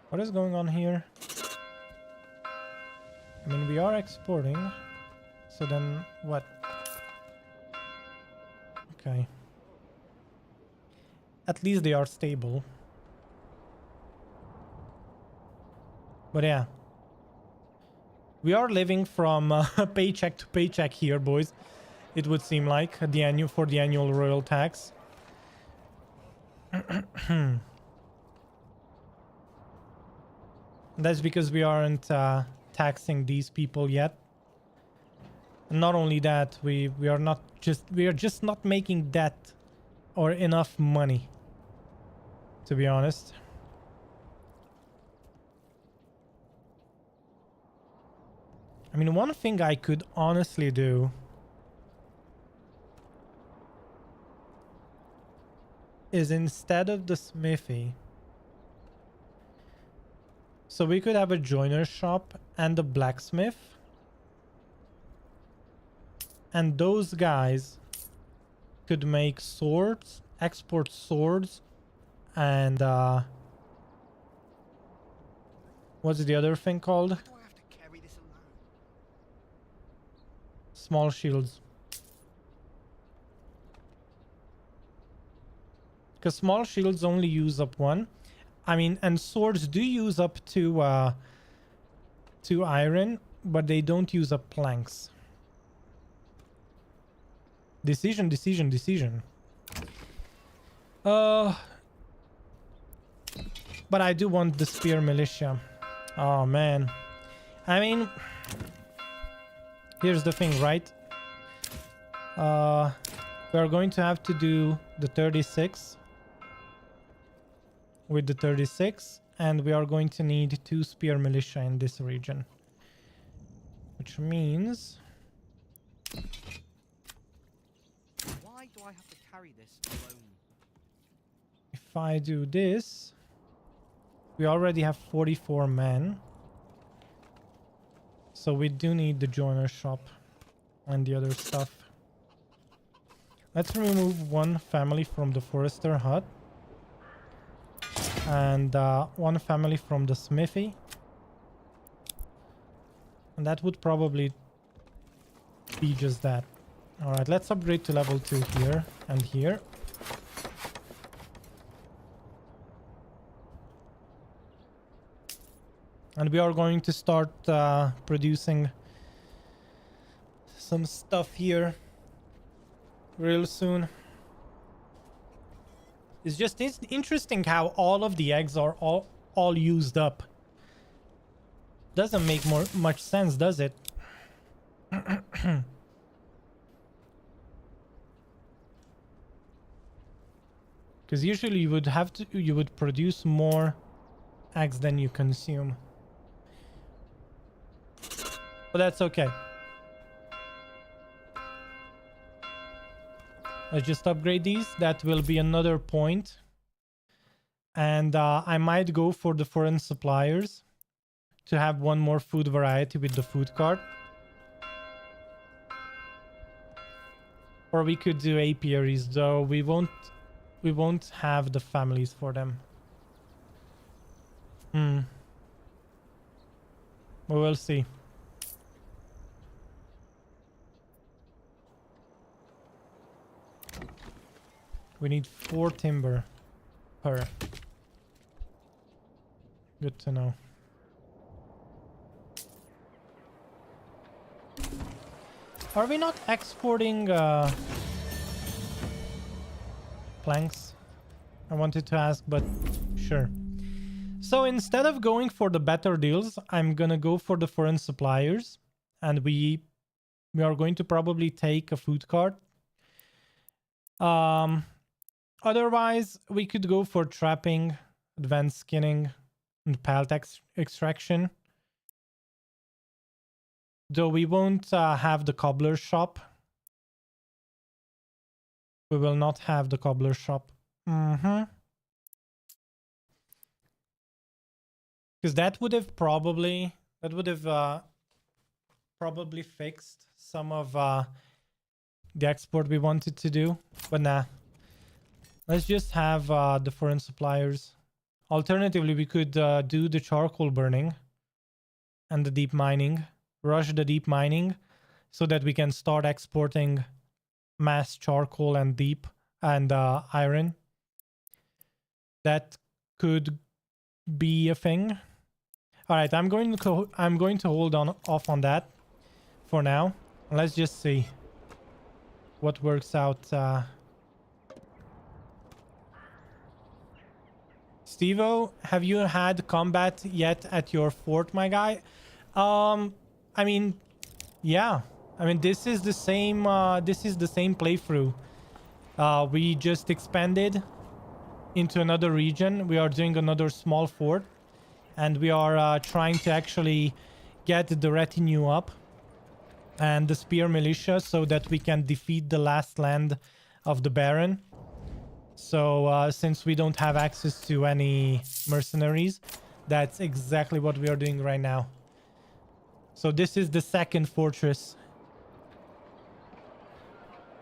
What is going on here? I mean, we are exporting, so then what? Okay. At least they are stable. But yeah. We are living from paycheck to paycheck here, boys. It would seem like for the annual royal tax. That's because we aren't taxing these people yet. And not only that, we are just not making that or enough money, to be honest. I mean, one thing I could honestly do is, instead of the smithy, so we could have a joiner shop and a blacksmith, and those guys could make swords, export swords, and what's the other thing called? Do I have to carry this alone? Small shields. Because small shields only use up one. I mean, and swords do use up two iron, but they don't use up planks. Decision. But I do want the spear militia. Oh, man. I mean, here's the thing, right? We're going to have to do the 36 with the 36, and we are going to need 2 spear militia in this region, which means Why do I have to carry this alone? if I do this, we already have 44 men, so we do need the joiner shop and the other stuff. Let's remove 1 family from the forester hut and 1 family from the smithy, and that would probably be just that. All right, let's upgrade to level 2 here and here. And we are going to start producing some stuff here real soon. It's just interesting how all of the eggs are all used up. Doesn't make much sense, does it? Because usually you would produce more eggs than you consume. But that's okay. Let's just upgrade these. That will be another point. And I might go for the foreign suppliers to have 1 more food variety with the food cart. Or we could do apiaries, though we won't have the families for them. We will see. We need 4 timber per. Good to know. Are we not exporting planks? I wanted to ask, but sure. So instead of going for the better deals, I'm gonna go for the foreign suppliers, and we are going to probably take a food cart. Otherwise, we could go for trapping, advanced skinning, and pallet extraction. Though we won't have the cobbler shop. We will not have the cobbler shop. Because that would have probably fixed some of the export we wanted to do. But nah. Let's just have the foreign suppliers. Alternatively, we could do the charcoal burning and the deep mining. Rush the deep mining so that we can start exporting mass charcoal and deep and iron. That could be a thing. All right, I'm going to hold off on that for now. Let's just see what works out. Stevo, have you had combat yet at your fort, my guy? I mean, yeah. I mean, this is the same playthrough. We just expanded into another region. We are doing another small fort, and we are trying to actually get the retinue up and the spear militia so that we can defeat the last land of the Baron. So since we don't have access to any mercenaries, that's exactly what we are doing right now. So this is the second fortress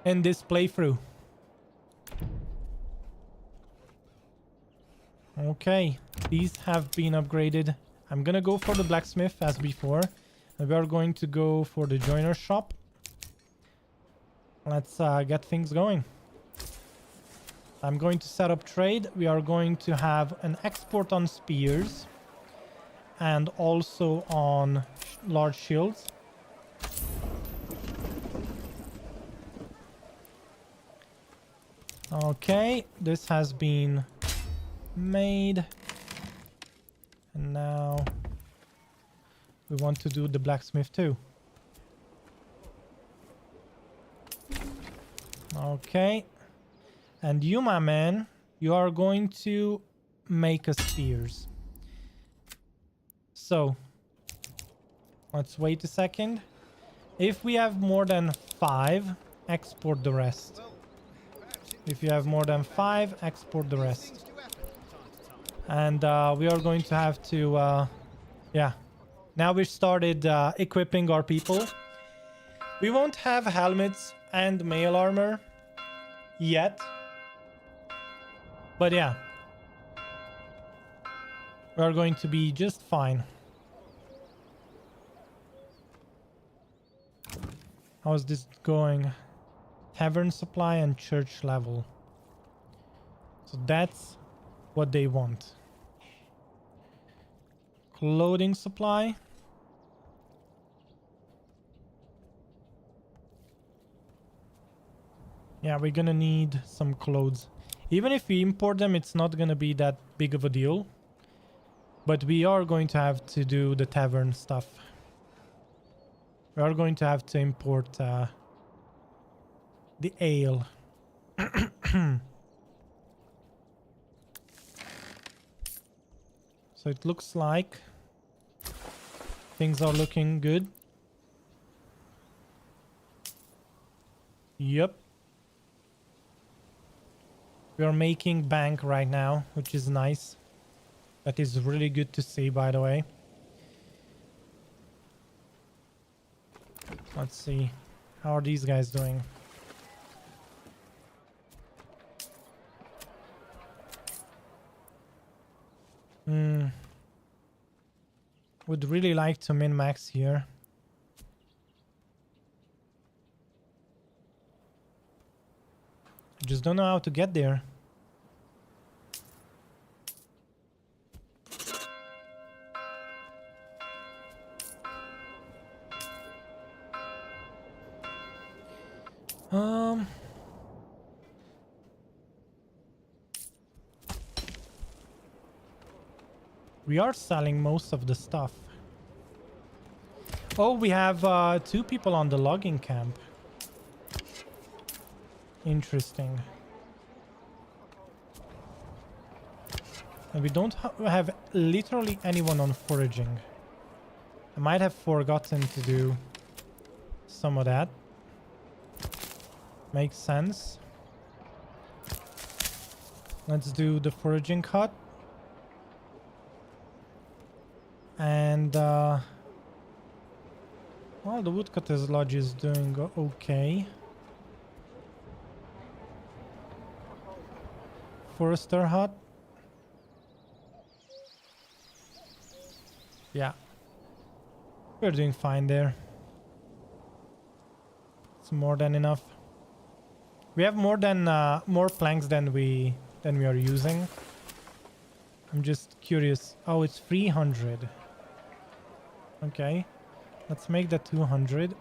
in this playthrough. Okay, these have been upgraded. I'm gonna go for the blacksmith as before. And we are going to go for the joiner shop. Let's get things going. I'm going to set up trade. We are going to have an export on spears and also on large shields. Okay, this has been made. And now we want to do the blacksmith too. Okay. And you, my man, you are going to make us spears. So, let's wait a second. If we have more than 5, export the rest. Well, perhaps it If you have more than 5, export the these rest. things do happen from time to time. And we are going to have to, yeah. Now we started equipping our people. We won't have helmets and mail armor yet. But yeah. We are going to be just fine. How's this going? Tavern supply and church level. So that's what they want. Clothing supply. Yeah, we're gonna need some clothes. Even if we import them, it's not gonna be that big of a deal. But we are going to have to do the tavern stuff. We are going to have to import the ale. So it looks like things are looking good. Yep. We are making bank right now, which is nice. That is really good to see, by the way. Let's see. How are these guys doing? Would really like to min-max here. Just don't know how to get there. We are selling most of the stuff. Oh, we have 2 people on the logging camp. Interesting. And we don't have literally anyone on foraging. I might have forgotten to do some of that. Makes sense. Let's do the foraging hut. And well, the woodcutter's lodge is doing okay. Forester hut. Yeah, we're doing fine there. It's more than enough. We have more planks than we are using. I'm just curious. Oh, it's 300. Okay, let's make that 200.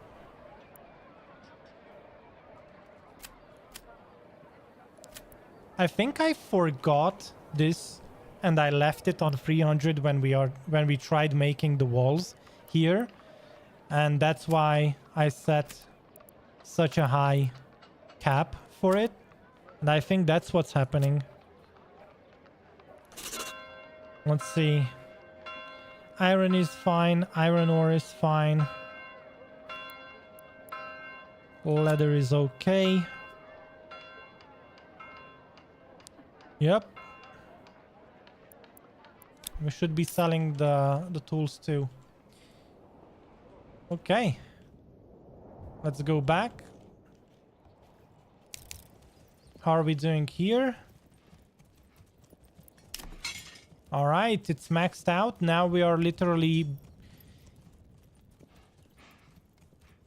I think I forgot this and I left it on 300 when we tried making the walls here, and that's why I set such a high cap for it, and I think that's what's happening. Let's see. Iron is fine. Iron ore is fine. Leather is okay. Yep. We should be selling the tools too. Okay. Let's go back. How are we doing here? All right, it's maxed out. Now we are literally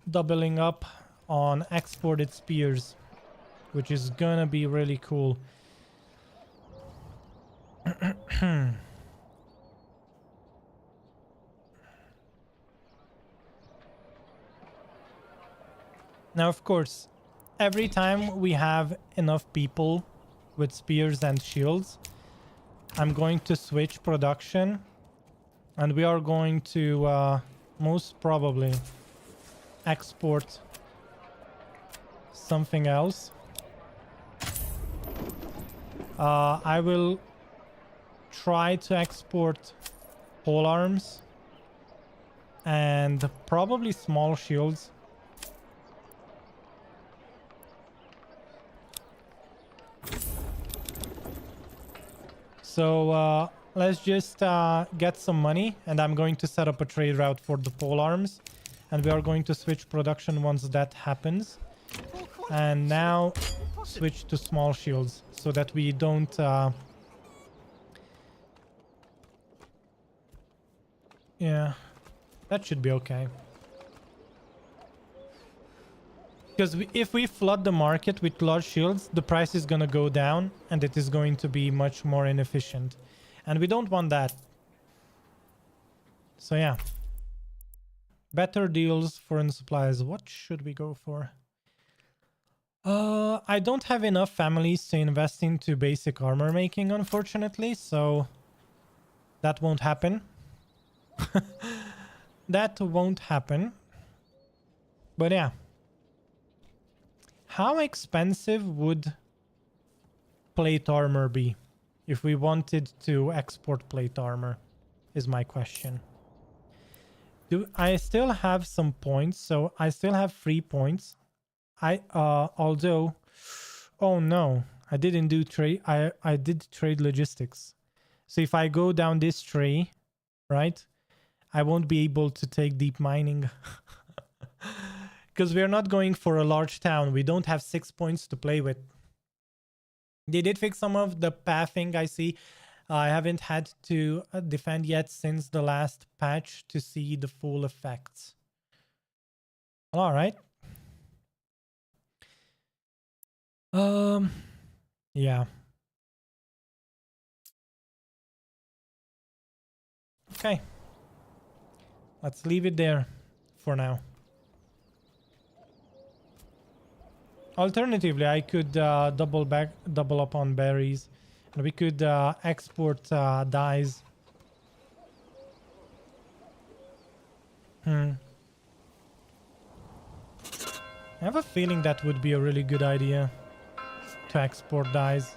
doubling up on exported spears, which is gonna be really cool. Now, of course, every time we have enough people with spears and shields, I'm going to switch production, and we are going to most probably export something else. I will try to export pole arms and probably small shields. So let's just get some money, and I'm going to set up a trade route for the pole arms, and we are going to switch production once that happens. And now switch to small shields so that we don't yeah, that should be okay. Because if we flood the market with large shields, the price is going to go down and it is going to be much more inefficient. And we don't want that. So yeah. Better deals, foreign supplies. What should we go for? I don't have enough families to invest into basic armor making, unfortunately. So that won't happen. That won't happen. But yeah. How expensive would plate armor be if we wanted to export plate armor is my question. Do I still have some points? So I still have 3 points. Although, oh no, I didn't do trade. I did trade logistics. So if I go down this tree, right, I won't be able to take deep mining. Because we're not going for a large town. We don't have 6 points to play with. They did fix some of the pathing, I see. I haven't had to defend yet since the last patch to see the full effects. All right. Yeah. Okay. Let's leave it there for now. Alternatively, I could double up on berries, and we could export dyes. I have a feeling that would be a really good idea to export dyes.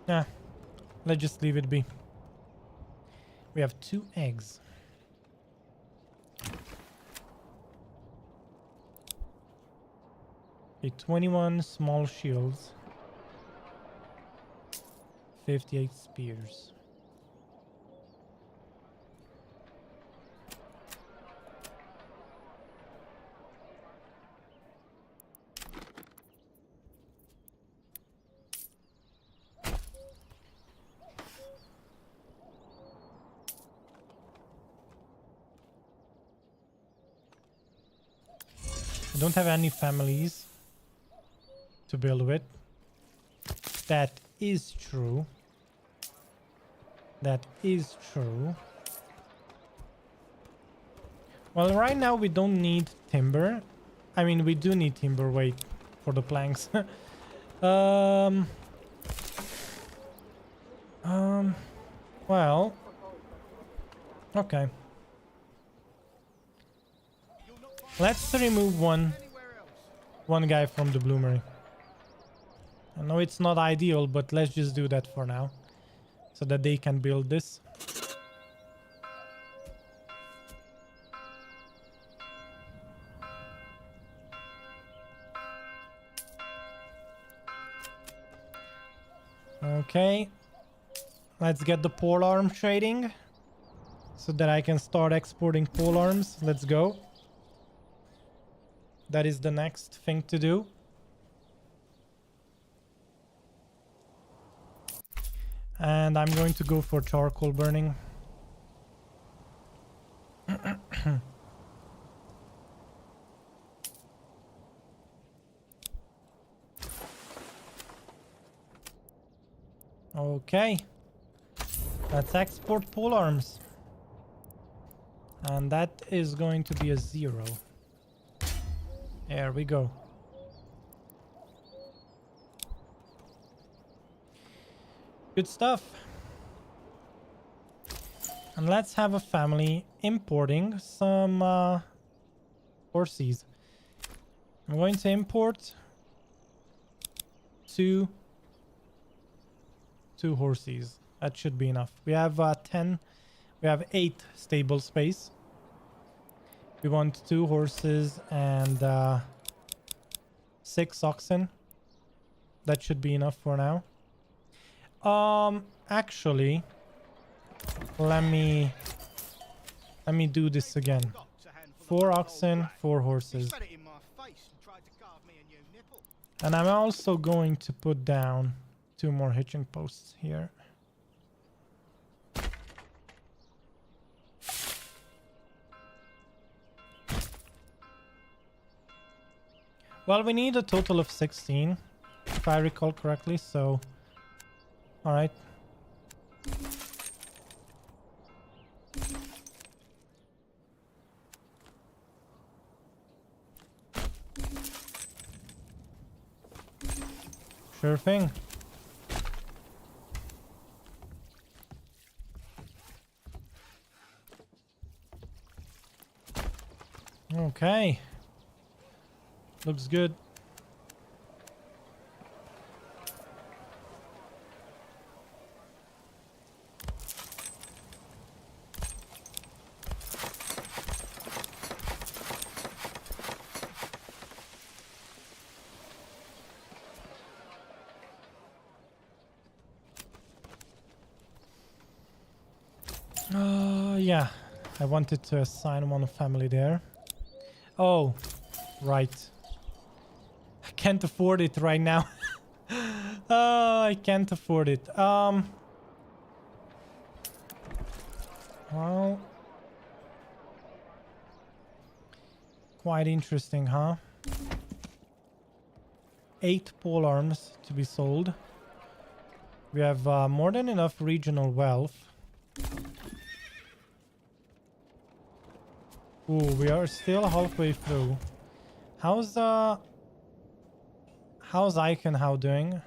Yeah, let's just leave it be. We have 2 eggs. Okay, 21 small shields. 58 spears. I don't have any families to build with. That is true. That is true. Well, right now we don't need timber. I mean, we do need timber weight for the planks. Well, okay. Let's remove one guy from the bloomery. I know it's not ideal, but let's just do that for now, so that they can build this. Okay, let's get the pole arm trading so that I can start exporting pole arms. Let's go. That is the next thing to do. And I'm going to go for charcoal burning. Okay. Let's export pole arms. And that is going to be a 0. There we go. Good stuff. And let's have a family importing some horses. I'm going to import two horses. That should be enough. We have 10. We have 8 stable space. We want 2 horses and 6 oxen. That should be enough for now. Actually, let me do this again. 4 oxen, 4 horses. And I'm also going to put down 2 more hitching posts here. Well, we need a total of 16, if I recall correctly, so... Alright. Sure thing. Okay. Looks good. Yeah, I wanted to assign one family there. Oh, right. I can't afford it right now. Oh, I can't afford it. Well, quite interesting, huh? 8 pole arms to be sold. We have more than enough regional wealth. Ooh, we are still halfway through. How's Eichenhau doing?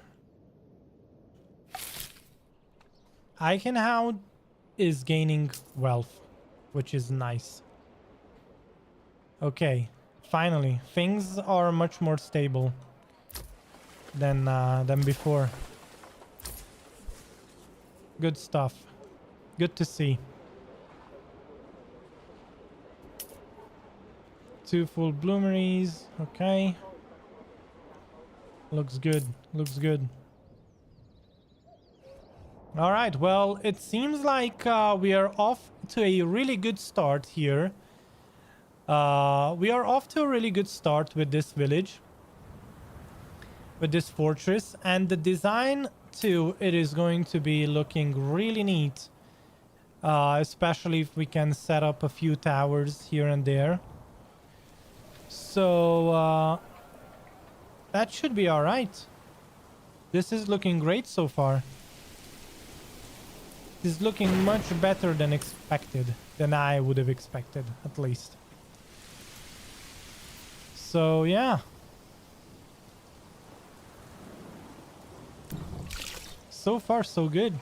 Eichenhau is gaining wealth, which is nice. Okay, finally, things are much more stable than before. Good stuff. Good to see. 2 full bloomeries. Okay. Looks good. Looks good. All right. Well, it seems like we are off to a really good start here. We are off to a really good start with this village. With this fortress. And the design too, it is going to be looking really neat. Especially if we can set up a few towers here and there. So, that should be alright. This is looking great so far. It's looking much better than expected. Than I would have expected, at least. So, yeah. So far, so good.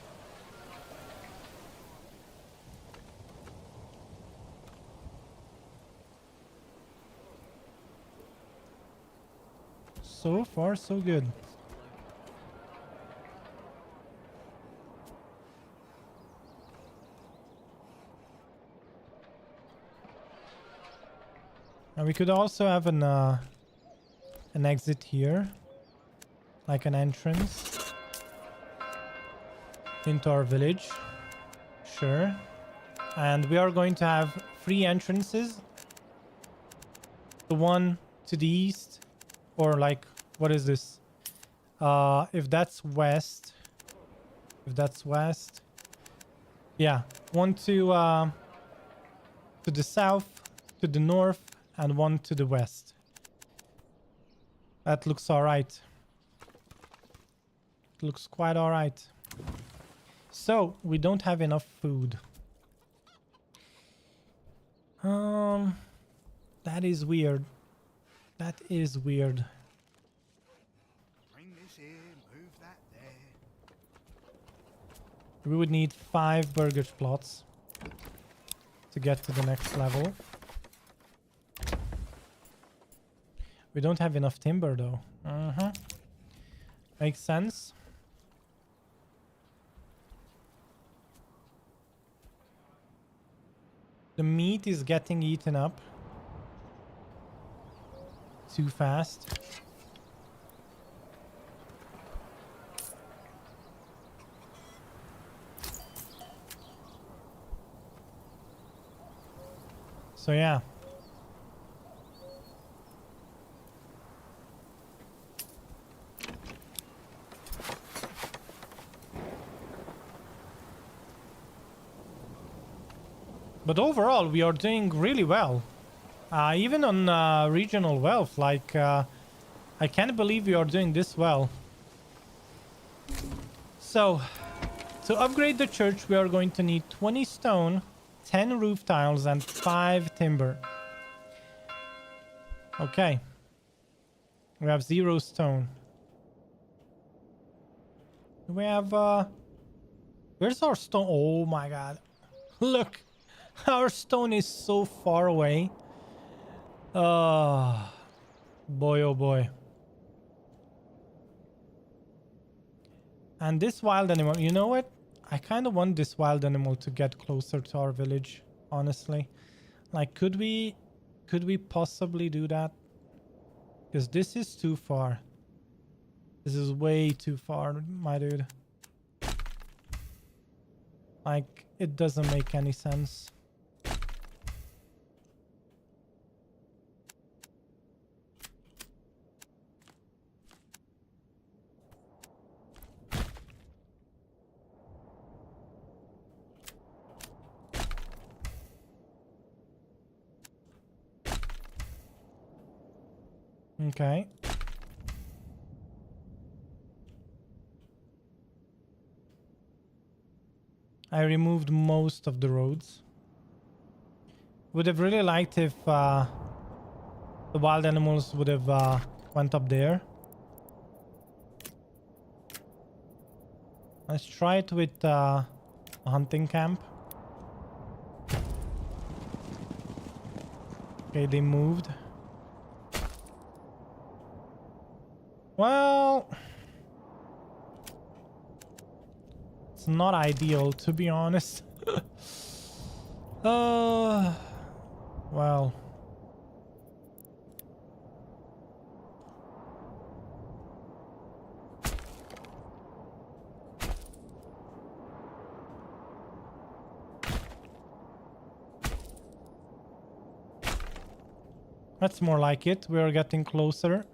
So far, so good. And we could also have an exit here, like an entrance into our village. Sure. And we are going to have 3 entrances. The one to the east, or like, what is this? If that's west, yeah, one to the south, to the north, and one to the west. That looks all right. It looks quite all right. So we don't have enough food. That is weird. That is weird. Bring this here, move that there. We would need 5 burger plots to get to the next level. We don't have enough timber though. Makes sense. The meat is getting eaten up too fast. So yeah. But overall, we are doing really well. Even on regional wealth, like, I can't believe we are doing this well. So, to upgrade the church, we are going to need 20 stone, 10 roof tiles, and 5 timber. Okay. We have 0 stone. We have, where's our stone? Oh my god. Look. Our stone is so far away. Oh boy, oh boy. And this wild animal, you know what? I kind of want this wild animal to get closer to our village, honestly. Like, could we possibly do that? Because this is too far. This is way too far, my dude. Like, it doesn't make any sense. Okay. I removed most of the roads. Would have really liked if the wild animals would have went up there. Let's try it with a hunting camp. Okay, they moved. Well, it's not ideal, to be honest. Well. That's more like it. We're getting closer.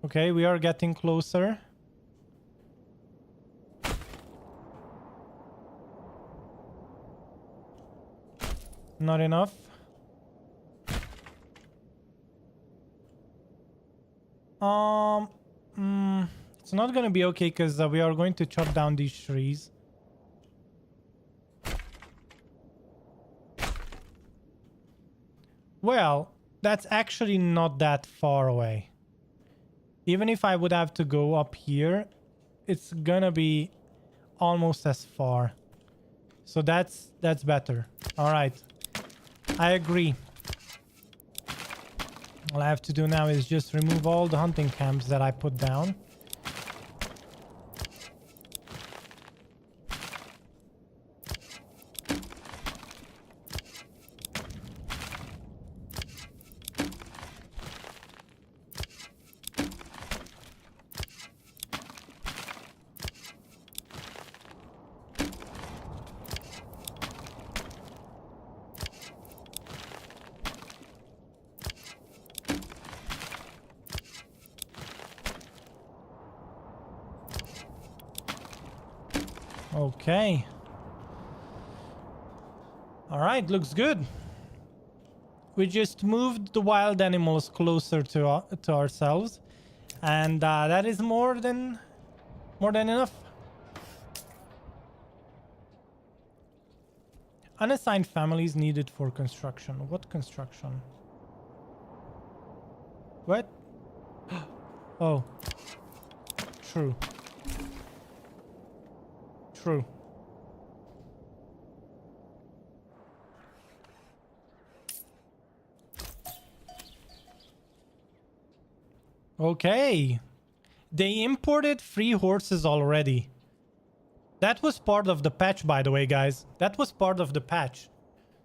Okay, we are getting closer. Not enough. It's not gonna be okay because we are going to chop down these trees. Well, that's actually not that far away. Even if I would have to go up here, it's gonna be almost as far. So that's better. All right. I agree. All I have to do now is just remove all the hunting camps that I put down. Okay. All right, looks good. We just moved the wild animals closer to ourselves. And that is more than enough. Unassigned families needed for construction. What construction? What? Oh. True. True. Okay. They imported 3 horses already. That was part of the patch, by the way, guys. That was part of the patch.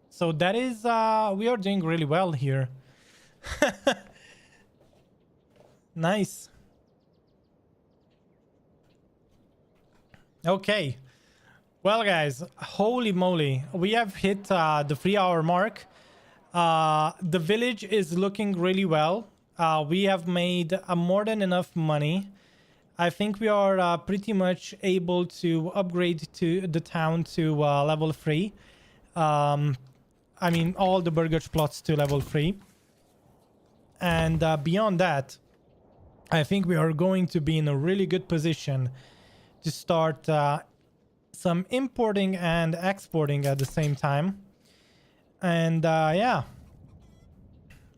So that is, we are doing really well here. Nice. Okay. Well, guys, holy moly. We have hit the 3-hour mark. The village is looking really well. We have made more than enough money. I think we are pretty much able to upgrade to the town to level 3. I mean, all the burgage plots to level 3. And beyond that, I think we are going to be in a really good position to start some importing and exporting at the same time. And yeah,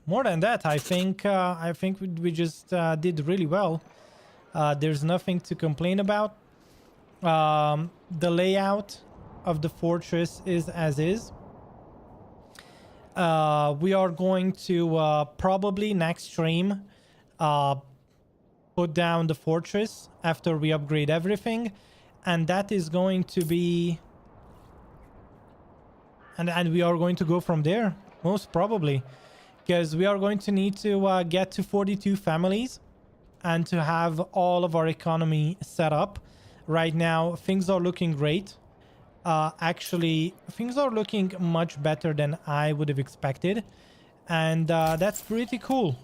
more than that, I think we just did really well. There's nothing to complain about. The layout of the fortress is as is. We are going to probably next stream put down the fortress after we upgrade everything, and that is going to be, and we are going to go from there most probably, because we are going to need to get to 42 families and to have all of our economy set up. Right now things are looking great. Actually, things are looking much better than I would have expected, and that's pretty cool.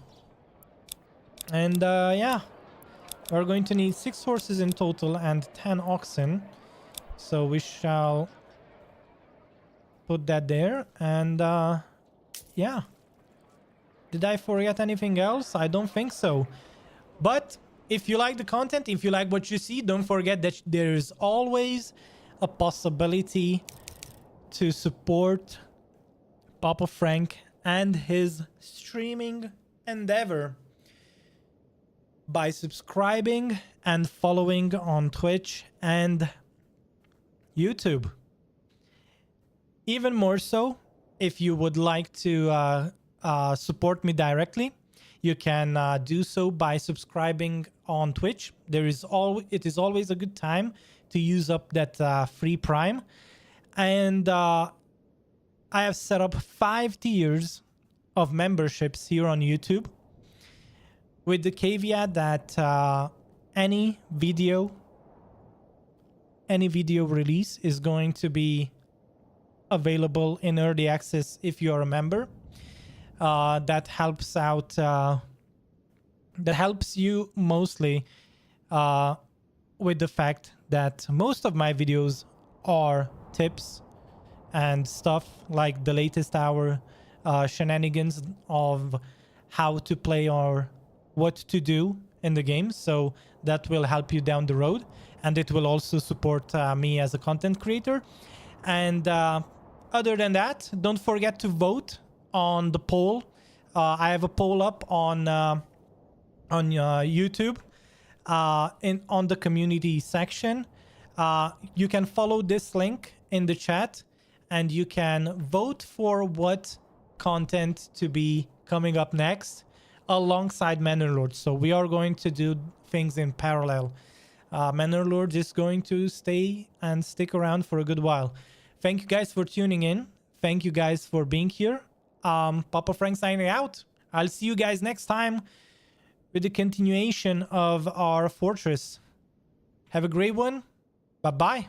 And yeah, we're going to need 6 horses in total and 10 oxen, so we shall put that there. And yeah, did I forget anything else? I don't think so. But if you like the content, if you like what you see, don't forget that there is always a possibility to support Papa Frank and his streaming endeavor by subscribing and following on Twitch and YouTube. Even more so, if you would like to support me directly, you can do so by subscribing on Twitch. It is always a good time to use up that free Prime. And I have set up 5 tiers of memberships here on YouTube, with the caveat that any video release is going to be available in early access if you're a member. That helps out. That helps you mostly with the fact that most of my videos are tips and stuff like the latest hour shenanigans of how to play or what to do in the game. So that will help you down the road, and it will also support me as a content creator. And other than that, don't forget to vote on the poll. I have a poll up on YouTube on the community section. You can follow this link in the chat, and you can vote for what content to be coming up next alongside Manor Lords. So we are going to do things in parallel. Manor Lords is going to stay and stick around for a good while. Thank you guys for tuning in. Thank you guys for being here. Papa Frank signing out. I'll see you guys next time with the continuation of our fortress. Have a great one. Bye-bye.